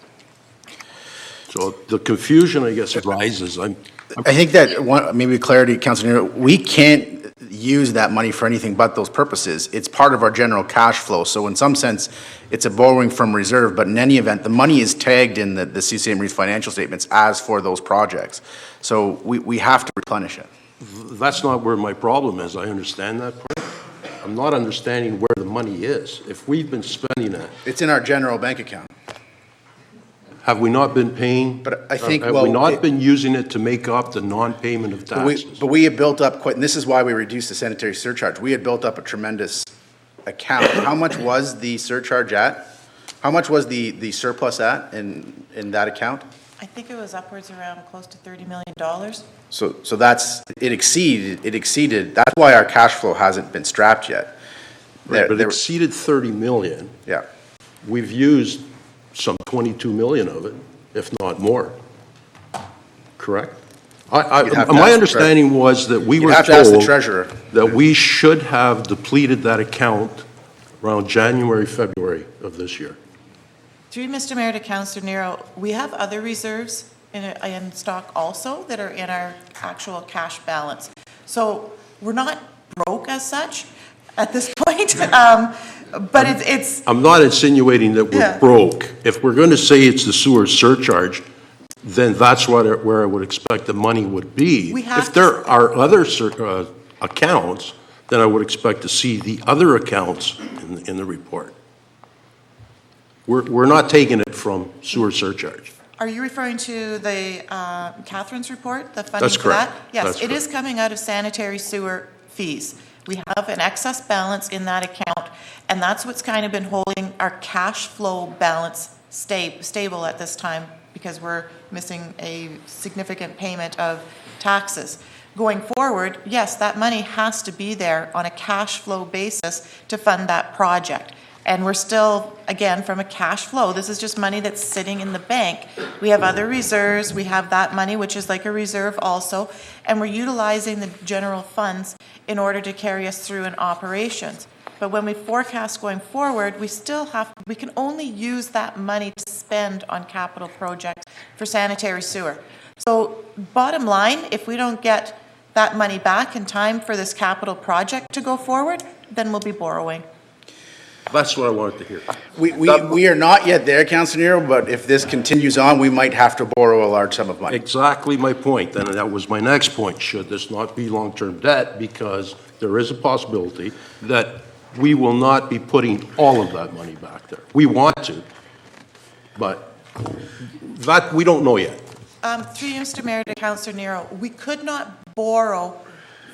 So the confusion, I guess, arises. I think that maybe clarity, Councillor Nero, we can't use that money for anything but those purposes. It's part of our general cash flow. So in some sense, it's a borrowing from reserve, but in any event, the money is tagged in the CCA Marie's financial statements as for those projects. So we have to replenish it. That's not where my problem is. I understand that part. I'm not understanding where the money is. If we've been spending it. It's in our general bank account. Have we not been paying? But I think, have we not been using it to make up the non-payment of taxes? But we have built up quite, and this is why we reduced the sanitary surcharge. We had built up a tremendous account. How much was the surcharge at? How much was the surplus at in that account? I think it was upwards around close to $30 million. So that's, it exceeded, that's why our cash flow hasn't been strapped yet. Right, but it exceeded 30 million. Yeah. We've used some 22 million of it, if not more. Correct? My understanding was that we were told that we should have depleted that account around January, February of this year. Through Mr. Mayor to Councillor Nero, we have other reserves in stock also that are in our actual cash balance. So we're not broke as such at this point, but it's... I'm not insinuating that we're broke. If we're going to say it's the sewer surcharge, then that's where I would expect the money would be. If there are other accounts, then I would expect to see the other accounts in the report. We're not taking it from sewer surcharge. Are you referring to the Catherine's report, the funding That's for that? correct. Yes, That's it is coming out of sanitary sewer fees. We have an excess balance in that account, and that's what's kind of been holding our cash flow balance stable at this time because we're missing a significant payment of taxes. Going forward, yes, that money has to be there on a cash flow basis to fund that project. And we're still, again, from a cash flow, this is just money that's sitting in the bank. We have other reserves, we have that money, which is like a reserve also, and we're utilizing the general funds in order to carry us through in operations. But when we forecast going forward, we can only use that money to spend on capital projects for sanitary sewer. So bottom line, if we don't get that money back in time for this capital project to go forward, then we'll be borrowing. That's what I wanted to hear. We are not yet there, Councillor Nero, but if this continues on, we might have to borrow a large sum of money. Exactly my point, and that was my next point. Should this not be long-term debt? Because there is a possibility that we will not be putting all of that money back there. We want to, but that we don't know yet. Through you, Mr. Mayor, to Councillor Nero, we could not borrow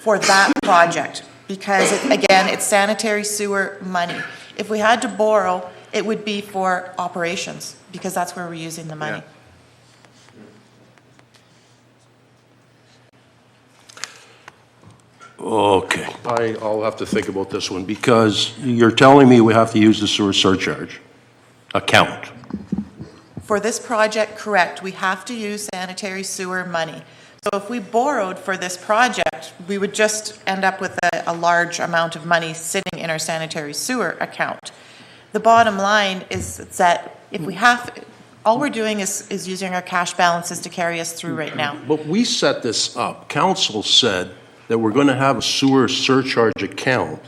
for that project because, again, it's sanitary sewer money. If we had to borrow, it would be for operations because that's where we're using the money. Okay, I'll have to think about this one because you're telling me we have to use the sewer surcharge account. For this project, correct, we have to use sanitary sewer money. So if we borrowed for this project, we would just end up with a large amount of money sitting in our sanitary sewer account. The bottom line is that if we have, all we're doing is using our cash balances to carry us through right now. But we set this up. Council said that we're going to have a sewer surcharge account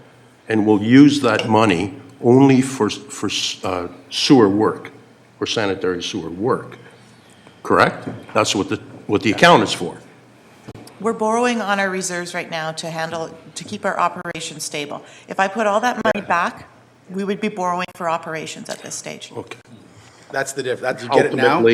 and we'll use that money only for sewer work or sanitary sewer work. Correct? That's what the account is for. We're borrowing on our reserves right now to keep our operations stable. If I put all that money back, we would be borrowing for operations at this stage. Okay. That's the difference. You get it now?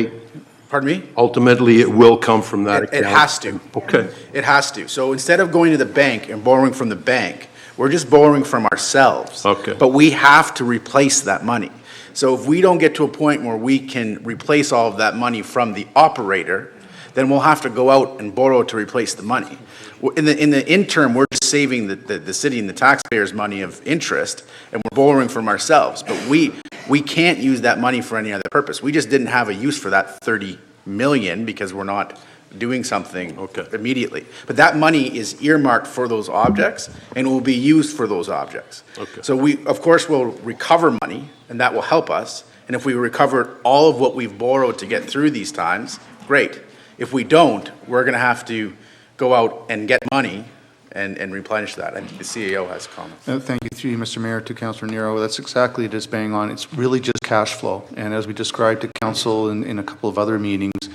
Pardon me? Ultimately, it will come from that account. It has to. Okay. It has to. So instead of going to the bank and borrowing from the bank, we're just borrowing from ourselves. Okay. But we have to replace that money. So if we don't get to a point where we can replace all of that money from the operator, then we'll have to go out and borrow to replace the money. In the interim, we're just saving the city and the taxpayers' money of interest, and we're borrowing from ourselves. But we can't use that money for any other purpose. We just didn't have a use for that 30 million because we're not doing something immediately. But that money is earmarked for those objects and will be used for those objects. Okay. So we, of course, will recover money, and that will help us. And if we recover all of what we've borrowed to get through these times, great. If we don't, we're going to have to go out and get money and replenish that. I think the CEO has a comment. Thank you, through you, Mr. Mayor, to Councillor Nero. That's exactly it is bang on. It's really just cash flow. And as we described to council in a couple of other meetings,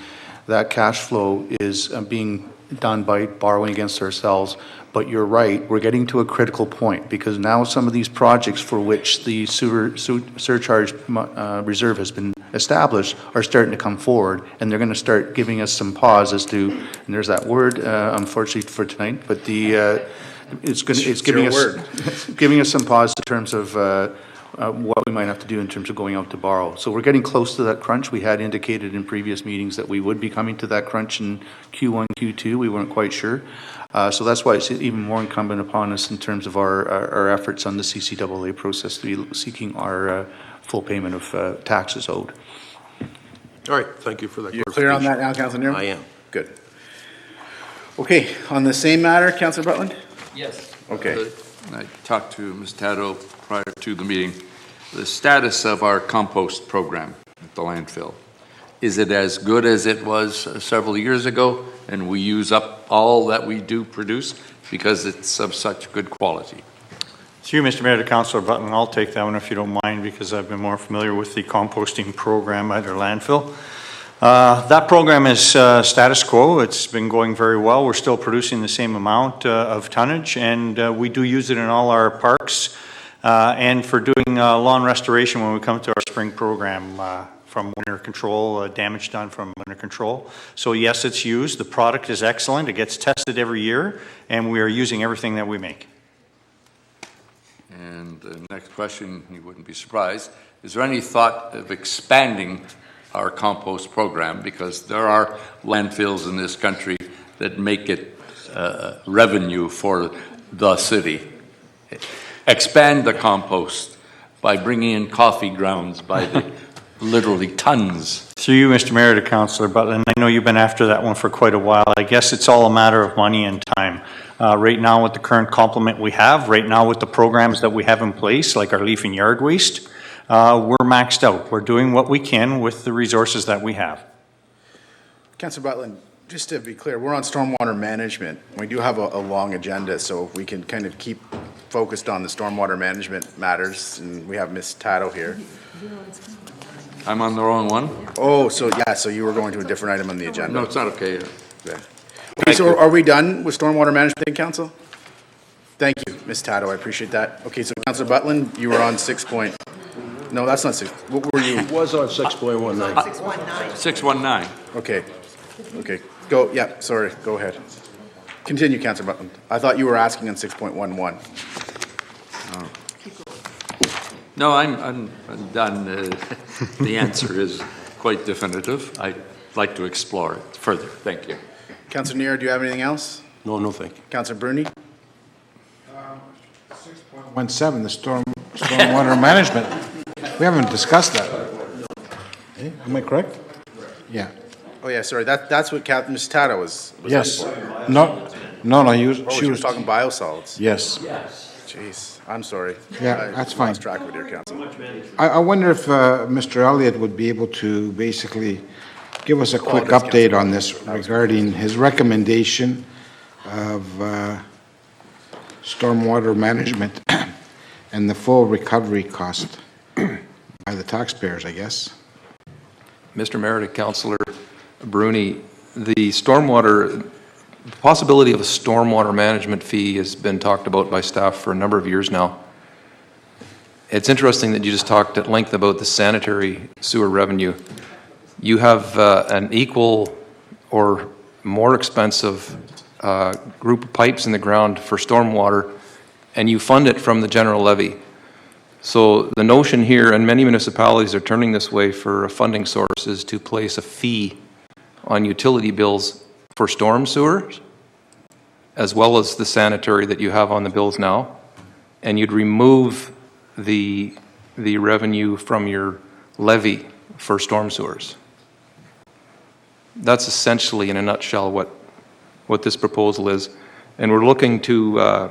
that cash flow is being done by borrowing against ourselves. But you're right, we're getting to a critical point because now some of these projects for which the surcharge reserve has been established are starting to come forward, and they're going to start giving us some pause as to, and there's that word, unfortunately for tonight, but it's giving us some pause in terms of what we might have to do in terms of going out to borrow. So we're getting close to that crunch. We had indicated in previous meetings that we would be coming to that crunch in Q1, Q2. We weren't quite sure. So that's why it's even more incumbent upon us in terms of our efforts on the CCAA process to be seeking our full payment of taxes owed. All right, thank you for that. You're clear on that now, Councillor Nero? I am. Good. Okay, on the same matter, Councillor Butland? Yes. Okay. I talked to Ms. Taddo prior to the meeting. The status of our compost program at the landfill. Is it as good as it was several years ago and we use up all that we do produce because it's of such good quality? Through you, Mr. Mayor, to Councillor Button, I'll take that one if you don't mind because I've been more familiar with the composting program at our landfill. That program is status quo. It's been going very well. We're still producing the same amount of tonnage, and we do use it in all our parks and for doing lawn restoration when we come to our spring program from winter control, damage done from winter control. So yes, it's used. The product is excellent. It gets tested every year, and we are using everything that we make. And the next question, you wouldn't be surprised, is there any thought of expanding our compost program? Because there are landfills in this country that make it revenue for the city. Expand the compost by bringing in coffee grounds by the literally tons. Through you, Mr. Mayor, to Councillor Butland, I know you've been after that one for quite a while. I guess it's all a matter of money and time. Right now with the current complement we have, right now with the programs that we have in place, like our leaf and yard waste, we're maxed out. We're doing what we can with the resources that we have. Councillor Butland, just to be clear, we're on stormwater management. We do have a long agenda, so if we can kind of keep focused on the stormwater management matters, and we have Ms. Tato here. I'm on the wrong one? Oh, so you were going to a different item on the agenda. No, it's not okay. Yeah. Okay, so are we done with stormwater management, Council? Thank you, Ms. Tato, I appreciate that. Okay, so Councillor Butland, you were on no, that's not 6, what were you? It was on 6.19. 619. Okay, sorry, go ahead. Continue, Councillor Butland. I thought you were asking on 6.11. No, I'm done. The answer is quite definitive. I'd like to explore it further. Thank you. Councillor Neer, do you have anything else? No, thank you. Councillor Bruni? 6.17, the stormwater management. We haven't discussed that. Am I correct? Yeah. Oh, yeah, sorry, that's what Ms. Tato was Yes. up for. No, She was talking biosolids. Yes. Jeez, I'm sorry. Yeah, that's fine. I lost track of it here, Council. I wonder if Mr. Elliott would be able to basically give us a quick Apologize, update on this regarding his recommendation of stormwater management and the full recovery cost by the taxpayers, I guess. Mr. Mayor, to Councillor Bruni, the possibility of a stormwater management fee has been talked about by staff for a number of years now. It's interesting that you just talked at length about the sanitary sewer revenue. You have an equal or more expensive group of pipes in the ground for stormwater, and you fund it from the general levy. So the notion here, and many municipalities are turning this way for a funding source, is to place a fee on utility bills for storm sewers, as well as the sanitary that you have on the bills now, and you'd remove the revenue from your levy for storm sewers. That's essentially, in a nutshell, what this proposal is. And we're looking to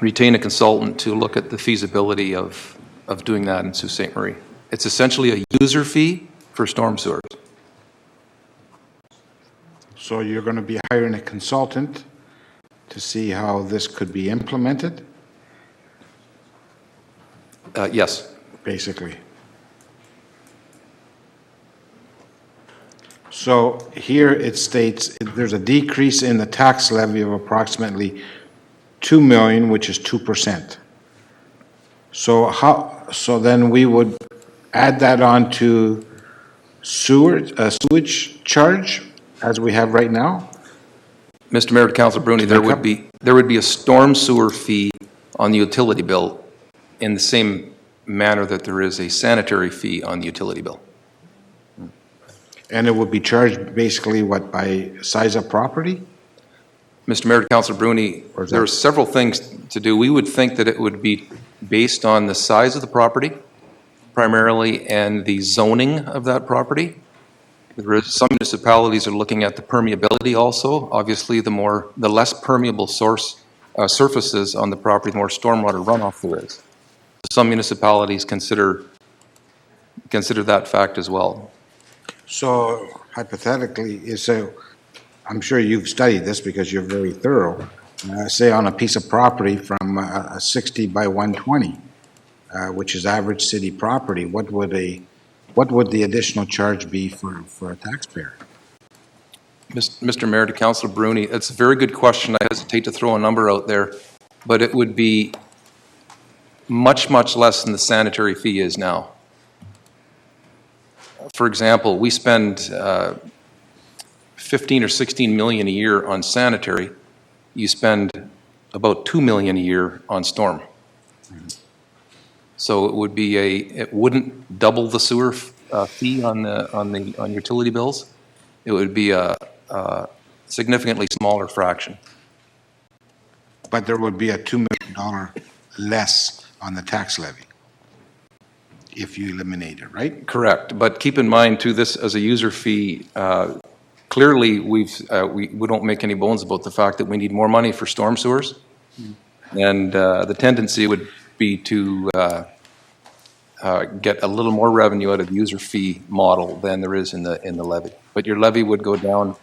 retain a consultant to look at the feasibility of doing that in Sault Ste. Marie. It's essentially a user fee for storm sewers. So you're going to be hiring a consultant to see how this could be implemented? Yes. Basically. So here it states there's a decrease in the tax levy of approximately 2 million, which is 2%. So then we would add that on to sewage charge as we have right now? Mr. Mayor, to Councillor Bruni, there would be a storm sewer fee on the utility bill in the same manner that there is a sanitary fee on the utility bill. And it would be charged basically, what, by size of property? Mr. Mayor, to Councillor Bruni, there are several things to do. We would think that it would be based on the size of the property, primarily, and the zoning of that property. Some municipalities are looking at the permeability also. Obviously, the less permeable surfaces on the property, the more stormwater runoff there is. Some municipalities consider that fact as well. So hypothetically, I'm sure you've studied this because you're very thorough. Say on a piece of property from a 60 by 120, which is average city property, what would the additional charge be for a taxpayer? Mr. Mayor, to Councillor Bruni, it's a very good question. I hesitate to throw a number out there, but it would be much, much less than the sanitary fee is now. For example, we spend 15 or 16 million a year on sanitary. You spend about 2 million a year on storm. So it wouldn't double the sewer fee on utility bills. It would be a significantly smaller fraction. But there would be a $2 million less on the tax levy if you eliminate it, right? Correct. But keep in mind, too, this as a user fee, clearly we don't make any bones about the fact that we need more money for storm sewers. And the tendency would be to get a little more revenue out of the user fee model than there is in the levy. But your levy would go down.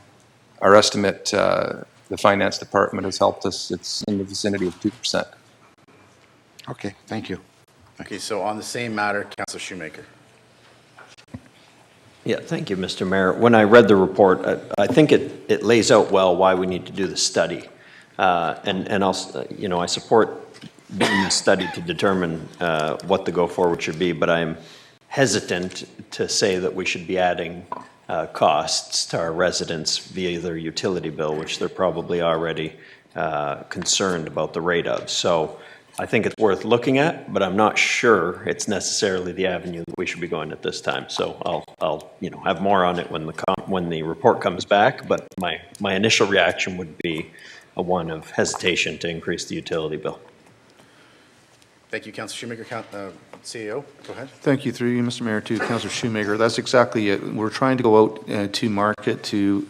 Our estimate, the finance department has helped us, it's in the vicinity of 2%. Okay, thank you. Okay, so on the same matter, Councillor Shoemaker. Yeah, thank you, Mr. Mayor. When I read the report, I think it lays out well why we need to do the study. And also, I support doing the study to determine what the go-forward should be, but I'm hesitant to say that we should be adding costs to our residents via their utility bill, which they're probably already concerned about the rate of. So I think it's worth looking at, but I'm not sure it's necessarily the avenue that we should be going at this time. So I'll have more on it when the report comes back, but my initial reaction would be one of hesitation to increase the utility bill. Thank you, Councillor Shoemaker. CEO, go ahead. Thank you, through you, Mr. Mayor, to Councillor Shoemaker. That's exactly it. We're trying to go out to market to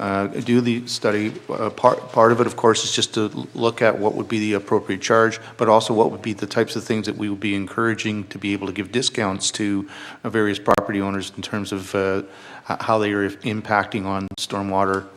do the study. Part of it, of course, is just to look at what would be the appropriate charge, but also what would be the types of things that we would be encouraging to be able to give discounts to various property owners in terms of how they are impacting on stormwater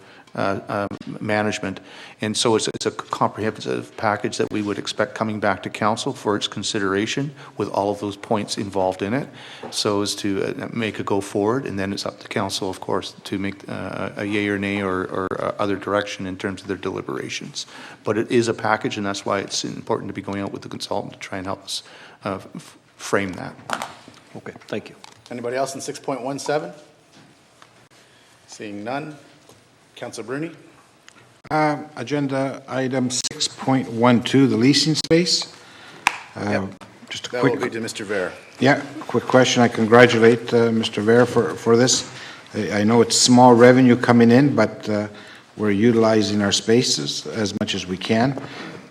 management. And so it's a comprehensive package that we would expect coming back to council for its consideration with all of those points involved in it, so as to make a go forward, and then it's up to council, of course, to make a yay or nay or other direction in terms of their deliberations. But it is a package, and that's why it's important to be going out with the consultant to try and help us frame that. Okay, thank you. Anybody else in 6.17? Seeing none. Councillor Bruni. Agenda item 6.12, the leasing space. Just a That quick. will be to Mr. Ver. Yeah, quick question. I congratulate Mr. Ver for this. I know it's small revenue coming in, but we're utilizing our spaces as much as we can.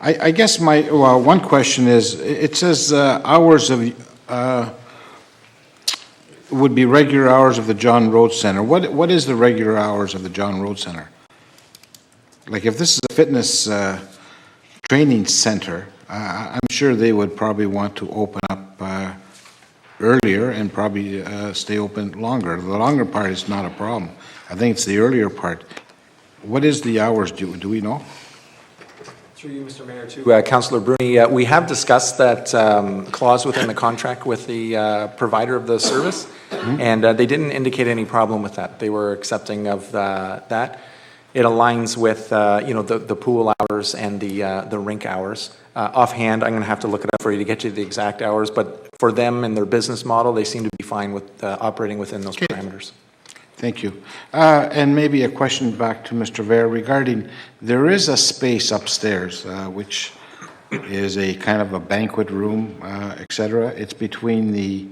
I guess one question is, it says hours of would be regular hours of the John Road Center. What is the regular hours of the John Road Center? Like, if this is a fitness training center, I'm sure they would probably want to open up earlier and probably stay open longer. The longer part is not a problem. I think it's the earlier part. What is the hours? Do we know? Through you, Mr. Mayor, to Councillor Bruni, we have discussed that clause within the contract with the provider of the service, and they didn't indicate any problem with that. They were accepting of that. It aligns with the pool hours and the rink hours. Offhand, I'm going to have to look it up for you to get you the exact hours, but for them and their business model, they seem to be fine with operating within those parameters. Thank you. And maybe a question back to Mr. Ver regarding, there is a space upstairs, which is a kind of a banquet room, et cetera. It's between the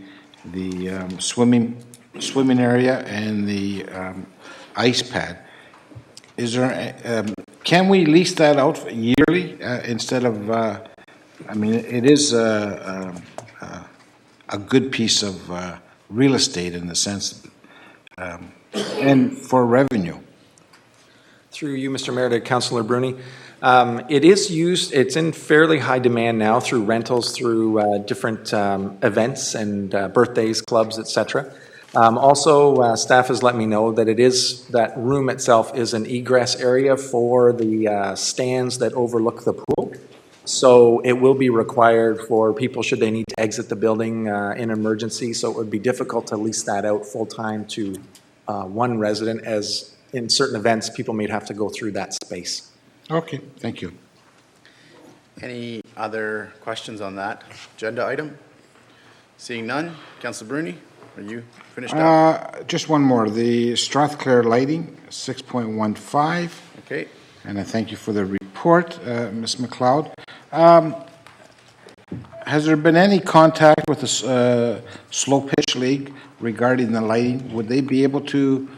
swimming area and the ice pad. Is there, can we lease that out yearly instead of, it is a good piece of real estate in the sense, and for revenue. Through you, Mr. Mayor, to Councillor Bruni. It is used, it's in fairly high demand now through rentals, through different events and birthdays, clubs, etc. Also, staff has let me know that that room itself is an egress area for the stands that overlook the pool. So it will be required for people should they need to exit the building in emergency. So it would be difficult to lease that out full-time to one resident, as in certain events, people may have to go through that space. Okay, thank you. Any other questions on that agenda item? Seeing none. Councillor Bruni, are you finished up? Just one more. The Strathclair lighting, 6.15. Okay. And I thank you for the report, Ms. McLeod. Has there been any contact with the Slow Pitch League regarding the lighting? Would they be able to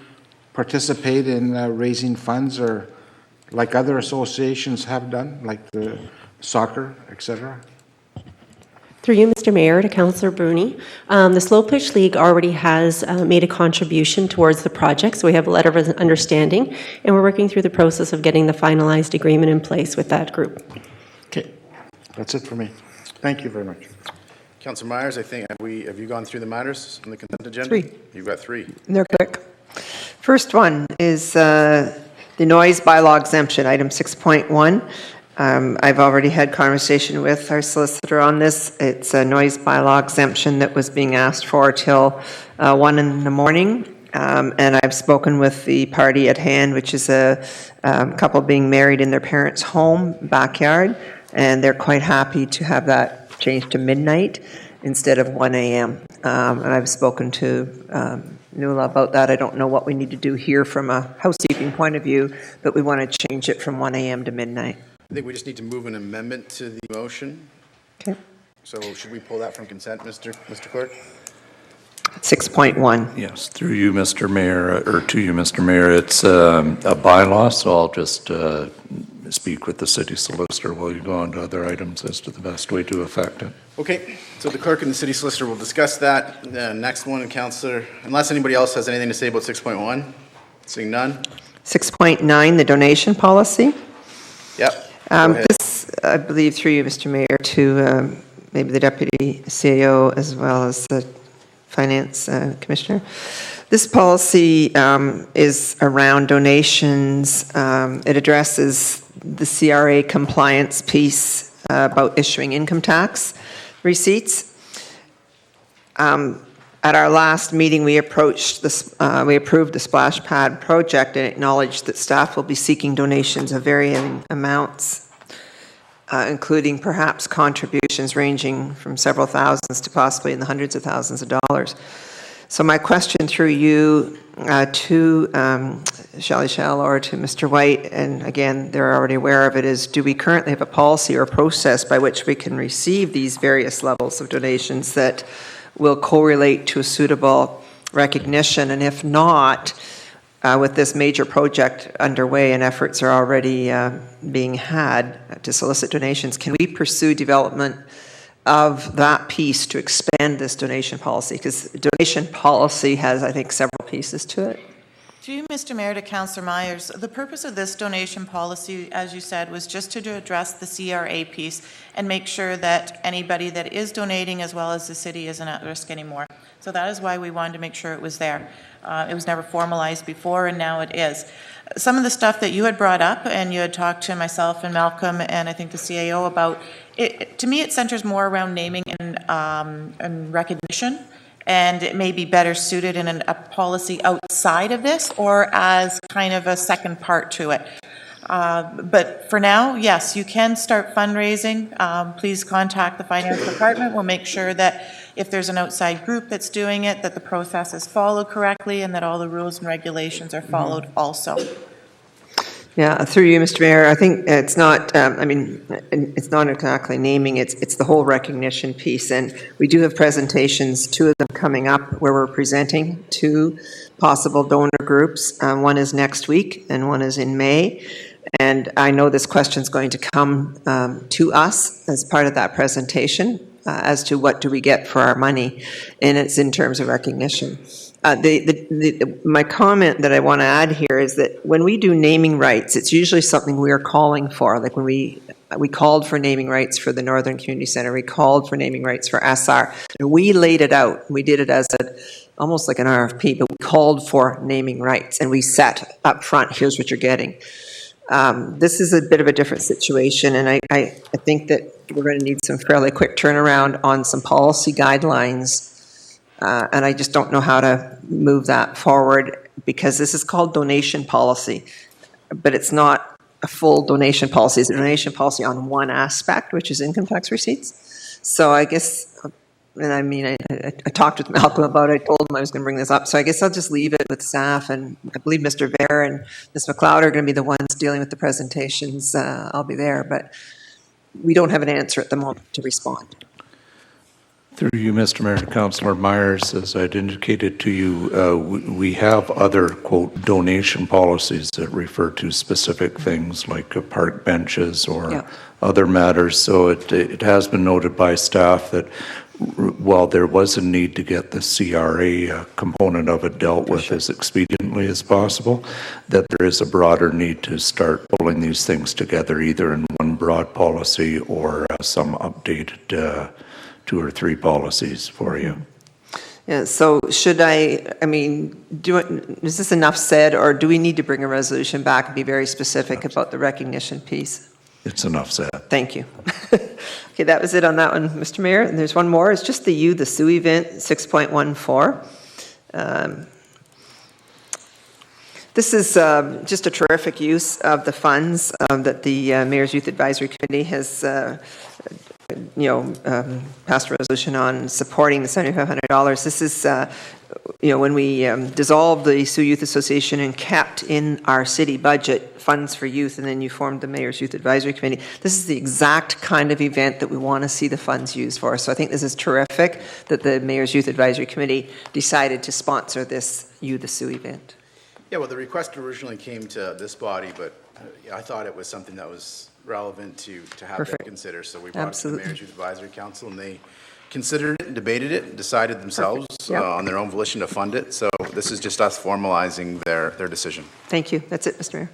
participate in raising funds, or like other associations have done, like the soccer, et cetera? Through you, Mr. Mayor, to Councillor Bruni. The Slow Pitch League already has made a contribution towards the project, so we have a letter of understanding, and we're working through the process of getting the finalized agreement in place with that group. Okay, that's it for me. Thank you very much. Councillor Myers, I think, have you gone through the matters on the consent agenda? 3. You've got 3. They're quick. First one is the noise bylaw exemption, item 6.1. I've already had conversation with our solicitor on this. It's a noise bylaw exemption that was being asked for till 1 in the morning. And I've spoken with the party at hand, which is a couple being married in their parents' home backyard, and they're quite happy to have that changed to midnight instead of 1 a.m. And I've spoken to Nuala about that. I don't know what we need to do here from a housekeeping point of view, but we want to change it from 1 a.m. to midnight. I think we just need to move an amendment to the motion. Okay. So should we pull that from consent, Mr. Clerk? 6.1. Yes, through you, Mr. Mayor, or to you, Mr. Mayor, it's a bylaw, so I'll just speak with the city solicitor while you go on to other items as to the best way to affect it. Okay, so the clerk and the city solicitor will discuss that. The next one, Councillor, unless anybody else has anything to say about 6.1, seeing none. 6.9, the donation policy. Yep. Go ahead. This, I believe, through you, Mr. Mayor, to maybe the Deputy CAO as well as the Finance Commissioner. This policy is around donations. It addresses the CRA compliance piece about issuing income tax receipts. At our last meeting, we approved the splash pad project and acknowledged that staff will be seeking donations of varying amounts, including perhaps contributions ranging from several thousands to possibly in the hundreds of thousands of dollars. So my question through you to Shelley Shell or to Mr. White, and again, they're already aware of it, is do we currently have a policy or process by which we can receive these various levels of donations that will correlate to a suitable recognition? And if not, with this major project underway and efforts are already being had to solicit donations, can we pursue development of that piece to expand this donation policy? Because donation policy has, I think, several pieces to it. To you, Mr. Mayor, to Councillor Myers, the purpose of this donation policy, as you said, was just to address the CRA piece and make sure that anybody that is donating as well as the city isn't at risk anymore. So that is why we wanted to make sure it was there. It was never formalized before, and now it is. Some of the stuff that you had brought up, and you had talked to myself and Malcolm and I think the CAO about, to me it centers more around naming and recognition. And it may be better suited in a policy outside of this or as kind of a second part to it. But for now, yes, you can start fundraising. Please contact the finance department. We'll make sure that if there's an outside group that's doing it, that the process is followed correctly and that all the rules and regulations are followed also. Yeah, through you, Mr. Mayor, I think it's not, it's not exactly naming, it's the whole recognition piece. And we do have presentations, 2 of them coming up, where we're presenting 2 possible donor groups. One is next week and one is in May. And I know this question is going to come to us as part of that presentation as to what do we get for our money, and it's in terms of recognition. My comment that I want to add here is that when we do naming rights, it's usually something we are calling for. Like when we called for naming rights for the Northern Community Centre, we called for naming rights for SR. And we laid it out. We did it as almost like an RFP, but we called for naming rights and we set up front, here's what you're getting. This is a bit of a different situation, and I think that we're going to need some fairly quick turnaround on some policy guidelines. And I just don't know how to move that forward because this is called donation policy, but it's not a full donation policy. It's a donation policy on one aspect, which is income tax receipts. So I guess, and I mean, I talked with Malcolm about it. I told him I was going to bring this up. So I guess I'll just leave it with staff, and I believe Mr. Bear and Ms. McLeod are going to be the ones dealing with the presentations. I'll be there, but we don't have an answer at the moment to respond. Through you, Mr. Mayor, to Councillor Myers, as I'd indicated to you, we have other, quote, donation policies that refer to specific things like park benches or other matters. So it has been noted by staff that while there was a need to get the CRA component of it dealt with as expediently as possible, that there is a broader need to start pulling these things together either in one broad policy or some updated 2 or 3 policies for you. Yeah, so should is this enough said, or do we need to bring a resolution back and be very specific about the recognition piece? It's enough said. Thank you. Okay, that was it on that one, Mr. Mayor. And there's one more. It's just the Sioux event, 6.14. This is just a terrific use of the funds that the Mayor's Youth Advisory Committee has, passed a resolution on supporting the $7,500. This is, when we dissolved the Sioux Youth Association and kept in our city budget funds for youth, and then you formed the Mayor's Youth Advisory Committee. This is the exact kind of event that we want to see the funds used for. So I think this is terrific that the Mayor's Youth Advisory Committee decided to sponsor this You the Sioux event. Yeah, well, the request originally came to this body, but I thought it was something that was relevant to have Perfect. them consider. So we brought Absolutely. it to the Mayor's Youth Advisory Council, and they considered it, debated it, and decided themselves Yep. on their own volition to fund it. So this is just us formalizing their decision. Thank you. That's it, Mr. Mayor.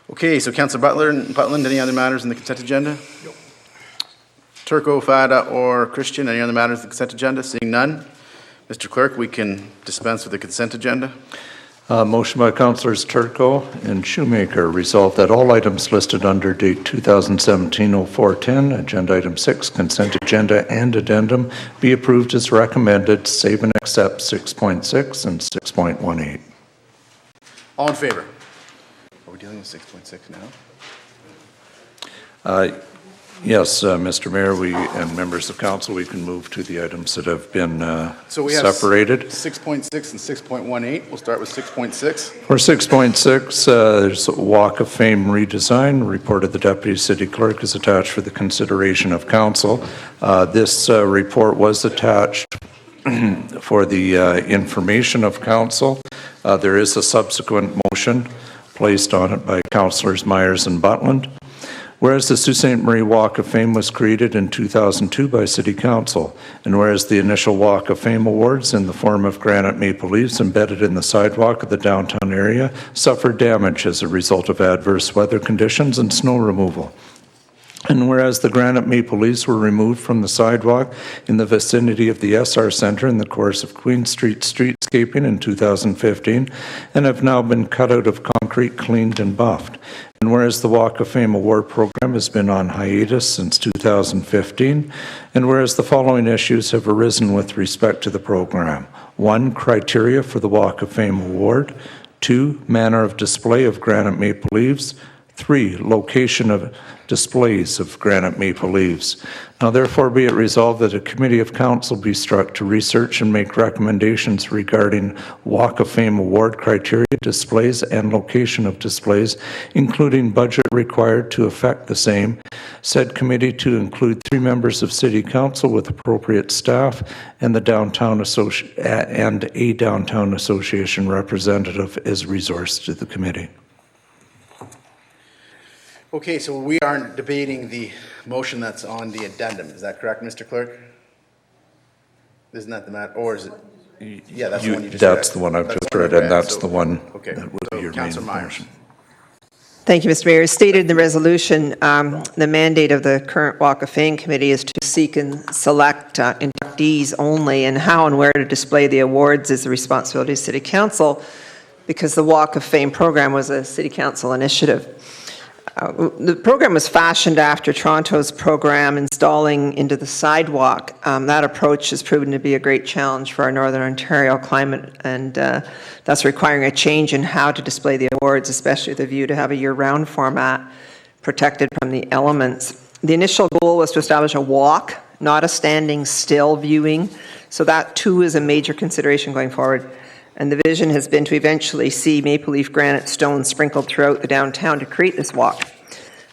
Okay, so Councillor Butland, any other matters in the consent agenda? Turco, Fada, or Christian, any other matters in the consent agenda? Seeing none, Mr. Clerk, we can dispense with the consent agenda. Motion by Councilors Turco and Shoemaker, resolved that all items listed under date 2017-0410, Agenda Item 6, Consent Agenda and Addendum, be approved as recommended, save and accept 6.6 and 6.18. All in favor? Are we dealing with 6.6 now? Yes, Mr. Mayor, we and members of council, we can move to the items that have been So we have separated. 6.6 and 6.18. We'll start with 6.6. For 6.6, there's a Walk of Fame redesign. Report of the Deputy City Clerk is attached for the consideration of council. This report was attached for the information of council. There is a subsequent motion placed on it by Councilors Myers and Butland. Whereas the Sault Ste. Marie Walk of Fame was created in 2002 by City Council, and whereas the initial Walk of Fame awards in the form of granite maple leaves embedded in the sidewalk of the downtown area suffered damage as a result of adverse weather conditions and snow removal. And whereas the granite maple leaves were removed from the sidewalk in the vicinity of the SR Center in the course of Queen Street streetscaping in 2015 and have now been cut out of concrete, cleaned, and buffed. And whereas the Walk of Fame award program has been on hiatus since 2015, and whereas the following issues have arisen with respect to the program. 1, criteria for the Walk of Fame award. 2, manner of display of granite maple leaves. 3, location of displays of granite maple leaves. Now therefore be it resolved that a committee of council be struck to research and make recommendations regarding Walk of Fame award criteria, displays, and location of displays, including budget required to effect the same. Said committee to include 3 members of City Council with appropriate staff and a downtown association representative as resource to the committee. Okay, so we aren't debating the motion that's on the addendum. Is that correct, Mr. Clerk? Isn't that the matter, or is it? Yeah, that's the one you just read. That's the one I've just read, and that's the one Okay, that would be so your main Councillor Myers. motion. Thank you, Mr. Mayor. As stated in the resolution, the mandate of the current Walk of Fame Committee is to seek and select inductees only, and how and where to display the awards is the responsibility of City Council, because the Walk of Fame program was a City Council initiative. The program was fashioned after Toronto's program installing into the sidewalk. That approach has proven to be a great challenge for our Northern Ontario climate, and that's requiring a change in how to display the awards, especially with a view to have a year-round format protected from the elements. The initial goal was to establish a walk, not a standing still viewing, so that too is a major consideration going forward. And the vision has been to eventually see maple leaf granite stones sprinkled throughout the downtown to create this walk.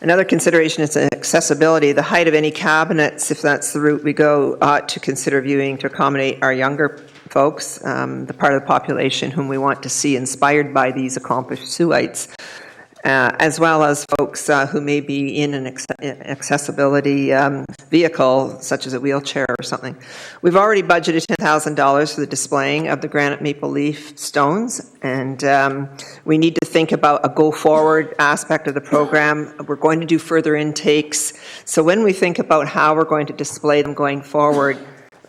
Another consideration is accessibility. The height of any cabinets, if that's the route we go, ought to consider viewing to accommodate our younger folks, the part of the population whom we want to see inspired by these accomplished Siouxites, as well as folks who may be in an accessibility vehicle, such as a wheelchair or something. We've already budgeted $10,000 for the displaying of the granite maple leaf stones, and we need to think about a go-forward aspect of the program. We're going to do further intakes, so when we think about how we're going to display them going forward,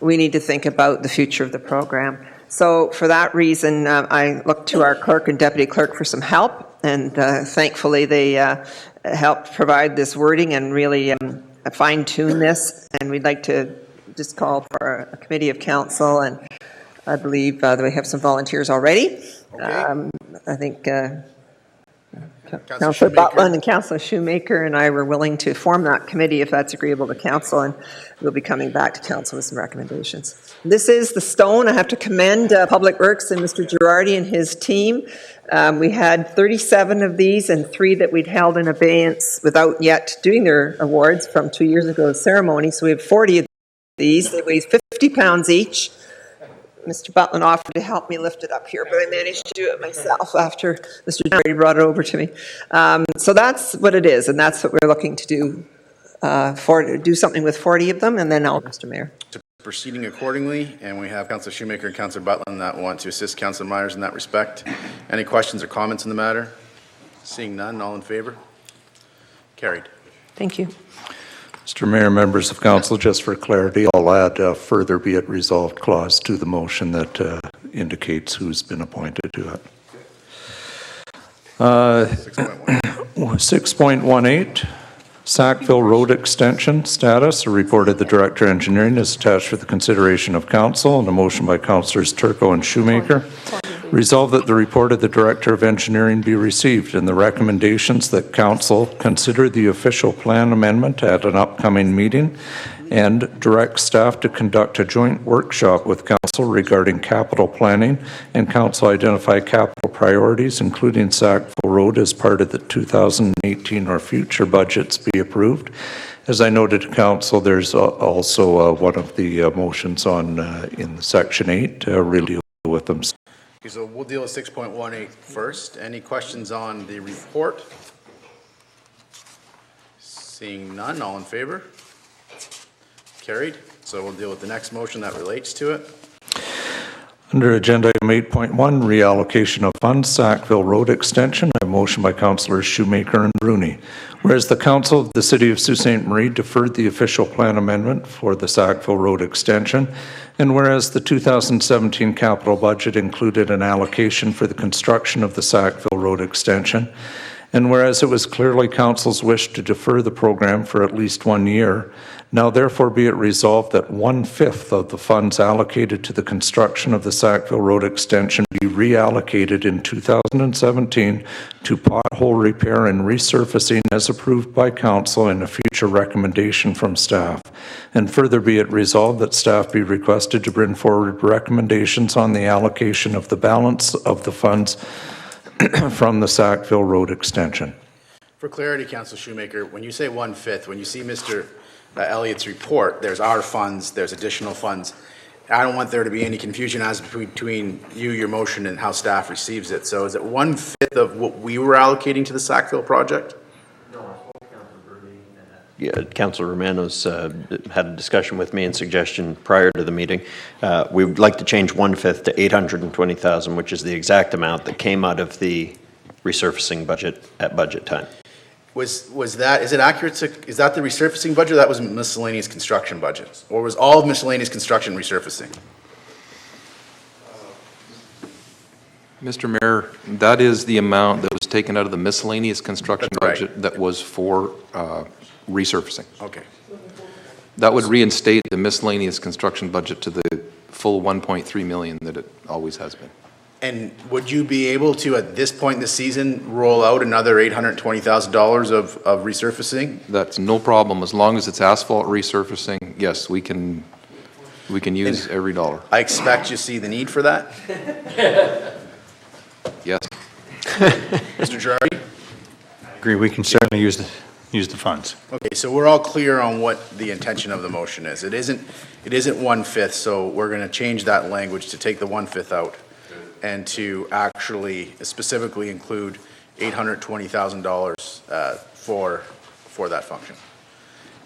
we need to think about the future of the program. So for that reason, I look to our clerk and deputy clerk for some help, and thankfully they helped provide this wording and really fine-tune this, and we'd like to just call for a committee of council, and I believe that we have some volunteers already. I think Councillor Butland and Councillor Shoemaker and I were willing to form that committee if that's agreeable to council, and we'll be coming back to council with some recommendations. This is the stone. I have to commend Public Works and Mr. Girardi and his team. We had 37 of these and 3 that we'd held in abeyance without yet doing their awards from 2 years ago's ceremony. So we have 40 of these. They weigh 50 pounds each. Mr. Butland offered to help me lift it up here, but I managed to do it myself after Mr. Girardi brought it over to me. So that's what it is, and that's what we're looking to do, do something with 40 of them, and then I'll, Mr. Mayor. Proceeding accordingly, and we have Councillor Shoemaker and Councillor Butland that want to assist Councillor Myers in that respect. Any questions or comments on the matter? Seeing none, all in favor? Carried. Thank you. Mr. Mayor, members of council, just for clarity, I'll add a further be it resolved clause to the motion that indicates who's been appointed to it. 6.18, Sackville Road Extension status. A report of the Director Engineering is attached for the consideration of council, and a motion by Councillors Turco and Shoemaker. Resolved that the report of the Director of Engineering be received, and the recommendations that council consider the official plan amendment at an upcoming meeting, and direct staff to conduct a joint workshop with council regarding capital planning, and council identify capital priorities, including Sackville Road, as part of the 2018 or future budgets be approved. As I noted to council, there's also one of the motions on in section 8, really with them. Okay, so we'll deal with 6.18 first. Any questions on the report? Seeing none, all in favor? Carried. So we'll deal with the next motion that relates to it. Under agenda item 8.1, reallocation of funds, Sackville Road Extension, a motion by Councillors Shoemaker and Bruni. Whereas the Council of the City of Sault Ste. Marie deferred the official plan amendment for the Sackville Road Extension, and whereas the 2017 capital budget included an allocation for the construction of the Sackville Road Extension, and whereas it was clearly Council's wish to defer the program for at least 1 year, now therefore be it resolved that 1/5 of the funds allocated to the construction of the Sackville Road Extension be reallocated in 2017 to pothole repair and resurfacing as approved by Council and a future recommendation from staff. And further be it resolved that staff be requested to bring forward recommendations on the allocation of the balance of the funds from the Sackville Road Extension. For clarity, Councillor Shoemaker, when you say 1/5, when you see Mr. Elliott's report, there's our funds, there's additional funds. I don't want there to be any confusion as between you, your motion, and how staff receives it. So is it 1/5 of what we were allocating to the Sackville project? Yeah, Councillor Romano's had a discussion with me and suggestion prior to the meeting. We would like to change 1/5 to 820,000, which is the exact amount that came out of the resurfacing budget at budget time. Was that, is it accurate to, is that the resurfacing budget or that was miscellaneous construction budget? Or was all of miscellaneous construction resurfacing? Mr. Mayor, that is the amount that was taken out of the miscellaneous construction budget that was for resurfacing. Okay. That would reinstate the miscellaneous construction budget to the full 1.3 million that it always has been. And would you be able to, at this point in the season, roll out another $820,000 of resurfacing? That's no problem. As long as it's asphalt resurfacing, yes, we can use every dollar. I expect you see the need for that? Yes. Mr. Girardi? Agree, we can certainly use the funds. Okay, so we're all clear on what the intention of the motion is. It isn't 1/5, so we're going to change that language to take the 1/5 out and to actually specifically include $820,000 for that function.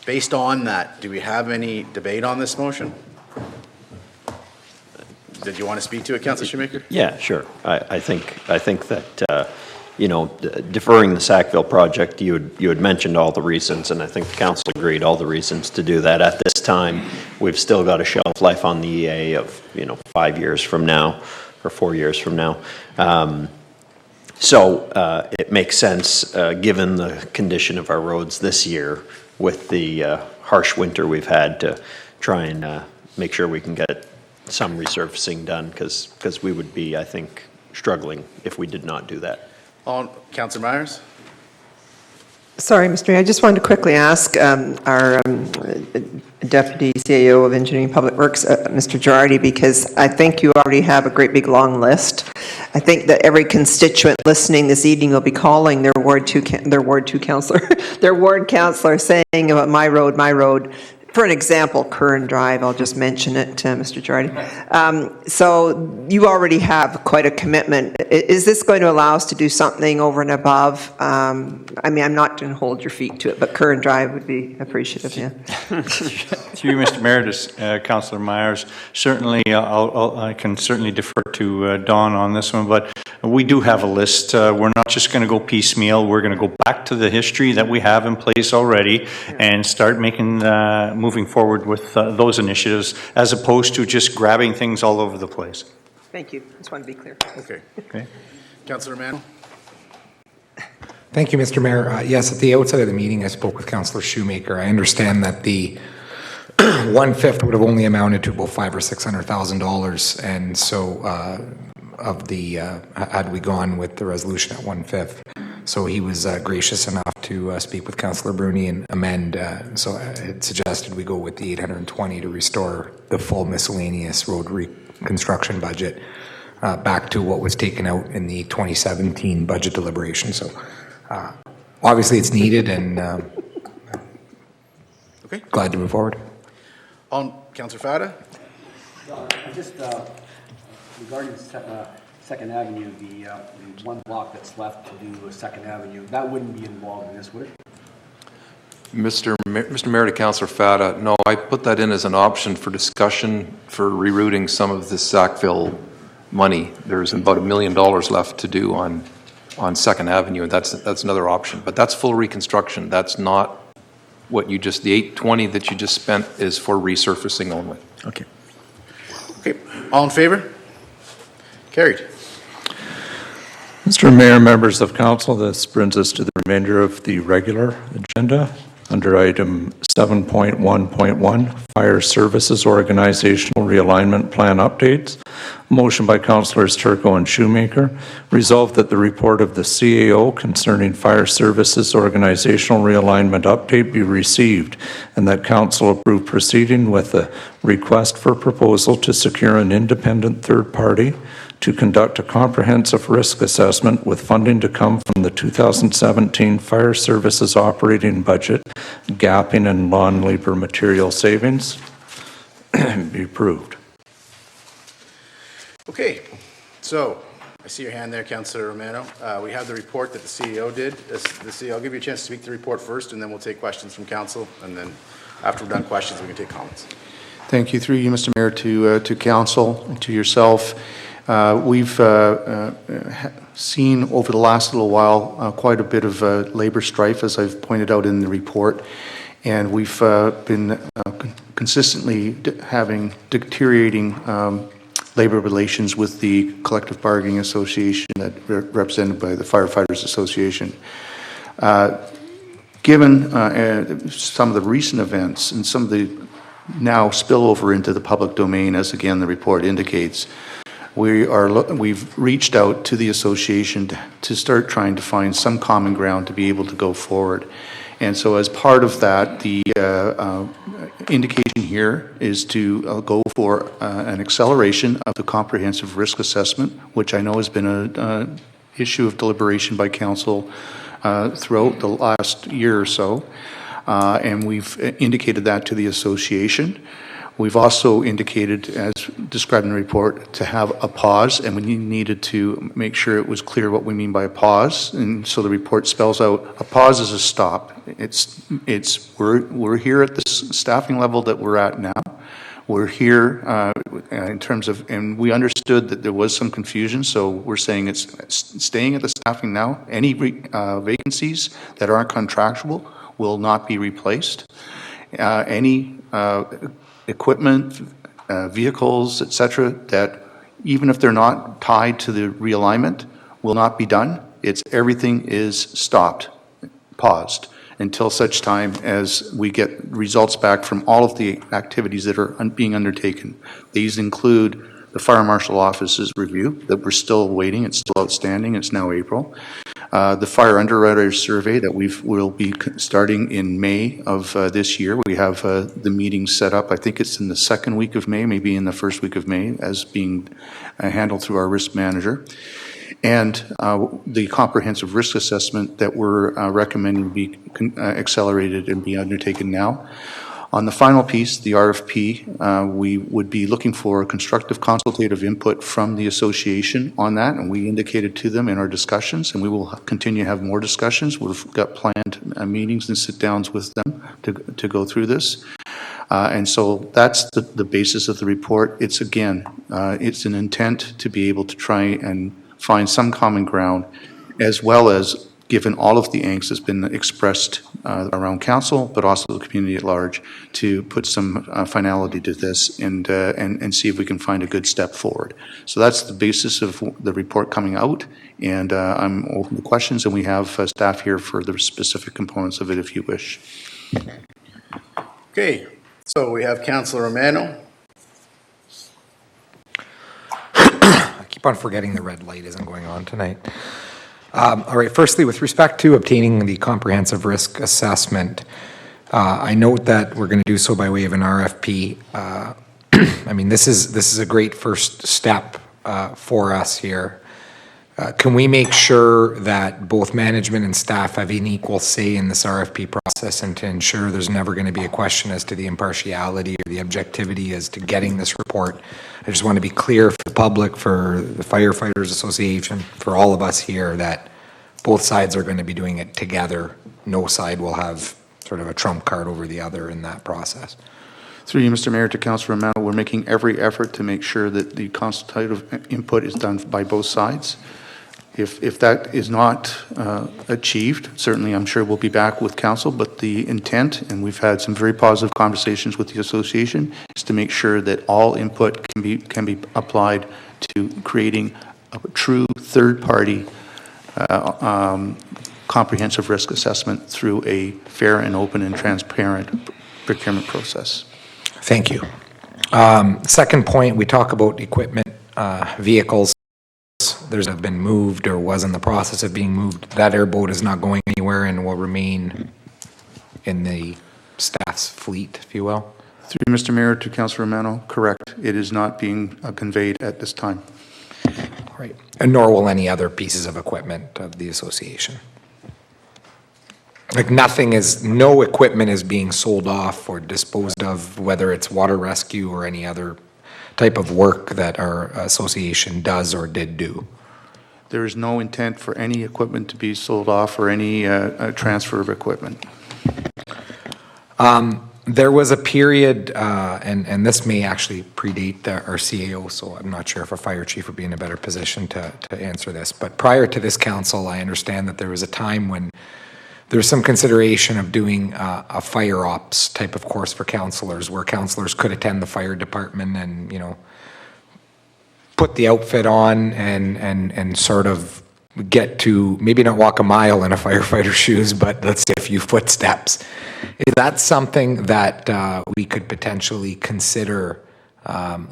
Based on that, do we have any debate on this motion? Did you want to speak to it, Councillor Shoemaker? Yeah, sure. I think that deferring the Sackville project, you had mentioned all the reasons, and I think the council agreed all the reasons to do that. At this time, we've still got a shelf life on the EA of 5 years from now or 4 years from now. So it makes sense, given the condition of our roads this year with the harsh winter we've had, to try and make sure we can get some resurfacing done, because we would be, I think, struggling if we did not do that. Councillor Myers? Sorry, Mr. Mayor, I just wanted to quickly ask our Deputy CAO of Engineering and Public Works, Mr. Girardi, because I think you already have a great big long list. I think that every constituent listening this evening will be calling their Ward 2 councillor, their ward councillor, saying about my road. For an example, Curran Drive, I'll just mention it, Mr. Girardi. So you already have quite a commitment. Is this going to allow us to do something over and above? I mean, I'm not going to hold your feet to it, but Curran Drive would be appreciative, yeah. Through you, Mr. Mayor, to Councillor Myers, certainly I can certainly defer to Don on this one, but we do have a list. We're not just going to go piecemeal. We're going to go back to the history that we have in place already and start moving forward with those initiatives, as opposed to just grabbing things all over the place. Thank you. Just want to be clear. Okay. Councillor Mann? Thank you, Mr. Mayor. Yes, at the outset of the meeting, I spoke with Councillor Shoemaker. I understand that the 1/5 would have only amounted to about $500,000 or $600,000, and so had we gone with the resolution at 1/5. So he was gracious enough to speak with Councillor Bruni and amend. So it suggested we go with the 820 to restore the full miscellaneous road reconstruction budget back to what was taken out in the 2017 budget deliberation. So obviously it's needed, and glad to move forward. Councillor Fada? Just regarding Second Avenue, the one block that's left to do a Second Avenue, that wouldn't be involved in this, would it? Mr. Mayor, to Councillor Fada, no, I put that in as an option for discussion for rerouting some of this Sackville money. There's about $1 million left to do on Second Avenue, and that's another option. But that's full reconstruction. That's not what you just, the 820 that you just spent is for resurfacing only. Okay. All in favor? Carried. Mr. Mayor, members of council, this brings us to the remainder of the regular agenda. Under item 7.1.1, Fire Services Organizational Realignment Plan Updates. Motion by Councillors Turco and Shoemaker. Resolved that the report of the CAO concerning Fire Services Organizational Realignment Update be received, and that council approve proceeding with a request for proposal to secure an independent third party to conduct a comprehensive risk assessment with funding to come from the 2017 Fire Services operating budget, gapping and non-labor material savings. Be approved. Okay, so I see your hand there, Councillor Romano. We have the report that the CEO did. I'll give you a chance to speak to the report first, and then we'll take questions from council, and then after we're done questions, we can take comments. Thank you. Through you, Mr. Mayor, to council and to yourself. We've seen over the last little while quite a bit of labor strife, as I've pointed out in the report, and we've been consistently having deteriorating labor relations with the collective bargaining association that represented by the Firefighters Association. Given some of the recent events and some of the now spill over into the public domain, as again the report indicates, we've reached out to the association to start trying to find some common ground to be able to go forward. And so as part of that, the indication here is to go for an acceleration of the comprehensive risk assessment, which I know has been an issue of deliberation by council throughout the last year or so. And we've indicated that to the association. We've also indicated, as described in the report, to have a pause, and we needed to make sure it was clear what we mean by a pause. And so the report spells out a pause is a stop. We're here at the staffing level that we're at now. We're here in terms of, and we understood that there was some confusion, so we're saying it's staying at the staffing now. Any vacancies that aren't contractual will not be replaced. Any equipment, vehicles, etc., that even if they're not tied to the realignment, will not be done. Everything is stopped, paused, until such time as we get results back from all of the activities that are being undertaken. These include the Fire Marshal Office's review that we're still waiting. It's still outstanding. It's now April. The Fire Underwriters Survey that we'll be starting in May of this year. We have the meeting set up. I think it's in the second week of May, maybe in the first week of May, as being handled through our risk manager. And the comprehensive risk assessment that we're recommending be accelerated and be undertaken now. On the final piece, the RFP, we would be looking for constructive consultative input from the association on that, and we indicated to them in our discussions, and we will continue to have more discussions. We've got planned meetings and sit-downs with them to go through this. And so that's the basis of the report. It's, again, it's an intent to be able to try and find some common ground, as well as, given all of the angst that's been expressed around council, but also the community at large, to put some finality to this and see if we can find a good step forward. So that's the basis of the report coming out, and I'm open to questions, and we have staff here for the specific components of it if you wish. Okay, so we have Councillor Romano. I keep on forgetting the red light isn't going on tonight. All right, firstly, with respect to obtaining the comprehensive risk assessment, I note that we're going to do so by way of an RFP. I mean, this is a great first step for us here. Can we make sure that both management and staff have an equal say in this RFP process, and to ensure there's never going to be a question as to the impartiality or the objectivity as to getting this report? I just want to be clear for the public, for the Firefighters Association, for all of us here, that both sides are going to be doing it together. No side will have sort of a trump card over the other in that process. Through you, Mr. Mayor, to Councillor Romano, we're making every effort to make sure that the consultative input is done by both sides. If that is not achieved, certainly I'm sure we'll be back with council, but the intent, and we've had some very positive conversations with the association, is to make sure that all input can be applied to creating a true third-party comprehensive risk assessment through a fair and open and transparent procurement process. Thank you. Second point, we talk about equipment, vehicles. There's have been moved or was in the process of being moved. That airboat is not going anywhere and will remain in the staff's fleet, if you will. Through Mr. Mayor to Councillor Romano, correct. It is not being conveyed at this time. Right. And nor will any other pieces of equipment of the association. Like no equipment is being sold off or disposed of, whether it's water rescue or any other type of work that our association does or did do. There is no intent for any equipment to be sold off or any transfer of equipment. There was a period, and this may actually predate our CAO, so I'm not sure if a fire chief would be in a better position to answer this. But prior to this council, I understand that there was a time when there was some consideration of doing a fire ops type of course for councillors, where councillors could attend the fire department and, put the outfit on and sort of get to, maybe not walk a mile in a firefighter's shoes, but let's say a few footsteps. Is that something that we could potentially consider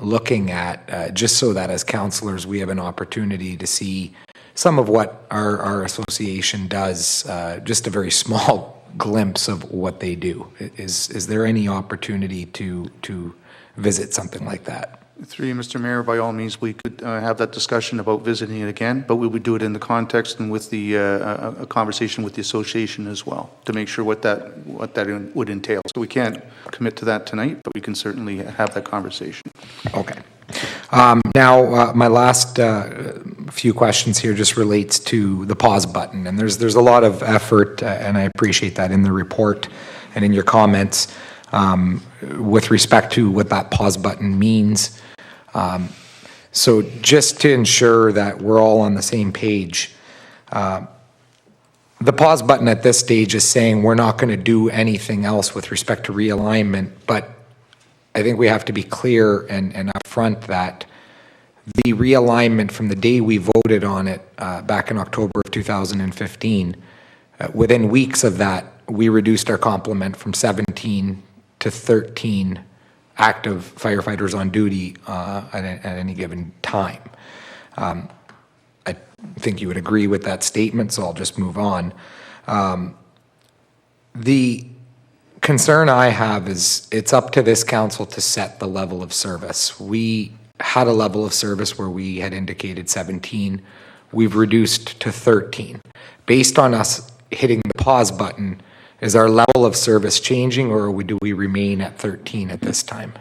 looking at, just so that as councillors we have an opportunity to see some of what our association does, just a very small glimpse of what they do? Is there any opportunity to visit something like that? Through you, Mr. Mayor, by all means, we could have that discussion about visiting it again, but we would do it in the context and with the a conversation with the association as well, to make sure what that would entail. So we can't commit to that tonight, but we can certainly have that conversation. Okay. Now, my last few questions here just relates to the pause button, and there's a lot of effort, and I appreciate that in the report and in your comments with respect to what that pause button means. So just to ensure that we're all on the same page, the pause button at this stage is saying we're not going to do anything else with respect to realignment, but I think we have to be clear and upfront that the realignment from the day we voted on it back in October of 2015, within weeks of that, we reduced our complement from 17 to 13 active firefighters on duty at any given time. I think you would agree with that statement, so I'll just move on. The concern I have is it's up to this council to set the level of service. We had a level of service where we had indicated 17. We've reduced to 13. Based on us hitting the pause button, is our level of service changing, or do we remain at 13 at this time?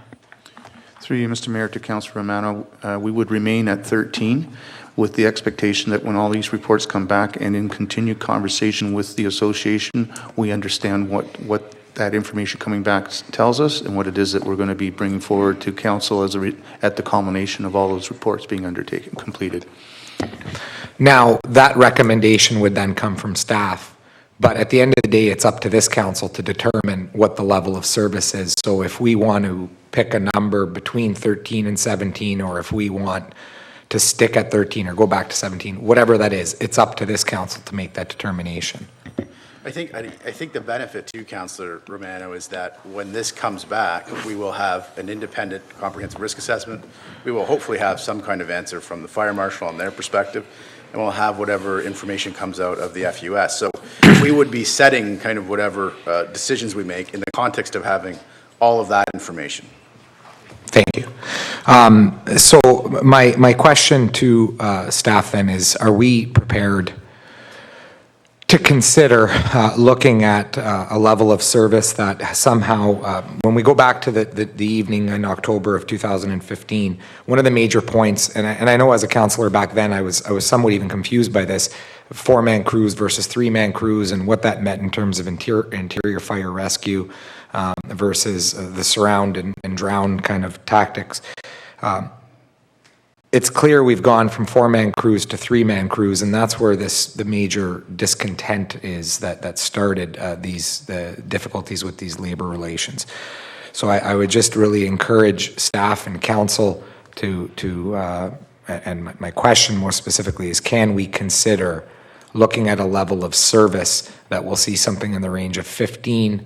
Through you, Mr. Mayor, to Councillor Romano, we would remain at 13 with the expectation that when all these reports come back and in continued conversation with the association, we understand what that information coming back tells us and what it is that we're going to be bringing forward to council at the culmination of all those reports being undertaken, completed. Now, that recommendation would then come from staff, but at the end of the day, it's up to this council to determine what the level of service is. So if we want to pick a number between 13 and 17, or if we want to stick at 13 or go back to 17, whatever that is, it's up to this council to make that determination. I think the benefit to Councillor Romano is that when this comes back, we will have an independent comprehensive risk assessment. We will hopefully have some kind of answer from the fire marshal on their perspective, and we'll have whatever information comes out of the FUS. So we would be setting kind of whatever decisions we make in the context of having all of that information. Thank you. So my question to staff then is, are we prepared to consider looking at a level of service that somehow, when we go back to the evening in October of 2015, one of the major points, and I know as a councillor back then, I was somewhat even confused by this, 4-man crews versus 3-man crews and what that meant in terms of interior fire rescue versus the surround and drown kind of tactics. It's clear we've gone from 4-man crews to 3-man crews, and that's where the major discontent is that started the difficulties with these labor relations. So I would just really encourage staff and council and my question more specifically is, can we consider looking at a level of service that will see something in the range of 15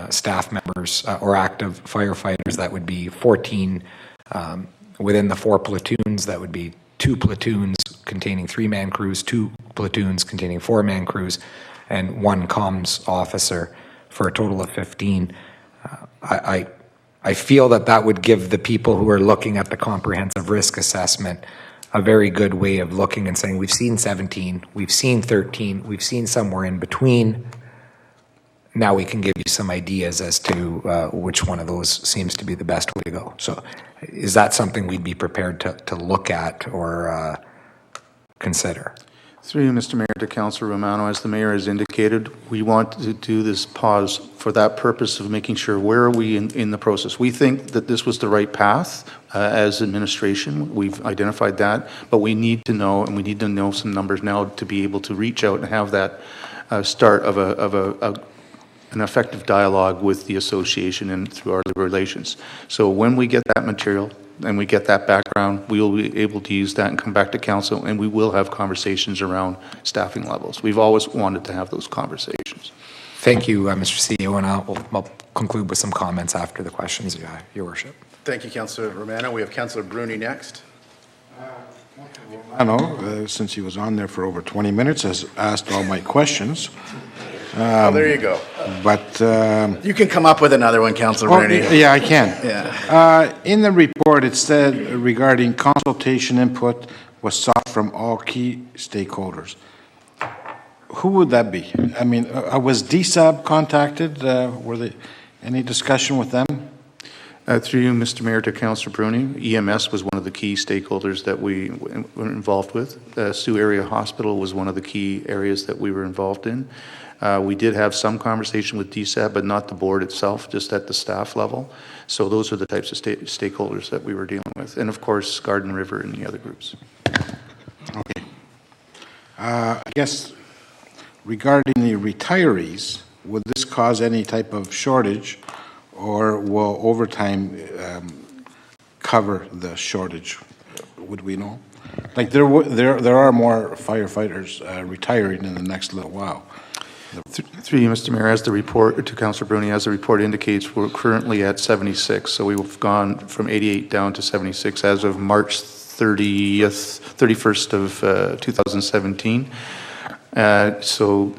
staff members or active firefighters? That would be 14 within the 4 platoons. That would be 2 platoons containing 3-man crews, 2 platoons containing 4-man crews, and 1 comms officer for a total of 15. I feel that would give the people who are looking at the comprehensive risk assessment a very good way of looking and saying, we've seen 17, we've seen 13, we've seen somewhere in between. Now we can give you some ideas as to which one of those seems to be the best way to go. So is that something we'd be prepared to look at or consider? Through you, Mr. Mayor, to Councillor Romano, as the Mayor has indicated, we want to do this pause for that purpose of making sure where are we in the process. We think that this was the right path as administration. We've identified that, but we need to know, and we need to know some numbers now to be able to reach out and have that start of an effective dialogue with the association and through our relations. So when we get that material and we get that background, we will be able to use that and come back to council, and we will have conversations around staffing levels. We've always wanted to have those conversations. Thank you, Mr. CEO, and I'll conclude with some comments after the questions, Your Worship. Thank you, Councillor Romano. We have Councillor Bruni next. Romano, since he was on there for over 20 minutes, has asked all my questions. Well, there you go. But you can come up with another one, Councillor Bruni. Yeah, I can. Yeah. In the report, it said regarding consultation input was sought from all key stakeholders. Who would that be? I mean, was DSAB contacted? Were there any discussion with them? Through you, Mr. Mayor, to Councillor Bruni, EMS was one of the key stakeholders that we were involved with. Sault Area Hospital was one of the key areas that we were involved in. We did have some conversation with DSAB, but not the board itself, just at the staff level. So those are the types of stakeholders that we were dealing with. And of course, Garden River and the other groups. Okay. I guess regarding the retirees, would this cause any type of shortage, or will overtime cover the shortage? would we know? Like, there are more firefighters retiring in the next little while. Through you, Mr. Mayor, as the report, to Councillor Bruni, as the report indicates, we're currently at 76, so we've gone from 88 down to 76 as of March 31st of 2017. Those are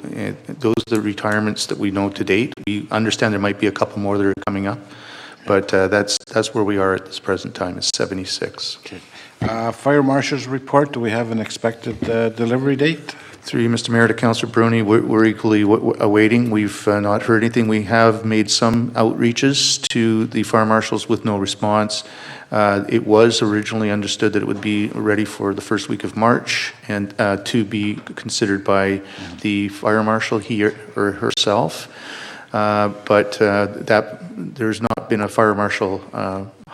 the retirements that we know to date. We understand there might be a couple more that are coming up, but that's where we are at this present time, is 76. Okay. Fire Marshal's report, do we have an expected delivery date? Through you, Mr. Mayor, to Councillor Bruni, we're equally awaiting. We've not heard anything. We have made some outreaches to the fire marshals with no response. It was originally understood that it would be ready for the first week of March and to be considered by the fire marshal, he or herself. But there's not been a fire marshal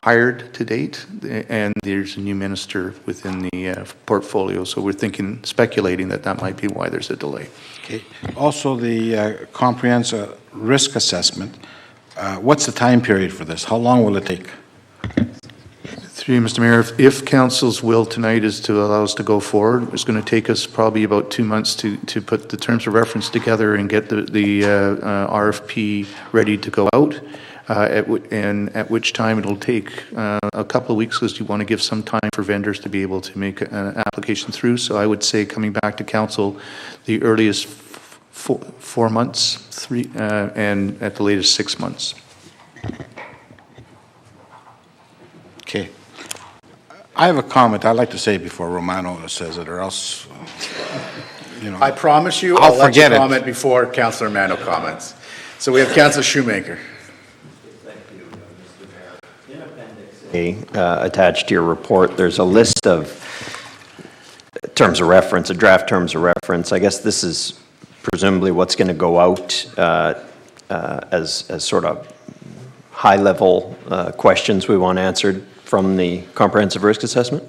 hired to date, and there's a new minister within the portfolio. So we're speculating that might be why there's a delay. Okay. Also, the comprehensive risk assessment, what's the time period for this? How long will it take? Through you, Mr. Mayor, if council's will tonight is to allow us to go forward, it's going to take us probably about 2 months to put the terms of reference together and get the RFP ready to go out. At which time it'll take a couple of weeks, because you want to give some time for vendors to be able to make an application through. So I would say, coming back to council, the earliest 4 months, and at the latest 6 months. Okay. I have a comment I'd like to say before Romano says it, or else, I promise you, I'll let you forget it. comment before Councillor Romano comments. So we have Councillor Shoemaker. Attached to your report, there's a list of terms of reference, a draft terms of reference. I guess this is presumably what's going to go out as sort of high-level questions we want answered from the comprehensive risk assessment?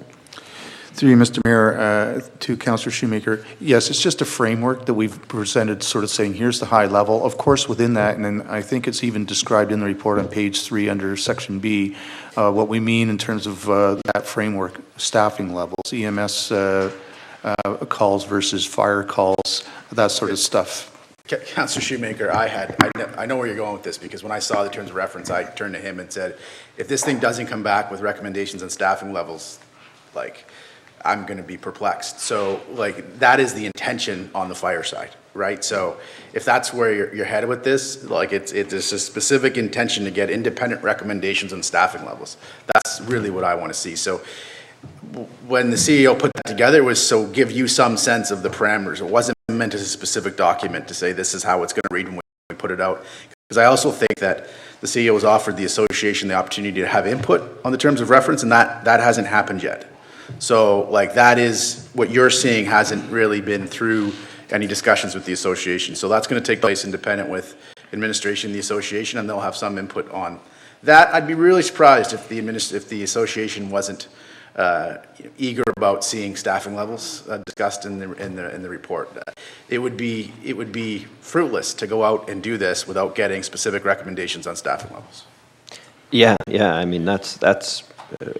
Through you, Mr. Mayor, to Councillor Shoemaker, yes, it's just a framework that we've presented, sort of saying, here's the high level. Of course, within that, and then I think it's even described in the report on page 3 under section B, what we mean in terms of that framework, staffing levels, EMS calls versus fire calls, that sort of stuff. Councillor Shoemaker, I know where you're going with this, because when I saw the terms of reference, I turned to him and said, if this thing doesn't come back with recommendations on staffing levels, I'm going to be perplexed. So, that is the intention on the fire side, right? So, if that's where you're headed with this, it's a specific intention to get independent recommendations on staffing levels. That's really what I want to see. So, when the CEO put that together, it was so give you some sense of the parameters. It wasn't meant as a specific document to say this is how it's going to read when we put it out. Because I also think that the CEO has offered the association the opportunity to have input on the terms of reference, and that hasn't happened yet. So, that is what you're seeing hasn't really been through any discussions with the association. So that's going to take place independent with administration, the association, and they'll have some input on that. I'd be really surprised if the association wasn't eager about seeing staffing levels discussed in the report. It would be fruitless to go out and do this without getting specific recommendations on staffing levels. Yeah. I mean, that's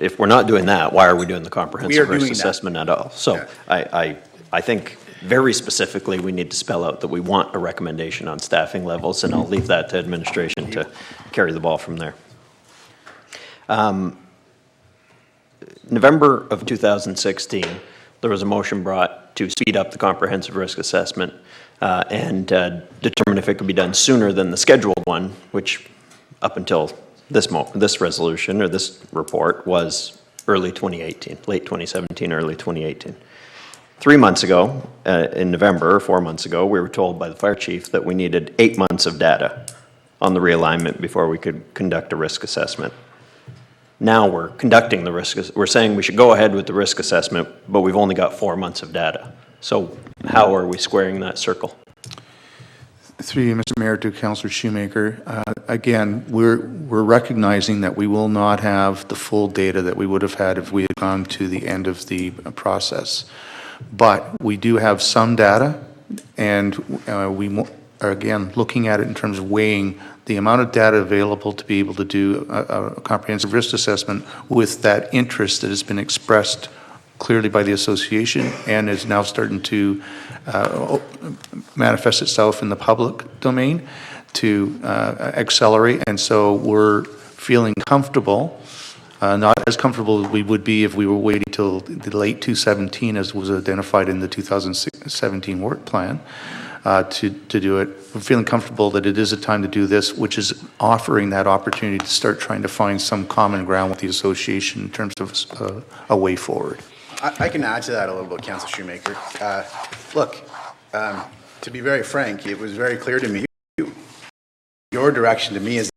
if we're not doing that, why are we doing the comprehensive risk assessment at all? So yeah. I think very specifically we need to spell out that we want a recommendation on staffing levels, and I'll leave that to administration to carry the ball from there. November of 2016, there was a motion brought to speed up the comprehensive risk assessment and determine if it could be done sooner than the scheduled one, which up until this resolution or this report was early 2018, late 2017, early 2018. 3 months ago, in November, 4 months ago, we were told by the fire chief that we needed 8 months of data on the realignment before we could conduct a risk assessment. Now we're conducting the we're saying we should go ahead with the risk assessment, but we've only got 4 months of data. So how are we squaring that circle? Through you, Mr. Mayor, to Councillor Shoemaker. Again, we're recognizing that we will not have the full data that we would have had if we had gone to the end of the process. But we do have some data, and we are, again, looking at it in terms of weighing the amount of data available to be able to do a comprehensive risk assessment with that interest that has been expressed clearly by the association and is now starting to manifest itself in the public domain to accelerate. And so we're feeling comfortable, not as comfortable as we would be if we were waiting till the late 2017 as was identified in the 2017 work plan to do it. We're feeling comfortable that it is a time to do this, which is offering that opportunity to start trying to find some common ground with the association in terms of a way forward. I can add to that a little bit, Councillor Shoemaker. Look, to be very frank, it was very clear to me, your direction to me is,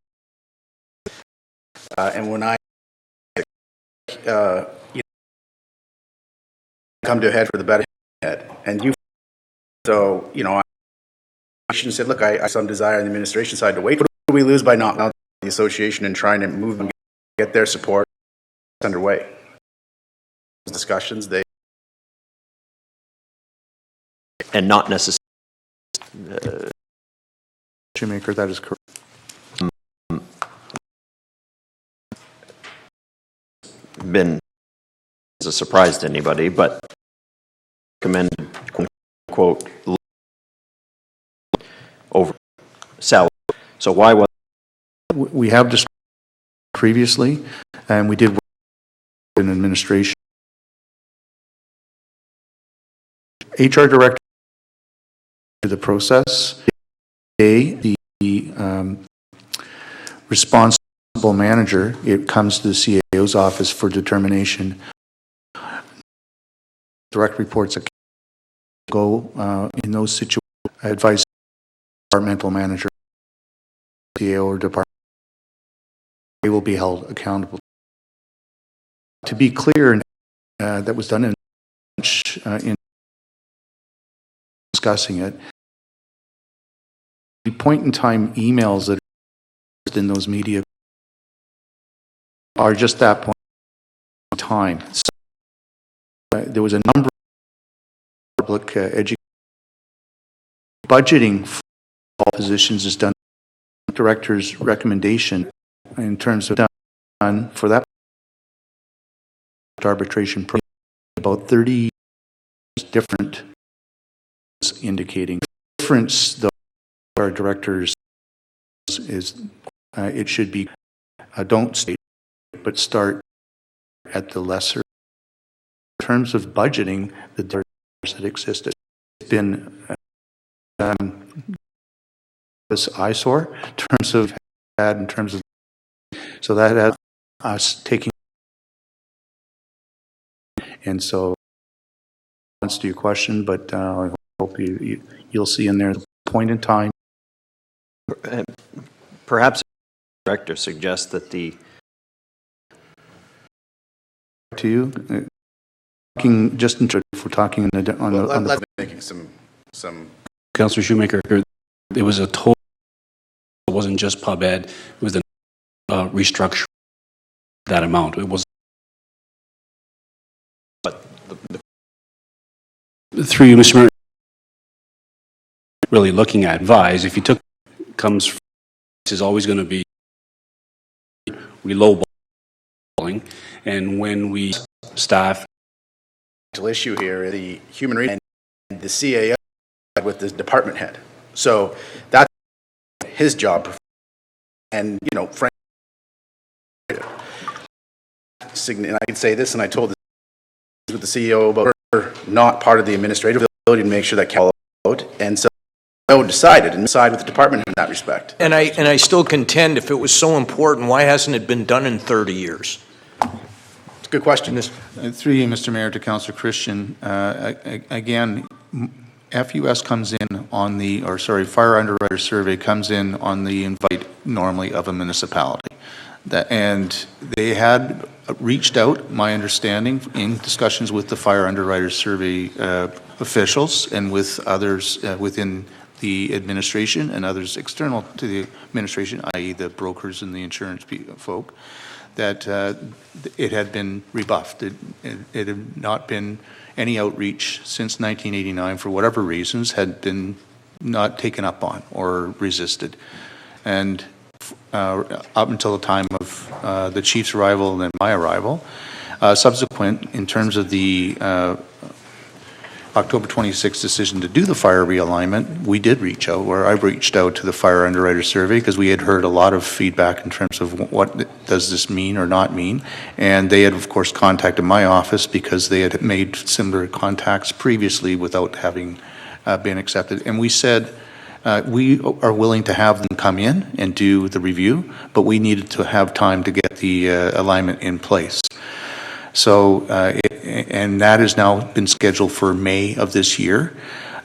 and when I come to a head for the better head, and you, so, I shouldn't say, look, I have some desire on the administration side to wait. What do we lose by not the association and trying to move and get their support underway? Discussions, And not necessarily. Shoemaker, that is correct. Been as a surprise to anybody, but recommended quote over salary. So why was we have discussed previously, and we did work in administration. HR director to the process. The responsible manager, it comes to the CAO's office for determination. Direct reports that go in those situations, advice departmental manager, CAO or department, they will be held accountable. To be clear, that was done in discussing it. The point-in-time emails that are in those media are just that point in time. So, there was a number of public education budgeting for all positions is done. Director's recommendation in terms of done for that arbitration program, about 30 different indicating difference though our directors is it should be don't state but start at the lesser in terms of budgeting the directors that existed. It's been this eyesore in terms of so that has us taking, and so answer to your question, but I hope you'll see in there the point in time. perhaps the director suggests that the to you talking just if we're talking on the making some Councillor Shoemaker, it was a total, it wasn't just pub ed, it was the restructure that amount. It was through you, Mr. Mayor, really looking at advise, if you took comes from, this is always going to be we lowballing, and when we staff issue here, the human resources and the CAO with the department head. So that's his job. And, frankly, and I can say this, and I told this with the CEO about her not part of the administrative ability to make sure that came out. And so I decided and side with the department in that respect. And I still contend, if it was so important, why hasn't it been done in 30 years? It's a good question. Through you, Mr. Mayor, to Councillor Christian, again, FUS comes in on the, or sorry, Fire Underwriter Survey comes in on the invite normally of a municipality. And they had reached out, my understanding, in discussions with the Fire Underwriter Survey officials and with others within the administration and others external to the administration, i.e. the brokers and the insurance folk, that it had been rebuffed. It had not been any outreach since 1989 for whatever reasons had been not taken up on or resisted. And up until the time of the chief's arrival and then my arrival, Subsequent, in terms of the October 26th decision to do the fire realignment, we did reach out, or I reached out to the fire underwriter survey because we had heard a lot of feedback in terms of what does this mean or not mean. And they had, of course, contacted my office because they had made similar contacts previously without having been accepted. And we said, we are willing to have them come in and do the review, but we needed to have time to get the alignment in place. So, and that has now been scheduled for May of this year.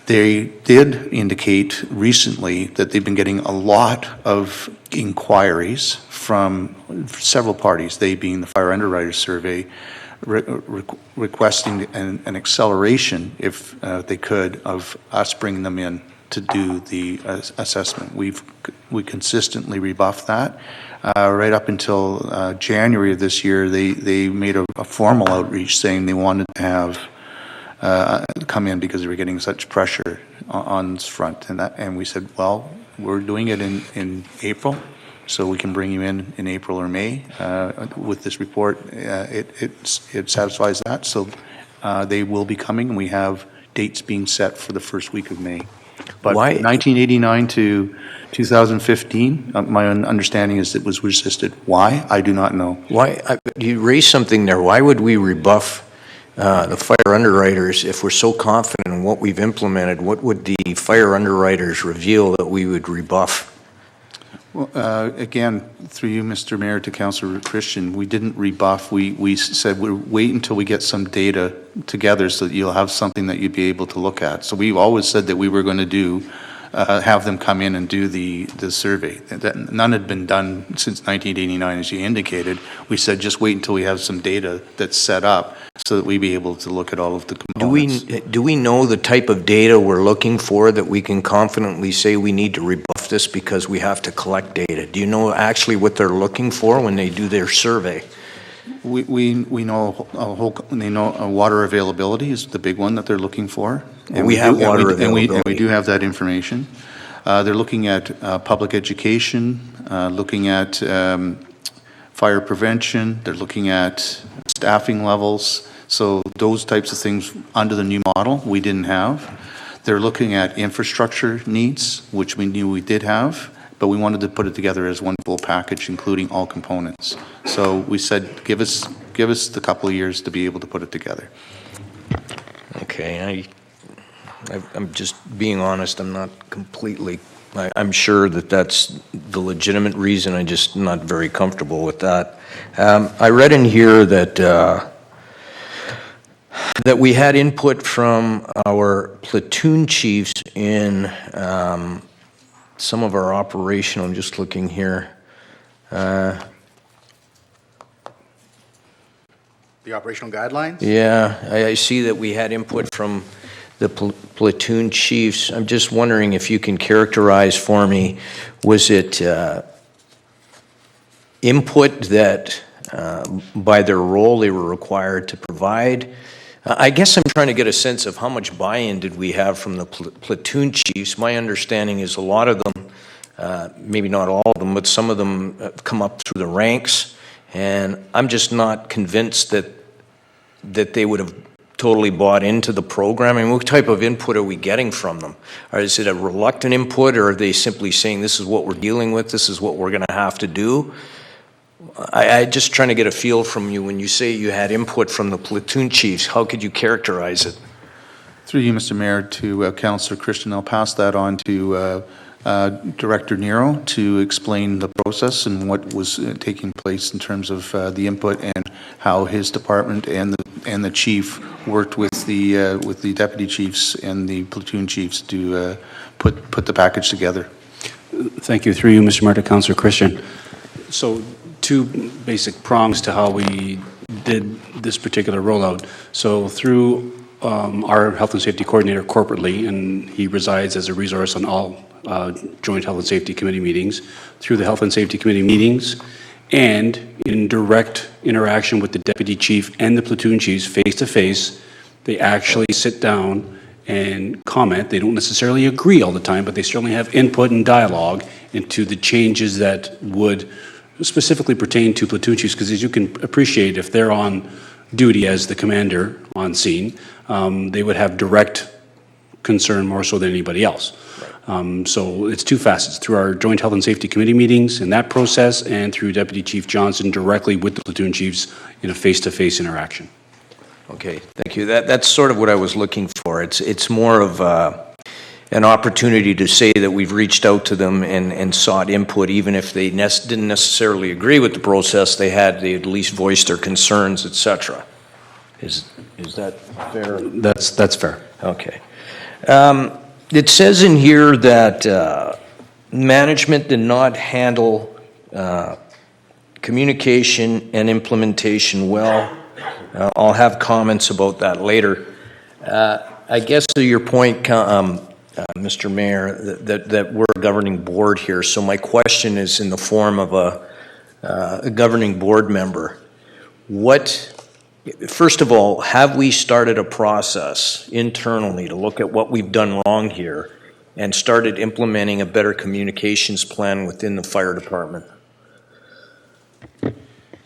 They did indicate recently that they've been getting a lot of inquiries from several parties, they being the Fire Underwriters Survey, requesting an acceleration, if they could, of us bringing them in to do the assessment. We consistently rebuffed that. Right up until January of this year, they made a formal outreach saying they wanted to have come in because they were getting such pressure on this front. And we said, well, we're doing it in April, so we can bring you in April or May. With this report, it satisfies that. So they will be coming. We have dates being set for the first week of May. But 1989 to 2015, my understanding is it was resisted. Why? I do not know. Why, you raised something there. Why would we rebuff the fire underwriters if we're so confident in what we've implemented? What would the fire underwriters reveal that we would rebuff? Well, again, through you, Mr. Mayor, to Councillor Christian, we didn't rebuff. We said we'll wait until we get some data together so that you'll have something that you'd be able to look at. So we've always said that we were going to have them come in and do the survey. That none had been done since 1989, as you indicated. We said just wait until we have some data that's set up so that we'd be able to look at all of the components. Do we know the type of data we're looking for that we can confidently say we need to rebuff this because we have to collect data? Do you know actually what they're looking for when they do their survey? We know they know water availability is the big one that they're looking for. And we have water availability. And we do have that information. They're looking at public education, looking at fire prevention. They're looking at staffing levels. So those types of things under the new model we didn't have. They're looking at infrastructure needs, which we knew we did have, but we wanted to put it together as one full package, including all components. So we said, give us the couple of years to be able to put it together. Okay, I'm just being honest. I'm not completely. I'm sure that that's the legitimate reason. I'm just not very comfortable with that. I read in here that that we had input from our platoon chiefs in some of our operational. I'm just looking here. The operational guidelines? Yeah, I see that we had input from the platoon chiefs. I'm just wondering if you can characterize for me, was it input that by their role they were required to provide? I guess I'm trying to get a sense of how much buy-in did we have from the platoon chiefs. My understanding is a lot of them, maybe not all of them, but some of them come up through the ranks, and I'm just not convinced that they would have totally bought into the program. I mean, what type of input are we getting from them? Or is it a reluctant input, or are they simply saying this is what we're dealing with, this is what we're going to have to do? I just trying to get a feel from you when you say you had input from the platoon chiefs. How could you characterize it? Through you, Mr. Mayor, to Councillor Christian, I'll pass that on to Director Nero to explain the process and what was taking place in terms of the input and how his department and the chief worked with the deputy chiefs and the platoon chiefs to put the package together. Thank you. Through you, Mr. Mayor, to Councillor Christian. So two basic prongs to how we did this particular rollout. So through our health and safety coordinator corporately, and he resides as a resource on all joint health and safety committee meetings, through the health and safety committee meetings, and in direct interaction with the deputy chief and the platoon chiefs face to face, they actually sit down and comment. They don't necessarily agree all the time, but they certainly have input and dialogue into the changes that would specifically pertain to platoon chiefs, because as you can appreciate, if they're on duty as the commander on scene, they would have direct concern more so than anybody else. So it's two facets, through our Joint Health and Safety Committee meetings in that process, and through Deputy Chief Johnson directly with the platoon chiefs in a face-to-face interaction. Okay, thank you. That's sort of what I was looking for. It's more of an opportunity to say that we've reached out to them and sought input, even if they didn't necessarily agree with the process they had at least voiced their concerns, etc. Is that fair? That's fair. Okay. It says in here that management did not handle communication and implementation well. I'll have comments about that later. I guess to your point, Mr. Mayor, that we're a governing board here, so my question is in the form of a governing board member. First of all, have we started a process internally to look at what we've done wrong here and started implementing a better communications plan within the fire department?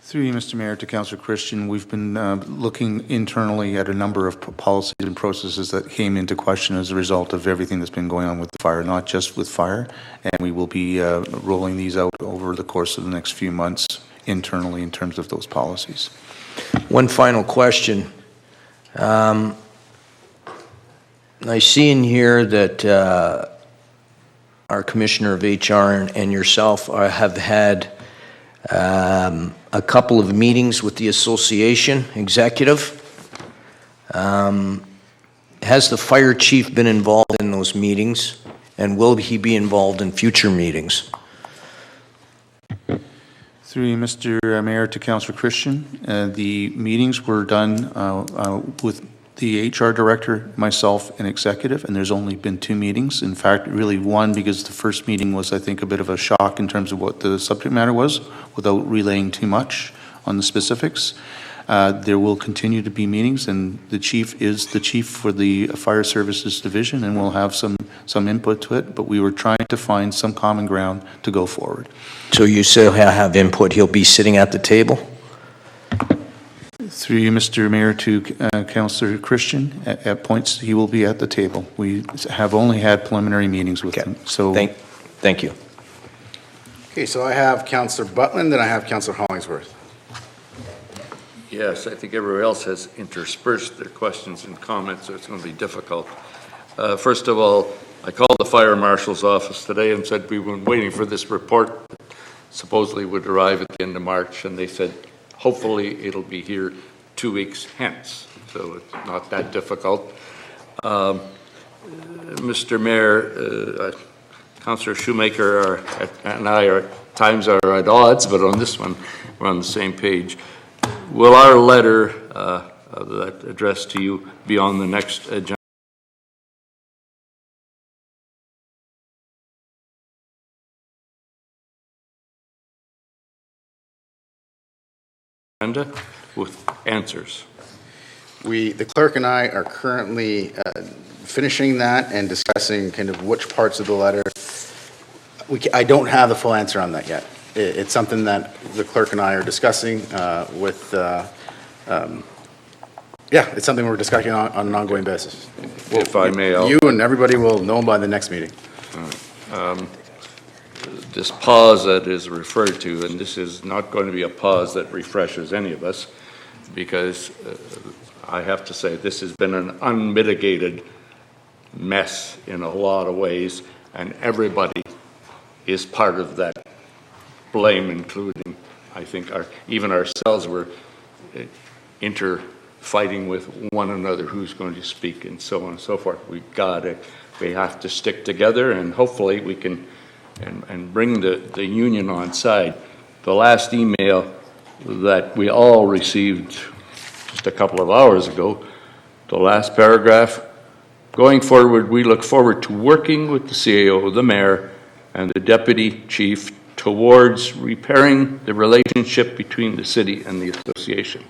Through you, Mr. Mayor, to Councillor Christian, we've been looking internally at a number of policies and processes that came into question as a result of everything that's been going on with the fire, not just with fire, and we will be rolling these out over the course of the next few months internally in terms of those policies. One final question. I see in here that our Commissioner of HR and yourself have had a couple of meetings with the association executive. Has the fire chief been involved in those meetings, and will he be involved in future meetings? Through you, Mr. Mayor, to Councillor Christian, the meetings were done with the HR director, myself, and executive, and there's only been 2 meetings. In fact, really one, because the first meeting was, I think, a bit of a shock in terms of what the subject matter was, without relaying too much on the specifics. There will continue to be meetings, and the chief is the chief for the Fire Services Division, and we'll have some input to it, but we were trying to find some common ground to go forward. So you say he'll have input, he'll be sitting at the table? Through you, Mr. Mayor, to Councillor Christian, at points he will be at the table. We have only had preliminary meetings with him. So thank you. Okay, so I have Councillor Butland, then I have Councillor Hollingsworth. Yes, I think everyone else has interspersed their questions and comments, so it's going to be difficult. First of all, I called the fire marshal's office today and said we've been waiting for this report. Supposedly would arrive at the end of March, and they said hopefully it'll be here 2 weeks hence, so it's not that difficult. Mr. Mayor, Councillor Shoemaker and I are at times at odds, but on this one we're on the same page. Will our letter that addressed to you be on the next agenda? With answers. The clerk and I are currently finishing that and discussing kind of which parts of the letter. I don't have the full answer on that yet. It's something that the clerk and I are discussing it's something we're discussing on an ongoing basis. If I may, you and everybody will know by the next meeting. This pause that is referred to, and this is not going to be a pause that refreshes any of us, because I have to say this has been an unmitigated mess in a lot of ways, and everybody is part of that blame, including, I think, even ourselves. We're fighting with one another who's going to speak and so on and so forth. We have to stick together, and hopefully we can and bring the union on side. The last email that we all received just a couple of hours ago, the last paragraph, going forward, we look forward to working with the CAO, the mayor, and the deputy chief towards repairing the relationship between the city and the association.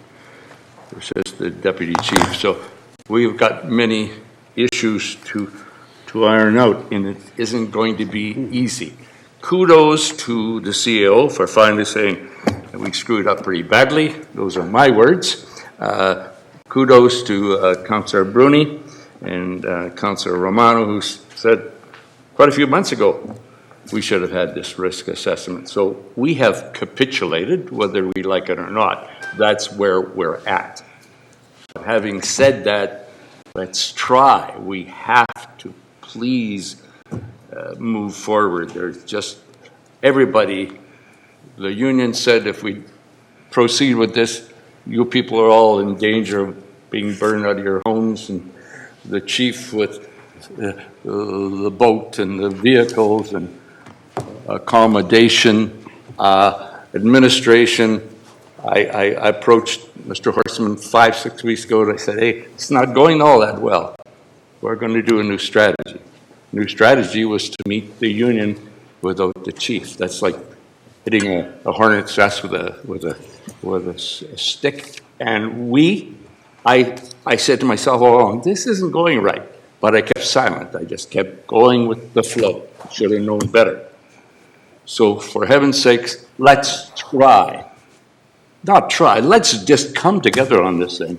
There says the deputy chief. So we've got many issues to iron out, and it isn't going to be easy. Kudos to the CAO for finally saying that we screwed up pretty badly. Those are my words. Kudos to Councillor Bruni and Councillor Romano, who said quite a few months ago we should have had this risk assessment. So we have capitulated, whether we like it or not. That's where we're at. Having said that, let's try. We have to please move forward. There's just everybody, the union said if we proceed with this, you people are all in danger of being burned out of your homes, and the chief with the boat and the vehicles and accommodation, administration. I approached Mr. Horstman 5-6 weeks ago and I said, hey, it's not going all that well. We're going to do a new strategy. New strategy was to meet the union without the chief. That's like hitting a hornet's nest with a stick. And I said to myself, oh, this isn't going right. But I kept silent. I just kept going with the flow. Should have known better. So for heaven's sakes, let's try. Not try. Let's just come together on this thing,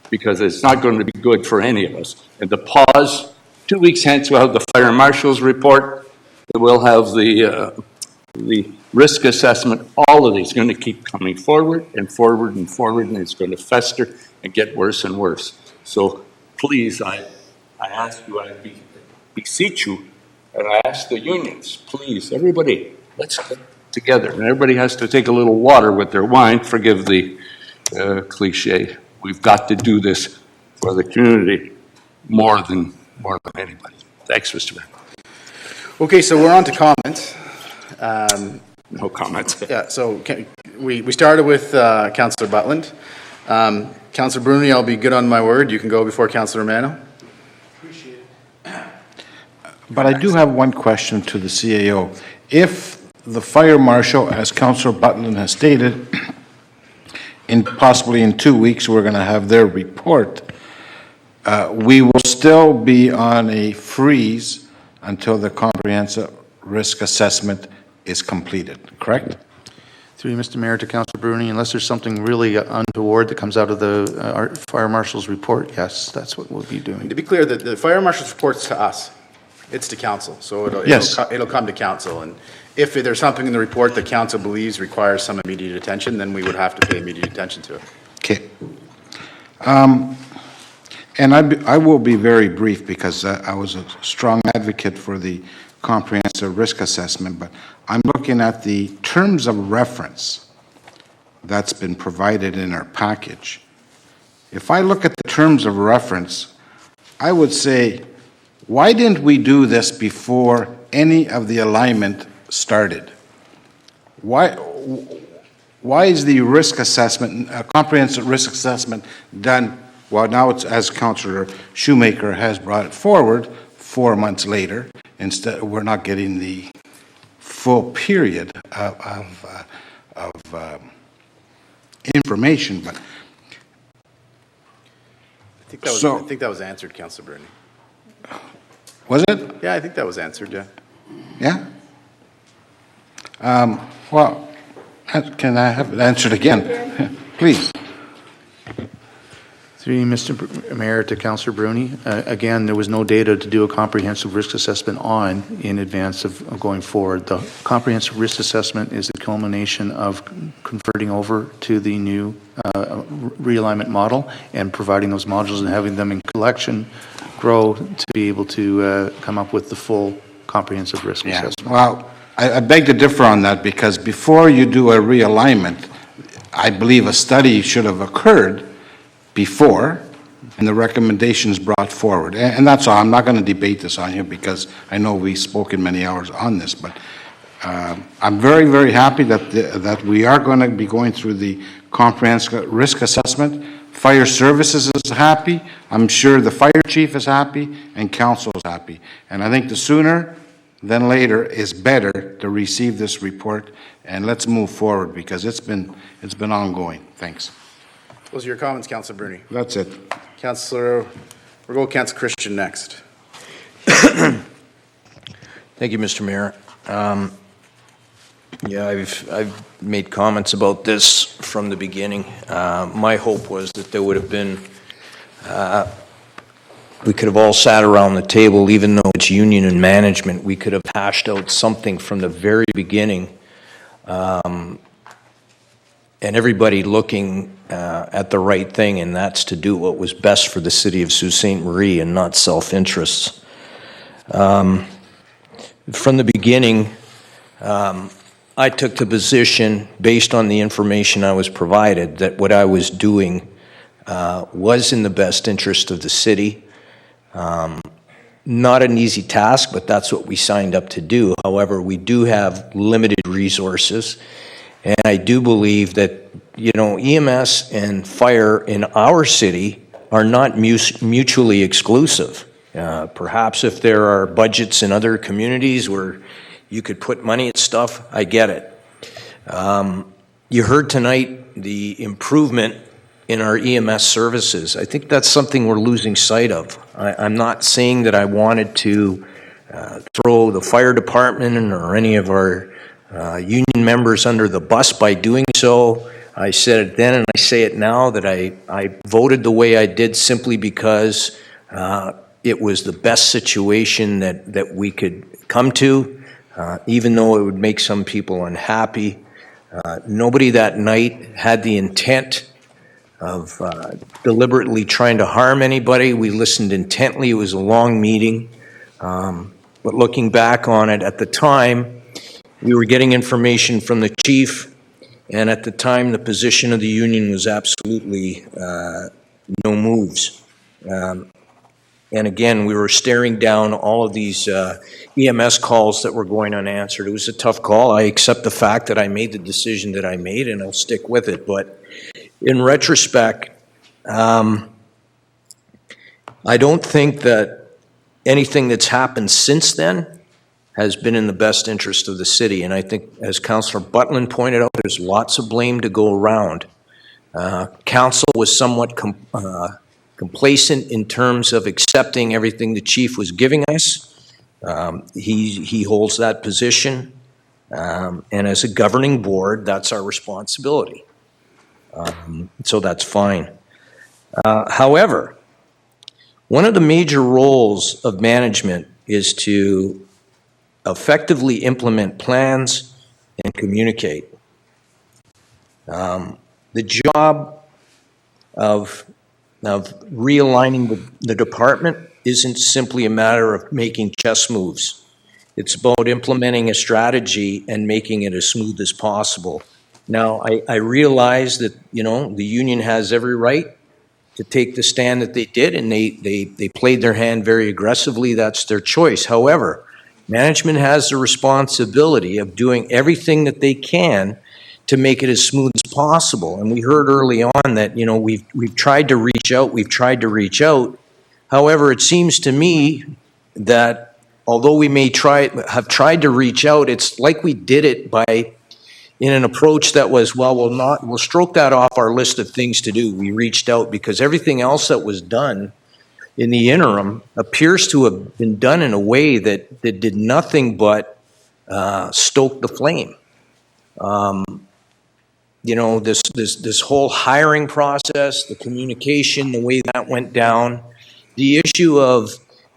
because it's not going to be good for any of us. And the pause, 2 weeks hence, we'll have the fire marshal's report. We'll have the risk assessment. All of these are going to keep coming forward and forward and forward, and it's going to fester and get worse and worse. So please, I ask you, I beseech you, and I ask the unions, please, everybody, let's get together. And everybody has to take a little water with their wine, forgive the cliche. We've got to do this for the community more than anybody. Thanks, Mr. Mayor. Okay, so we're on to comments. No comments. Yeah, so we started with Councillor Butland. Councillor Bruni, I'll be good on my word. You can go before Councillor Romano. But I do have one question to the CAO. If the fire marshal, as Councillor Butland has stated, possibly in 2 weeks, we're going to have their report, we will still be on a freeze until the comprehensive risk assessment is completed, correct? Through you, Mr. Mayor, to Councillor Bruni, unless there's something really untoward that comes out of the fire marshal's report, yes, that's what we'll be doing. To be clear, the fire marshal's report's to us. It's to council, so it'll come to council. And if there's something in the report that council believes requires some immediate attention, then we would have to pay immediate attention to it. Okay. And I will be very brief, because I was a strong advocate for the comprehensive risk assessment, but I'm looking at the terms of reference that's been provided in our package. If I look at the terms of reference, I would say, why didn't we do this before any of the alignment started? Why is the risk assessment, comprehensive risk assessment done, well, now it's, as Councillor Shoemaker has brought it forward, 4 months later? Instead, we're not getting the full period of information, but I think that was answered, Councillor Bruni. Was it? Yeah, I think that was answered, yeah. Yeah? Well, can I have it answered again? Please. Through you, Mr. Mayor, to Councillor Bruni. Again, there was no data to do a comprehensive risk assessment on in advance of going forward. The comprehensive risk assessment is the culmination of converting over to the new realignment model and providing those modules and having them in collection grow to be able to come up with the full comprehensive risk assessment. Well, I beg to differ on that, because before you do a realignment, I believe a study should have occurred before, and the recommendations brought forward. And that's all. I'm not going to debate this on here, because I know we've spoken many hours on this, but I'm very, very happy that we are going to be going through the comprehensive risk assessment. Fire services is happy. I'm sure the fire chief is happy, and council is happy. And I think the sooner than later is better to receive this report, and let's move forward, because it's been ongoing. Thanks. Those are your comments, Councillor Bruni. That's it. Councillor, we'll go Councillor Christian next. Thank you, Mr. Mayor. Yeah, I've made comments about this from the beginning. My hope was that there would have been, we could have all sat around the table, even though it's union and management, we could have hashed out something from the very beginning, and everybody looking at the right thing, and that's to do what was best for the city of Sault Ste. Marie and not self-interests. From the beginning, I took the position, based on the information I was provided, that what I was doing was in the best interest of the city. Not an easy task, but that's what we signed up to do. However, we do have limited resources, and I do believe that, you know, EMS and fire in our city are not mutually exclusive. Perhaps if there are budgets in other communities where you could put money at stuff, I get it. You heard tonight the improvement in our EMS services. I think that's something we're losing sight of. I'm not saying that I wanted to throw the fire department or any of our union members under the bus by doing so. I said it then and I say it now that I voted the way I did simply because it was the best situation that we could come to, even though it would make some people unhappy. Nobody that night had the intent of deliberately trying to harm anybody. We listened intently. It was a long meeting. But looking back on it, at the time, we were getting information from the chief, and at the time, the position of the union was absolutely no moves. And again, we were staring down all of these EMS calls that were going unanswered. It was a tough call. I accept the fact that I made the decision that I made, and I'll stick with it. But in retrospect, I don't think that anything that's happened since then has been in the best interest of the city. And I think, as Councillor Butland pointed out, there's lots of blame to go around. Council was somewhat complacent in terms of accepting everything the chief was giving us. He holds that position. And as a governing board, that's our responsibility. So that's fine. However, one of the major roles of management is to effectively implement plans and communicate. The job of realigning the department isn't simply a matter of making chess moves. It's about implementing a strategy and making it as smooth as possible. Now, I realize that, you know, the union has every right to take the stand that they did, and they played their hand very aggressively. That's their choice. However, management has the responsibility of doing everything that they can to make it as smooth as possible. And we heard early on that, you know, we've tried to reach out. However, it seems to me that although we may have tried to reach out, it's like we did it in an approach that was, well, we'll stroke that off our list of things to do. We reached out because everything else that was done in the interim appears to have been done in a way that did nothing but stoke the flame. You know, this whole hiring process, the communication, the way that went down, the issue of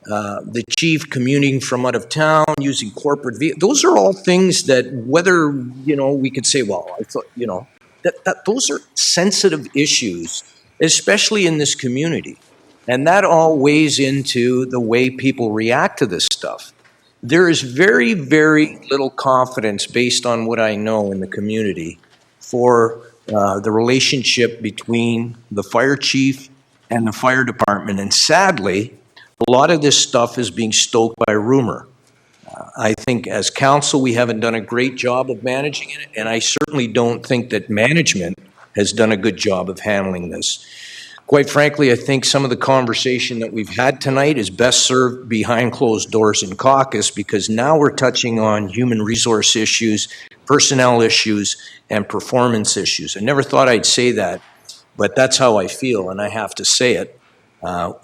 the chief commuting from out of town, using corporate vehicles, those are all things that, whether, you know, we could say, well, I thought, you know, that those are sensitive issues, especially in this community. And that all weighs into the way people react to this stuff. There is very, very little confidence, based on what I know in the community, for the relationship between the fire chief and the fire department. And sadly, a lot of this stuff is being stoked by rumor. I think as council, we haven't done a great job of managing it, and I certainly don't think that management has done a good job of handling this. Quite frankly, I think some of the conversation that we've had tonight is best served behind closed doors in caucus, because now we're touching on human resource issues, personnel issues, and performance issues. I never thought I'd say that, but that's how I feel, and I have to say it.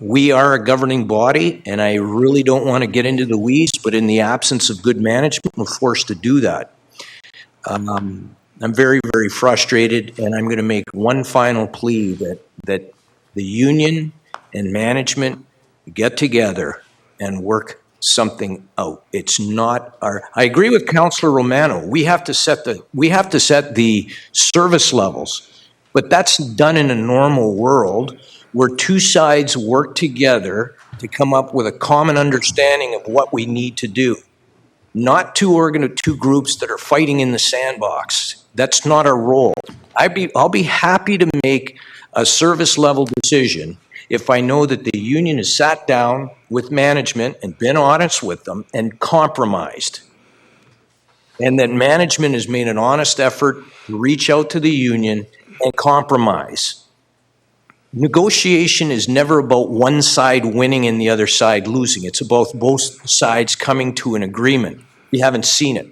We are a governing body, and I really don't want to get into the weeds, but in the absence of good management, we're forced to do that. I'm very, very frustrated, and I'm going to make one final plea that the union and management get together and work something out. It's not I agree with Councillor Romano. We have to set the service levels, but that's done in a normal world where two sides work together to come up with a common understanding of what we need to do. Not two groups that are fighting in the sandbox. That's not our role. I'll be happy to make a service level decision if I know that the union has sat down with management and been honest with them and compromised. And that management has made an honest effort to reach out to the union and compromise. Negotiation is never about one side winning and the other side losing. It's about both sides coming to an agreement. We haven't seen it,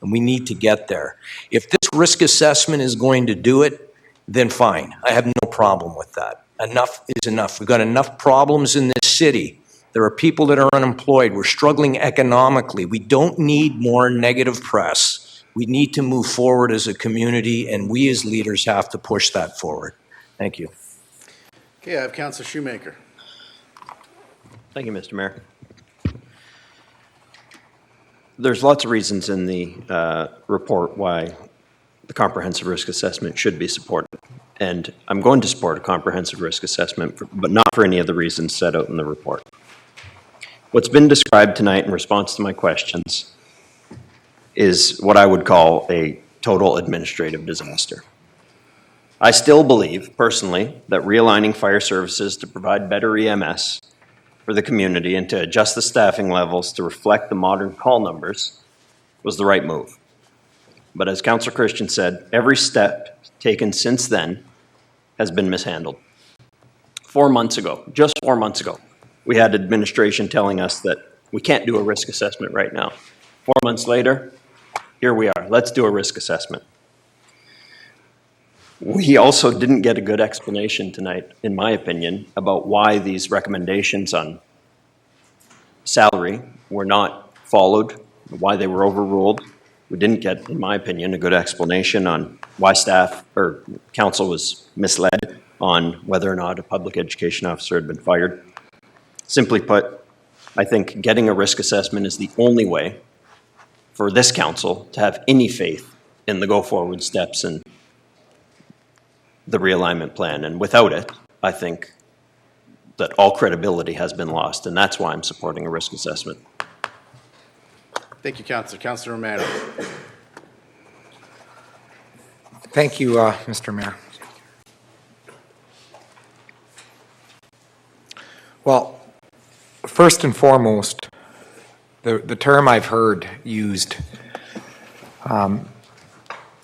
and we need to get there. If this risk assessment is going to do it, then fine. I have no problem with that. Enough is enough. We've got enough problems in this city. There are people that are unemployed. We're struggling economically. We don't need more negative press. We need to move forward as a community, and we as leaders have to push that forward. Thank you. Okay, I have Councillor Shoemaker. Thank you, Mr. Mayor. There's lots of reasons in the report why the comprehensive risk assessment should be supported. And I'm going to support a comprehensive risk assessment, but not for any of the reasons set out in the report. What's been described tonight in response to my questions is what I would call a total administrative disaster. I still believe, personally, that realigning fire services to provide better EMS for the community and to adjust the staffing levels to reflect the modern call numbers was the right move. But as Councillor Christian said, every step taken since then has been mishandled. 4 months ago, just 4 months ago, we had administration telling us that we can't do a risk assessment right now. 4 months later, here we are. Let's do a risk assessment. We also didn't get a good explanation tonight, in my opinion, about why these recommendations on salary were not followed, why they were overruled. We didn't get, in my opinion, a good explanation on why staff or council was misled on whether or not a public education officer had been fired. Simply put, I think getting a risk assessment is the only way for this council to have any faith in the go-forward steps and the realignment plan. And without it, I think that all credibility has been lost, and that's why I'm supporting a risk assessment. Thank you, Councillor. Councillor Romano. Thank you, Mr. Mayor. Well, first and foremost, the term I've heard used, I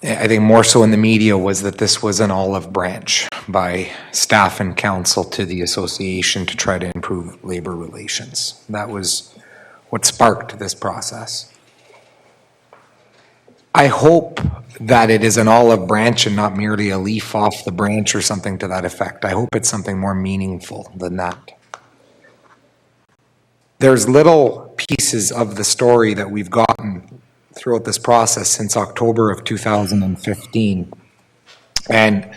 think more so in the media, was that this was an olive branch by staff and council to the association to try to improve labor relations. That was what sparked this process. I hope that it is an olive branch and not merely a leaf off the branch or something to that effect. I hope it's something more meaningful than that. There's little pieces of the story that we've gotten throughout this process since October of 2015. And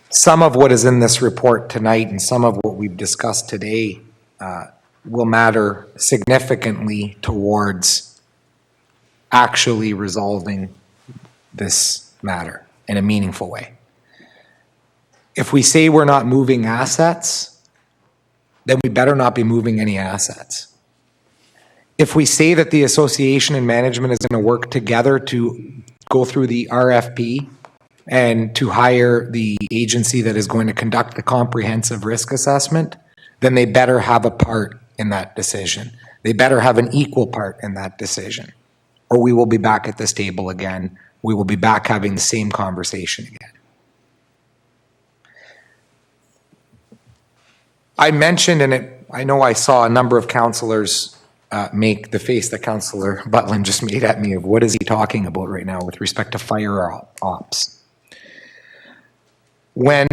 some of what is in this report tonight and some of what we've discussed today will matter significantly towards actually resolving this matter in a meaningful way. If we say we're not moving assets, then we better not be moving any assets. If we say that the association and management is going to work together to go through the RFP and to hire the agency that is going to conduct the comprehensive risk assessment, then they better have a part in that decision. They better have an equal part in that decision, or we will be back at this table again. We will be back having the same conversation again. I mentioned, and I know I saw a number of councillors make the face that Councillor Butland just made at me of what is he talking about right now with respect to fire ops. When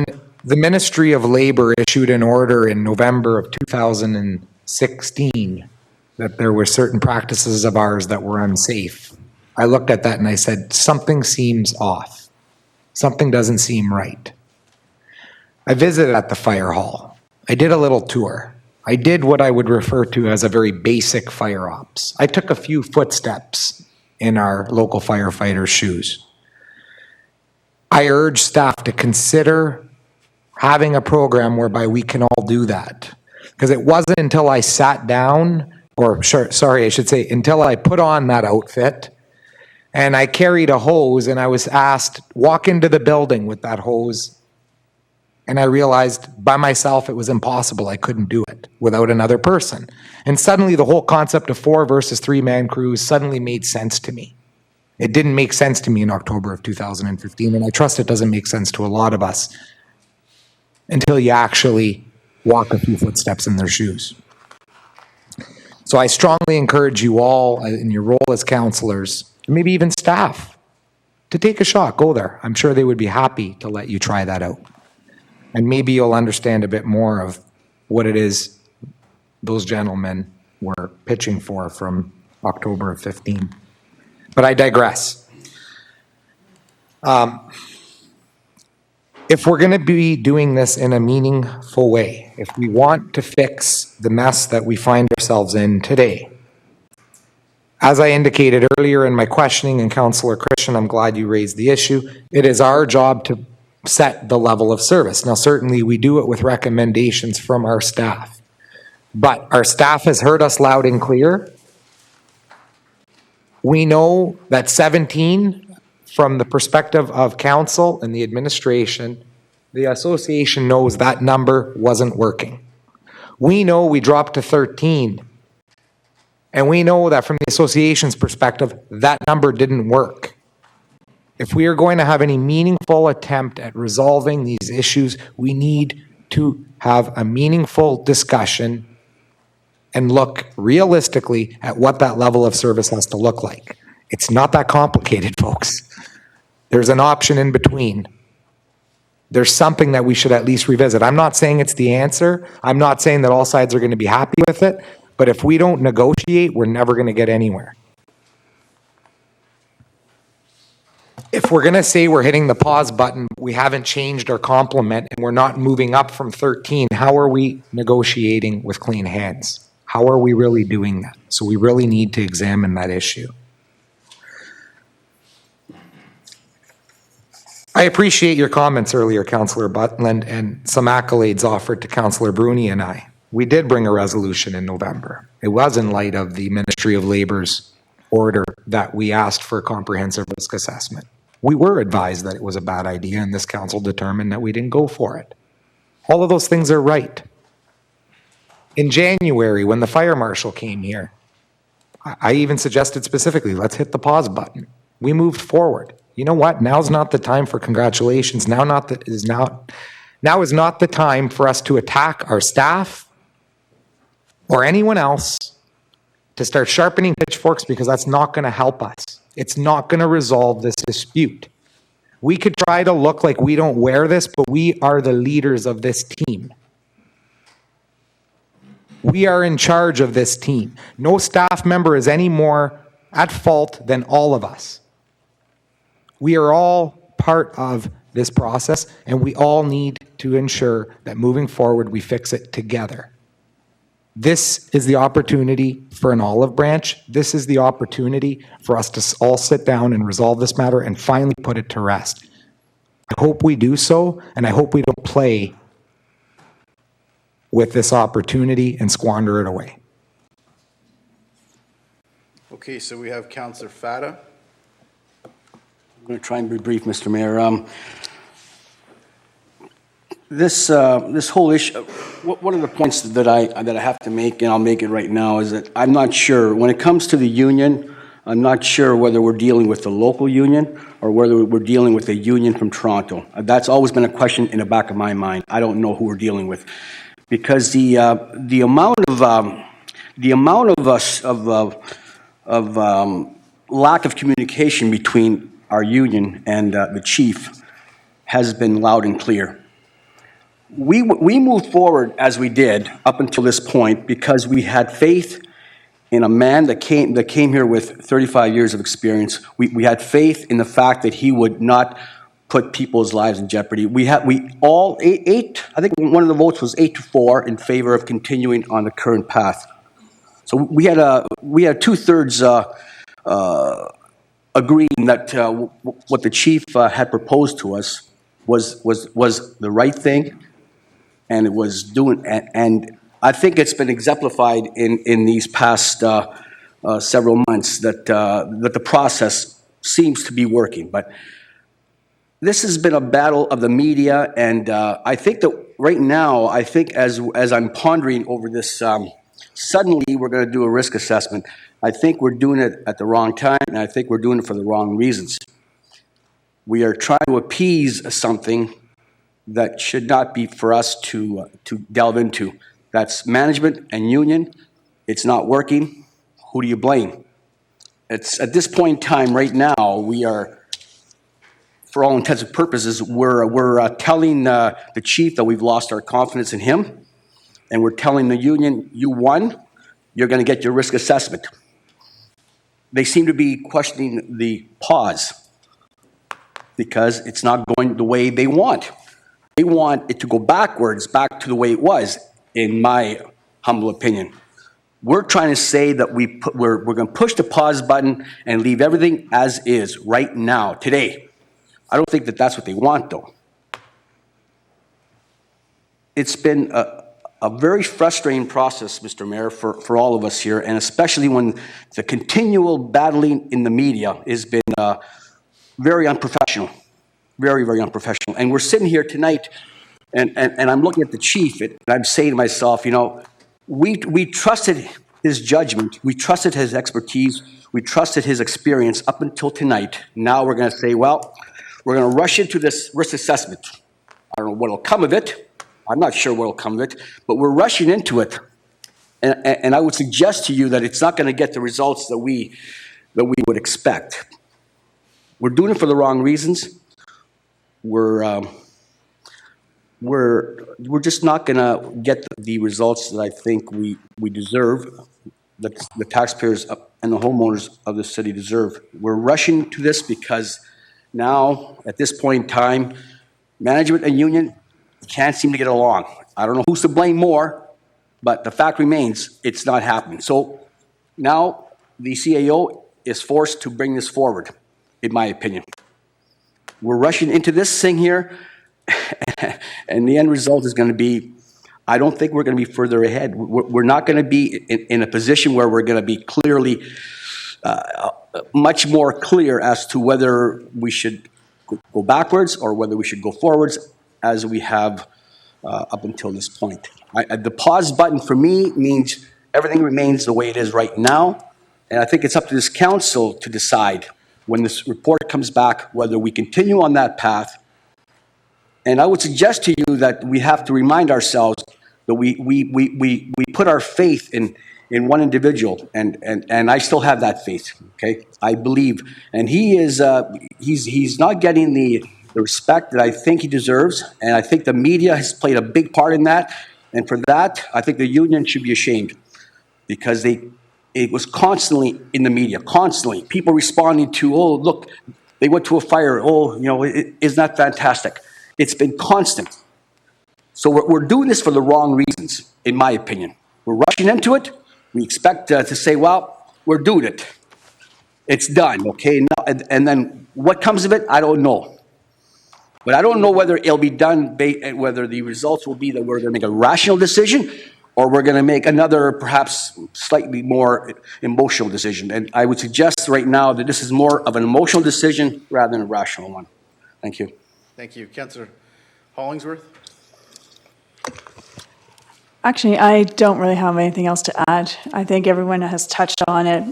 the Ministry of Labor issued an order in November of 2016 that there were certain practices of ours that were unsafe, I looked at that and I said, something seems off. Something doesn't seem right. I visited at the fire hall. I did a little tour. I did what I would refer to as a very basic fire ops. I took a few footsteps in our local firefighters' shoes. I urge staff to consider having a program whereby we can all do that. Because it wasn't until I sat down, until I put on that outfit and I carried a hose and I was asked, walk into the building with that hose. And I realized by myself it was impossible. I couldn't do it without another person. And suddenly the whole concept of 4 versus 3-man crews suddenly made sense to me. It didn't make sense to me in October of 2015, and I trust it doesn't make sense to a lot of us until you actually walk a few footsteps in their shoes. So I strongly encourage you all in your role as counselors, maybe even staff, to take a shot, go there. I'm sure they would be happy to let you try that out. And maybe you'll understand a bit more of what it is those gentlemen were pitching for from October of 15. But I digress. If we're going to be doing this in a meaningful way, if we want to fix the mess that we find ourselves in today, as I indicated earlier in my questioning, and Councillor Christian, I'm glad you raised the issue, it is our job to set the level of service. Now, certainly we do it with recommendations from our staff, but our staff has heard us loud and clear. We know that 17, from the perspective of council and the administration, the association knows that number wasn't working. We know we dropped to 13, and we know that from the association's perspective, that number didn't work. If we are going to have any meaningful attempt at resolving these issues, we need to have a meaningful discussion and look realistically at what that level of service has to look like. It's not that complicated, folks. There's an option in between. There's something that we should at least revisit. I'm not saying it's the answer. I'm not saying that all sides are going to be happy with it, but if we don't negotiate, we're never going to get anywhere. If we're going to say we're hitting the pause button, we haven't changed our complement and we're not moving up from 13, how are we negotiating with clean hands? How are we really doing that? So we really need to examine that issue. I appreciate your comments earlier, Councillor Butland, and some accolades offered to Councillor Bruni and I. We did bring a resolution in November. It was in light of the Ministry of Labor's order that we asked for a comprehensive risk assessment. We were advised that it was a bad idea, and this council determined that we didn't go for it. All of those things are right. In January, when the fire marshal came here, I even suggested specifically, let's hit the pause button. We moved forward. You know what? Now's not the time for congratulations. Now is not the time for us to attack our staff or anyone else, to start sharpening pitchforks, because that's not going to help us. It's not going to resolve this dispute. We could try to look like we don't wear this, but we are the leaders of this team. We are in charge of this team. No staff member is any more at fault than all of us. We are all part of this process, and we all need to ensure that moving forward, we fix it together. This is the opportunity for an olive branch. This is the opportunity for us to all sit down and resolve this matter and finally put it to rest. I hope we do so, and I hope we don't play with this opportunity and squander it away. Okay, so we have Councillor Fata. I'm going to try and be brief, Mr. Mayor. This whole issue, one of the points that I have to make, and I'll make it right now, is that I'm not sure, when it comes to the union, I'm not sure whether we're dealing with the local union or whether we're dealing with a union from Toronto. That's always been a question in the back of my mind. I don't know who we're dealing with, because the amount of lack of communication between our union and the chief has been loud and clear. We moved forward as we did up until this point because we had faith in a man that came here with 35 years of experience. We had faith in the fact that he would not put people's lives in jeopardy. We all eight. I think one of the votes was 8-4 in favor of continuing on the current path. So we had 2/3 agreeing that what the chief had proposed to us was the right thing, and it was doing. And I think it's been exemplified in these past several months that the process seems to be working. But this has been a battle of the media, and I think that right now, I think as I'm pondering over this, suddenly we're going to do a risk assessment. I think we're doing it at the wrong time, and I think we're doing it for the wrong reasons. We are trying to appease something that should not be for us to delve into. That's management and union. It's not working. Who do you blame? It's at this point in time, right now, we are, for all intents and purposes, we're telling the chief that we've lost our confidence in him, and we're telling the union, you won, you're going to get your risk assessment. They seem to be questioning the pause because it's not going the way they want. They want it to go backwards, back to the way it was, in my humble opinion. We're trying to say that we're going to push the pause button and leave everything as is right now, today. I don't think that that's what they want, though. It's been a very frustrating process, Mr. Mayor, for all of us here, and especially when the continual battling in the media has been very unprofessional, very, very unprofessional. And we're sitting here tonight, and I'm looking at the chief, and I'm saying to myself, you know, we trusted his judgment, we trusted his expertise, we trusted his experience up until tonight. Now we're going to say, well, we're going to rush into this risk assessment. I don't know what will come of it. I'm not sure what will come of it, but we're rushing into it. And I would suggest to you that it's not going to get the results that we would expect. We're doing it for the wrong reasons. We're just not going to get the results that I think we deserve, that the taxpayers and the homeowners of the city deserve. We're rushing to this because now, at this point in time, management and union can't seem to get along. I don't know who's to blame more, but the fact remains, it's not happening. So now the CAO is forced to bring this forward, in my opinion. We're rushing into this thing here, and the end result is going to be, I don't think we're going to be further ahead. We're not going to be in a position where we're going to be clearly, much more clear as to whether we should go backwards or whether we should go forwards, as we have up until this point. The pause button for me means everything remains the way it is right now, and I think it's up to this council to decide when this report comes back whether we continue on that path. And I would suggest to you that we have to remind ourselves that we put our faith in one individual, and I still have that faith. Okay, I believe, and he's not getting the respect that I think he deserves, and I think the media has played a big part in that. And for that, I think the union should be ashamed, because it was constantly in the media, constantly people responding to, oh look, they went to a fire. Oh, you know, isn't that fantastic? It's been constant. So we're doing this for the wrong reasons, in my opinion. We're rushing into it. We expect to say, well, we're doing it. It's done, okay? Now, and then what comes of it, I don't know. But I don't know whether it'll be done, whether the results will be that we're going to make a rational decision or we're going to make another, perhaps slightly more emotional decision. And I would suggest right now that this is more of an emotional decision rather than a rational one. Thank you. Thank you. Councillor Hollingsworth? Actually, I don't really have anything else to add. I think everyone has touched on it.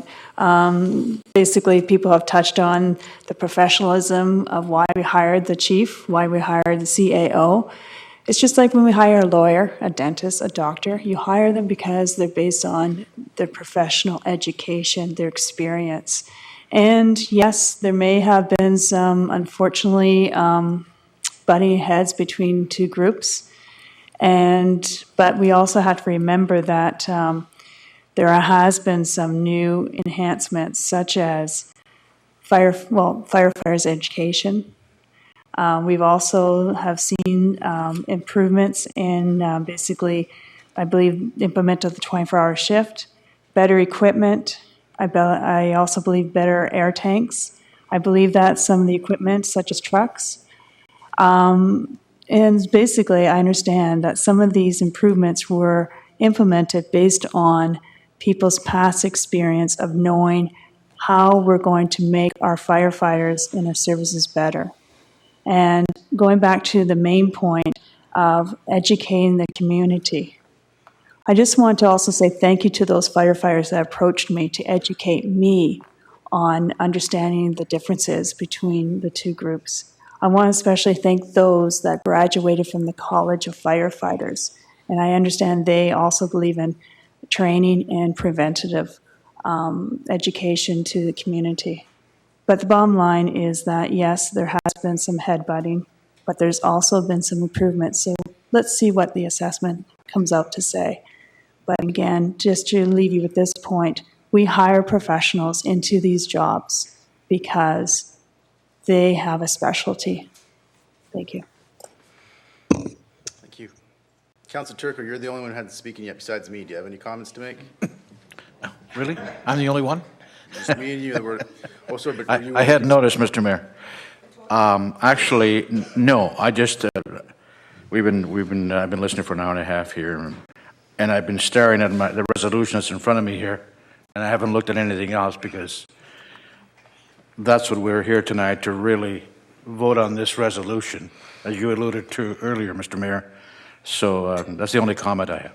Basically, people have touched on the professionalism of why we hired the chief, why we hired the CAO. It's just like when we hire a lawyer, a dentist, a doctor. You hire them because they're based on their professional education, their experience. And yes, there may have been some, unfortunately, butting heads between two groups. But we also have to remember that There has been some new enhancements, such as firefighters education. We've also have seen improvements in basically, I believe, implemented the 24-hour shift, better equipment. I also believe better air tanks. I believe that some of the equipment, such as trucks. And basically, I understand that some of these improvements were implemented based on people's past experience of knowing how we're going to make our firefighters and our services better. And going back to the main point of educating the community, I just want to also say thank you to those firefighters that approached me to educate me on understanding the differences between the two groups. I want to especially thank those that graduated from the College of Firefighters. And I understand they also believe in training and preventative education to the community. But the bottom line is that, yes, there has been some headbutting, but there's also been some improvements. So let's see what the assessment comes out to say. But again, just to leave you with this point, we hire professionals into these jobs because they have a specialty. Thank you. Thank you. Councillor Turco, you're the only one who hasn't spoken yet besides me. Do you have any comments to make? Really? I'm the only one? Just me and you that were... Oh, sorry, but were you... I hadn't noticed, Mr. Mayor. Actually, no, I just, I've been listening for an hour and a half here, and I've been staring at the resolution that's in front of me here, and I haven't looked at anything else because that's what we're here tonight, to really vote on this resolution, as you alluded to earlier, Mr. Mayor. So that's the only comment I have.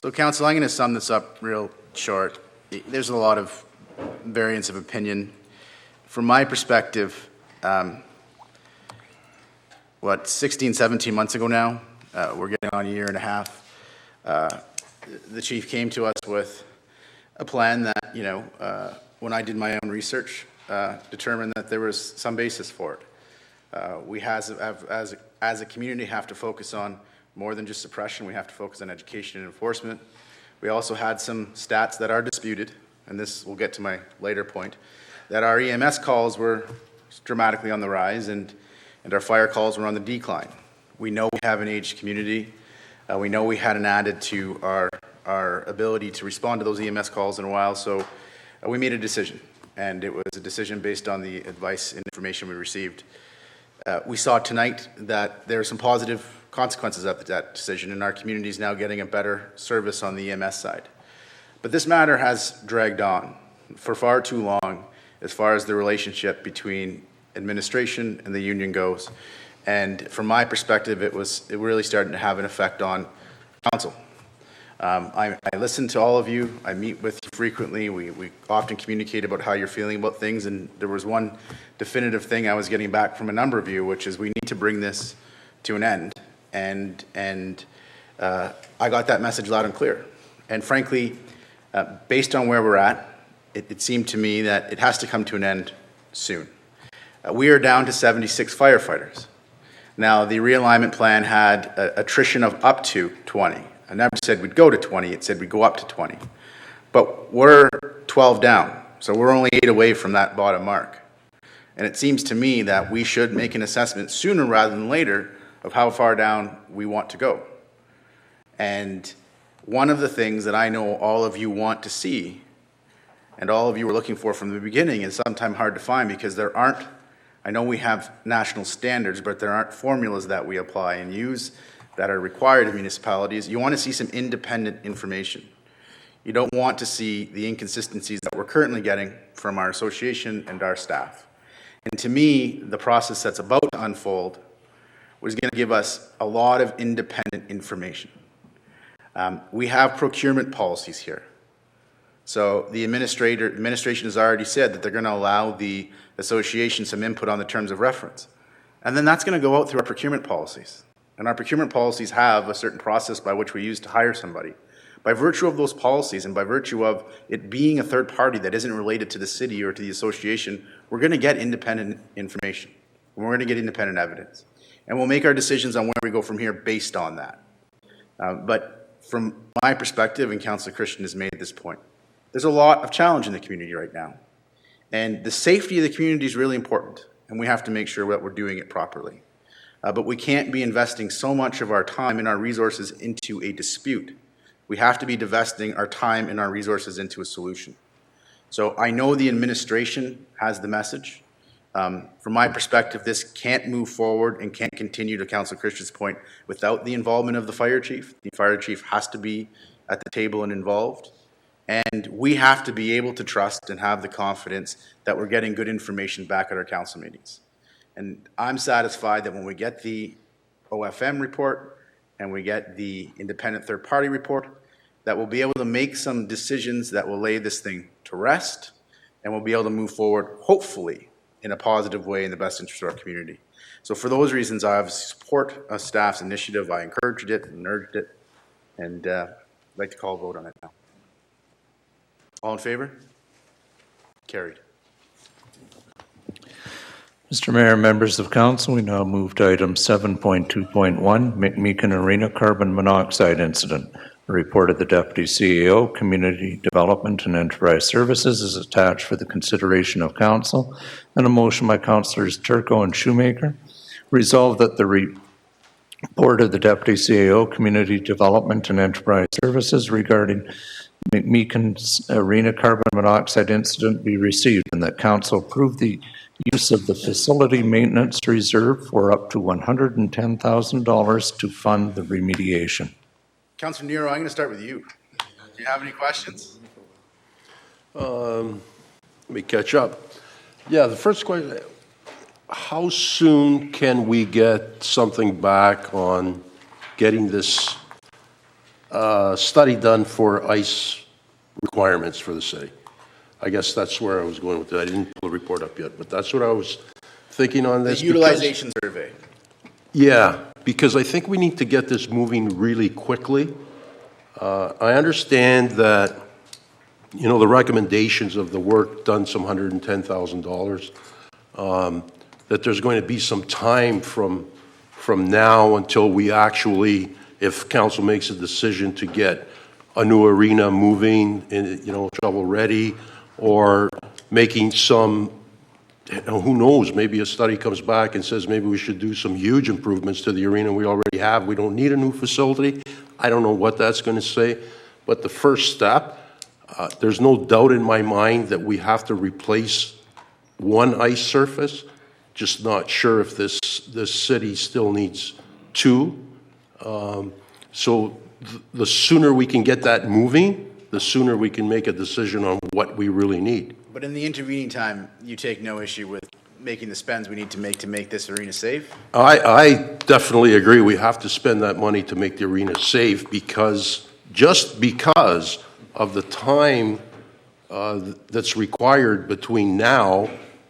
So, Council, I'm going to sum this up real short. There's a lot of variance of opinion. From my perspective, 16, 17 months ago now, we're getting on a year and a half, the chief came to us with a plan that, when I did my own research, determined that there was some basis for it. We as a community have to focus on more than just suppression. We have to focus on education and enforcement. We also had some stats that are disputed, and this will get to my later point, that our EMS calls were dramatically on the rise and our fire calls were on the decline. We know we have an aged community. We know we hadn't added to our ability to respond to those EMS calls in a while, so we made a decision, and it was a decision based on the advice and information we received. We saw tonight that there are some positive consequences of that decision, and our community is now getting a better service on the EMS side. But this matter has dragged on for far too long as far as the relationship between administration and the union goes. And from my perspective, it really started to have an effect on council. I listen to all of you. I meet with you frequently. We often communicate about how you're feeling about things, and there was one definitive thing I was getting back from a number of you, which is we need to bring this to an end. And I got that message loud and clear. And frankly, based on where we're at, it seemed to me that it has to come to an end soon. We are down to 76 firefighters. Now, the realignment plan had attrition of up to 20. I never said we'd go to 20, it said we'd go up to 20. But we're 12 down, so we're only 8 away from that bottom mark. And it seems to me that we should make an assessment sooner rather than later of how far down we want to go. And one of the things that I know all of you want to see, and all of you were looking for from the beginning, is sometimes hard to find because there aren't, I know we have national standards, but there aren't formulas that we apply and use that are required of municipalities. You want to see some independent information. You don't want to see the inconsistencies that we're currently getting from our association and our staff. And to me, the process that's about to unfold was going to give us a lot of independent information. We have procurement policies here. So the administration has already said that they're going to allow the association some input on the terms of reference. And then that's going to go out through our procurement policies. And our procurement policies have a certain process by which we use to hire somebody. By virtue of those policies and by virtue of it being a third party that isn't related to the city or to the association, we're going to get independent information. We're going to get independent evidence. And we'll make our decisions on where we go from here based on that. But from my perspective, and Councillor Christian has made this point, there's a lot of challenge in the community right now. And the safety of the community is really important, and we have to make sure that we're doing it properly. But we can't be investing so much of our time and our resources into a dispute. We have to be divesting our time and our resources into a solution. So I know the administration has the message. From my perspective, this can't move forward and can't continue, to Councillor Christian's point, without the involvement of the fire chief. The fire chief has to be at the table and involved. And we have to be able to trust and have the confidence that we're getting good information back at our council meetings. And I'm satisfied that when we get the OFM report and we get the independent third-party report, that we'll be able to make some decisions that will lay this thing to rest, and we'll be able to move forward, hopefully, in a positive way in the best interest of our community. So for those reasons, I support staff's initiative. I encouraged it and urged it, and I'd like to call a vote on it now. All in favor? Carried. Mr. Mayor, members of council, we now move to item 7.2.1, McMeekin Arena carbon monoxide incident. The report of the Deputy CEO, Community Development and Enterprise Services is attached for the consideration of council, and a motion by Councillors Turco and Shoemaker. Resolved that the report of the Deputy CEO, Community Development and Enterprise Services regarding McMeekin Arena carbon monoxide incident be received, and that council approve the use of the facility maintenance reserve for up to $110,000 to fund the remediation. Councillor Nero, I'm going to start with you. Do you have any questions? Let me catch up. Yeah, the first question, how soon can we get something back on getting this study done for ice requirements for the city? I guess that's where I was going with it. I didn't pull the report up yet, but that's what I was thinking on this. The utilization survey. Yeah, because I think we need to get this moving really quickly. I understand that, you know, the recommendations of the work done some $110,000, that there's going to be some time from now until we actually, if council makes a decision to get a new arena moving, and, you know, shovel ready, or making some, who knows, maybe a study comes back and says maybe we should do some huge improvements to the arena we already have. We don't need a new facility. I don't know what that's going to say, but the first step, there's no doubt in my mind that we have to replace one ice surface. Just not sure if this city still needs two. So the sooner we can get that moving, the sooner we can make a decision on what we really need. But in the intervening time, you take no issue with making the spends we need to make this arena safe? I definitely agree. We have to spend that money to make the arena safe just because of the time that's required between now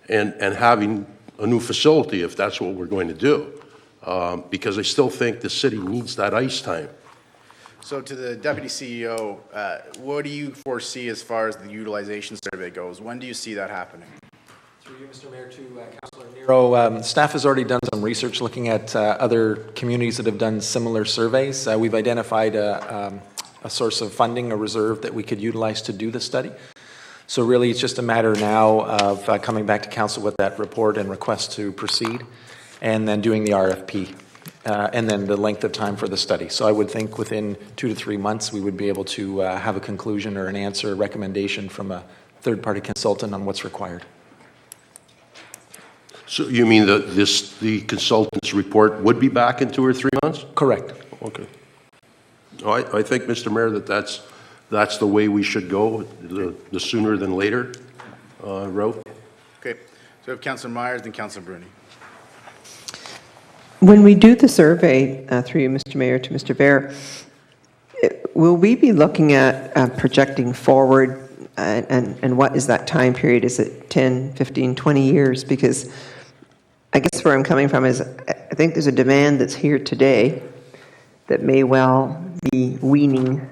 and having a new facility, if that's what we're going to do. Because I still think the city needs that ice time. So to the Deputy CEO, what do you foresee as far as the utilization survey goes? When do you see that happening? Through you, Mr. Mayor, to Councillor Nero, staff has already done some research looking at other communities that have done similar surveys. We've identified a source of funding, a reserve that we could utilize to do the study. So really, it's just a matter now of coming back to council with that report and request to proceed, and then doing the RFP. And then the length of time for the study. So I would think within 2 to 3 months, we would be able to have a conclusion or an answer, a recommendation from a third-party consultant on what's required. So you mean that the consultant's report would be back in 2 or 3 months? Correct. Okay. I think, Mr. Mayor, that's the way we should go, the sooner than later route. Okay. So we have Councillor Myers and Councillor Bruni. When we do the survey, through you, Mr. Mayor, to Mr. Bear, will we be looking at projecting forward, and what is that time period? Is it 10, 15, 20 years? Because I guess where I'm coming from is I think there's a demand that's here today that may well be weaning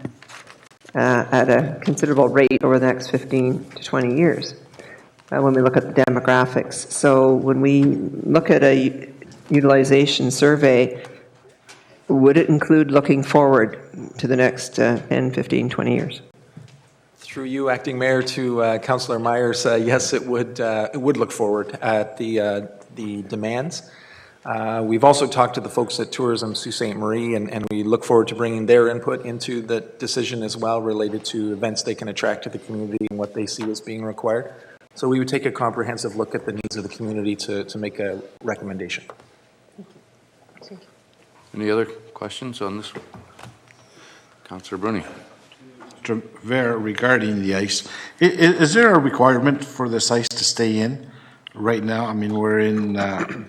at a considerable rate over the next 15 to 20 years when we look at the demographics. So when we look at a utilization survey, would it include looking forward to the next 10, 15, 20 years? Through you, Acting Mayor, to Councillor Myers, yes, it would look forward at the demands. We've also talked to the folks at Tourism Sault Ste. Marie, and we look forward to bringing their input into the decision as well, related to events they can attract to the community and what they see as being required. So we would take a comprehensive look at the needs of the community to make a recommendation. Any other questions on this one? Councillor Bruni. Mr. Ver, regarding the ice, is there a requirement for this ice to stay in right now? I mean, we're in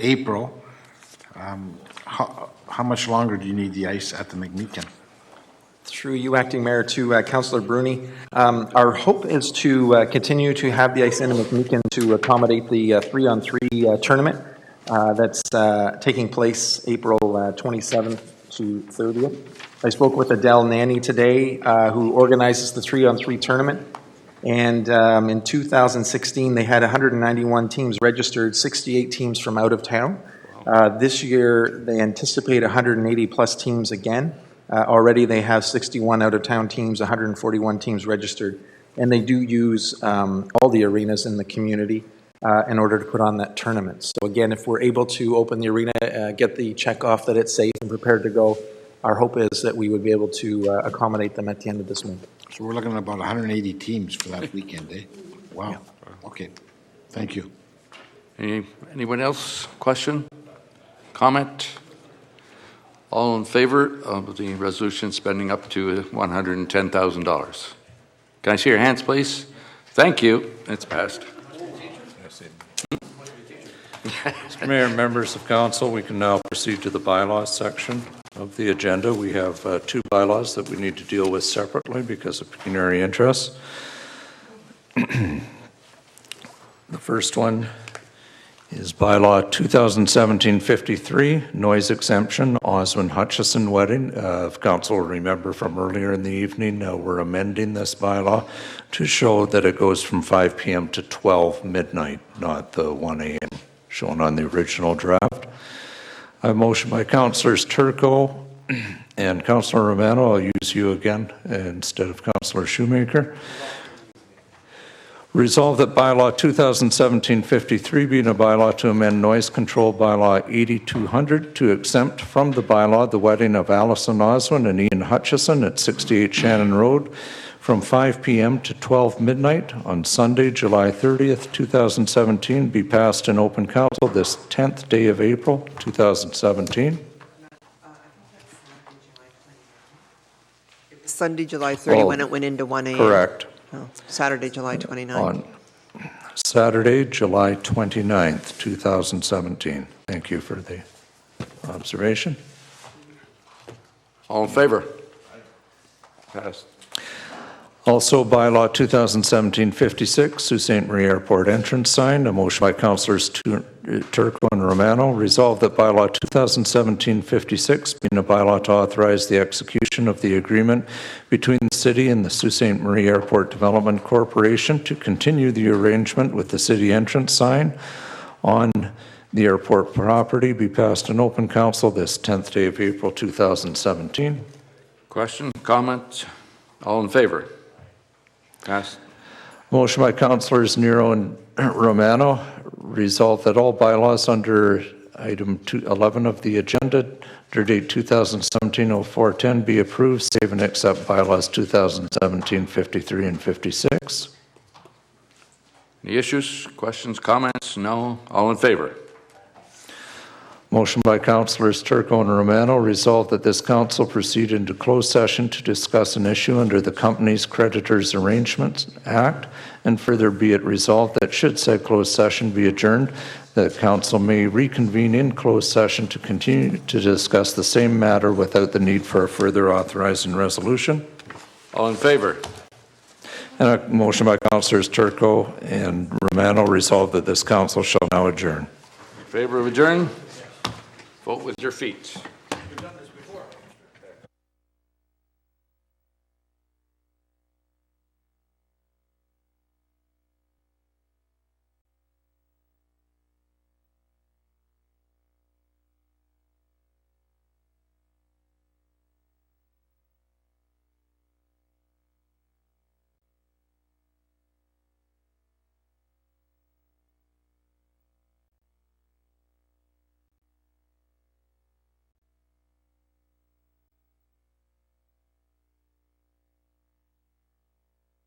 April. How much longer do you need the ice at the McMeekin? Through you, Acting Mayor, to Councillor Bruni, our hope is to continue to have the ice in McMeekin to accommodate the 3-on-3 tournament that's taking place April 27th to 30th. I spoke with Adele Nanny today, who organizes the 3-on-3 tournament. And in 2016, they had 191 teams registered, 68 teams from out of town. This year, they anticipate 180 plus teams again. Already they have 61 out-of-town teams, 141 teams registered, and they do use all the arenas in the community in order to put on that tournament. So again, if we're able to open the arena, get the check off that it's safe and prepared to go, our hope is that we would be able to accommodate them at the end of this month. So we're looking at about 180 teams for that weekend, eh? Wow. Yeah. Okay. Thank you. Anyone else? Question? Comment? All in favor of the resolution spending up to $110,000? Can I see your hands, please? Thank you. It's passed. Mr. Mayor and members of council, we can now proceed to the bylaws section of the agenda. We have two bylaws that we need to deal with separately because of pecuniary interests. The first one is bylaw 2017-53, noise exemption, Oswin Hutchison wedding. If council will remember from earlier in the evening, we're amending this bylaw to show that it goes from 5 p.m. to 12 midnight, not the 1 a.m. shown on the original draft. I motion by Councillors Turco and Councillor Romano. I'll use you again instead of Councillor Shoemaker. Resolve that bylaw 2017-53 being a bylaw to amend noise control bylaw 8200 to exempt from the bylaw the wedding of Allison Oswin and Ian Hutchison at 68 Shannon Road from 5 p.m. to 12 midnight on Sunday, July 30th, 2017, be passed in open council this 10th day of April, 2017. Sunday, July 30, when it went into 1 a.m. Correct. Oh, Saturday, July 29. On Saturday, July 29th, 2017. Thank you for the observation. All in favor? Passed. Also, bylaw 2017-56, Sault Ste. Marie Airport entrance sign. A motion by Councillors Turco and Romano. Resolved that bylaw 2017-56 being a bylaw to authorize the execution of the agreement between the city and the Sault Ste. Marie Airport Development Corporation to continue the arrangement with the city entrance sign on the airport property be passed in open council this 10th day of April 2017. Question, comment? All in favor? Passed. Motion by Councillors Nero and Romano. Resolved that all bylaws under item 11 of the agenda, under date 2017-0410, be approved, save and accept bylaws 2017-53 and 56. Any issues, questions, comments? No. All in favor? Motion by Councillors Turco and Romano. Resolved that this council proceed into closed session to discuss an issue under the Companies Creditors Arrangements Act, and further be it resolved that should said closed session be adjourned, that council may reconvene in closed session to continue to discuss the same matter without the need for a further authorizing resolution. All in favor? And a motion by Councillors Turco and Romano. Resolved that this council shall now adjourn. In favor of adjourn? Vote with your feet.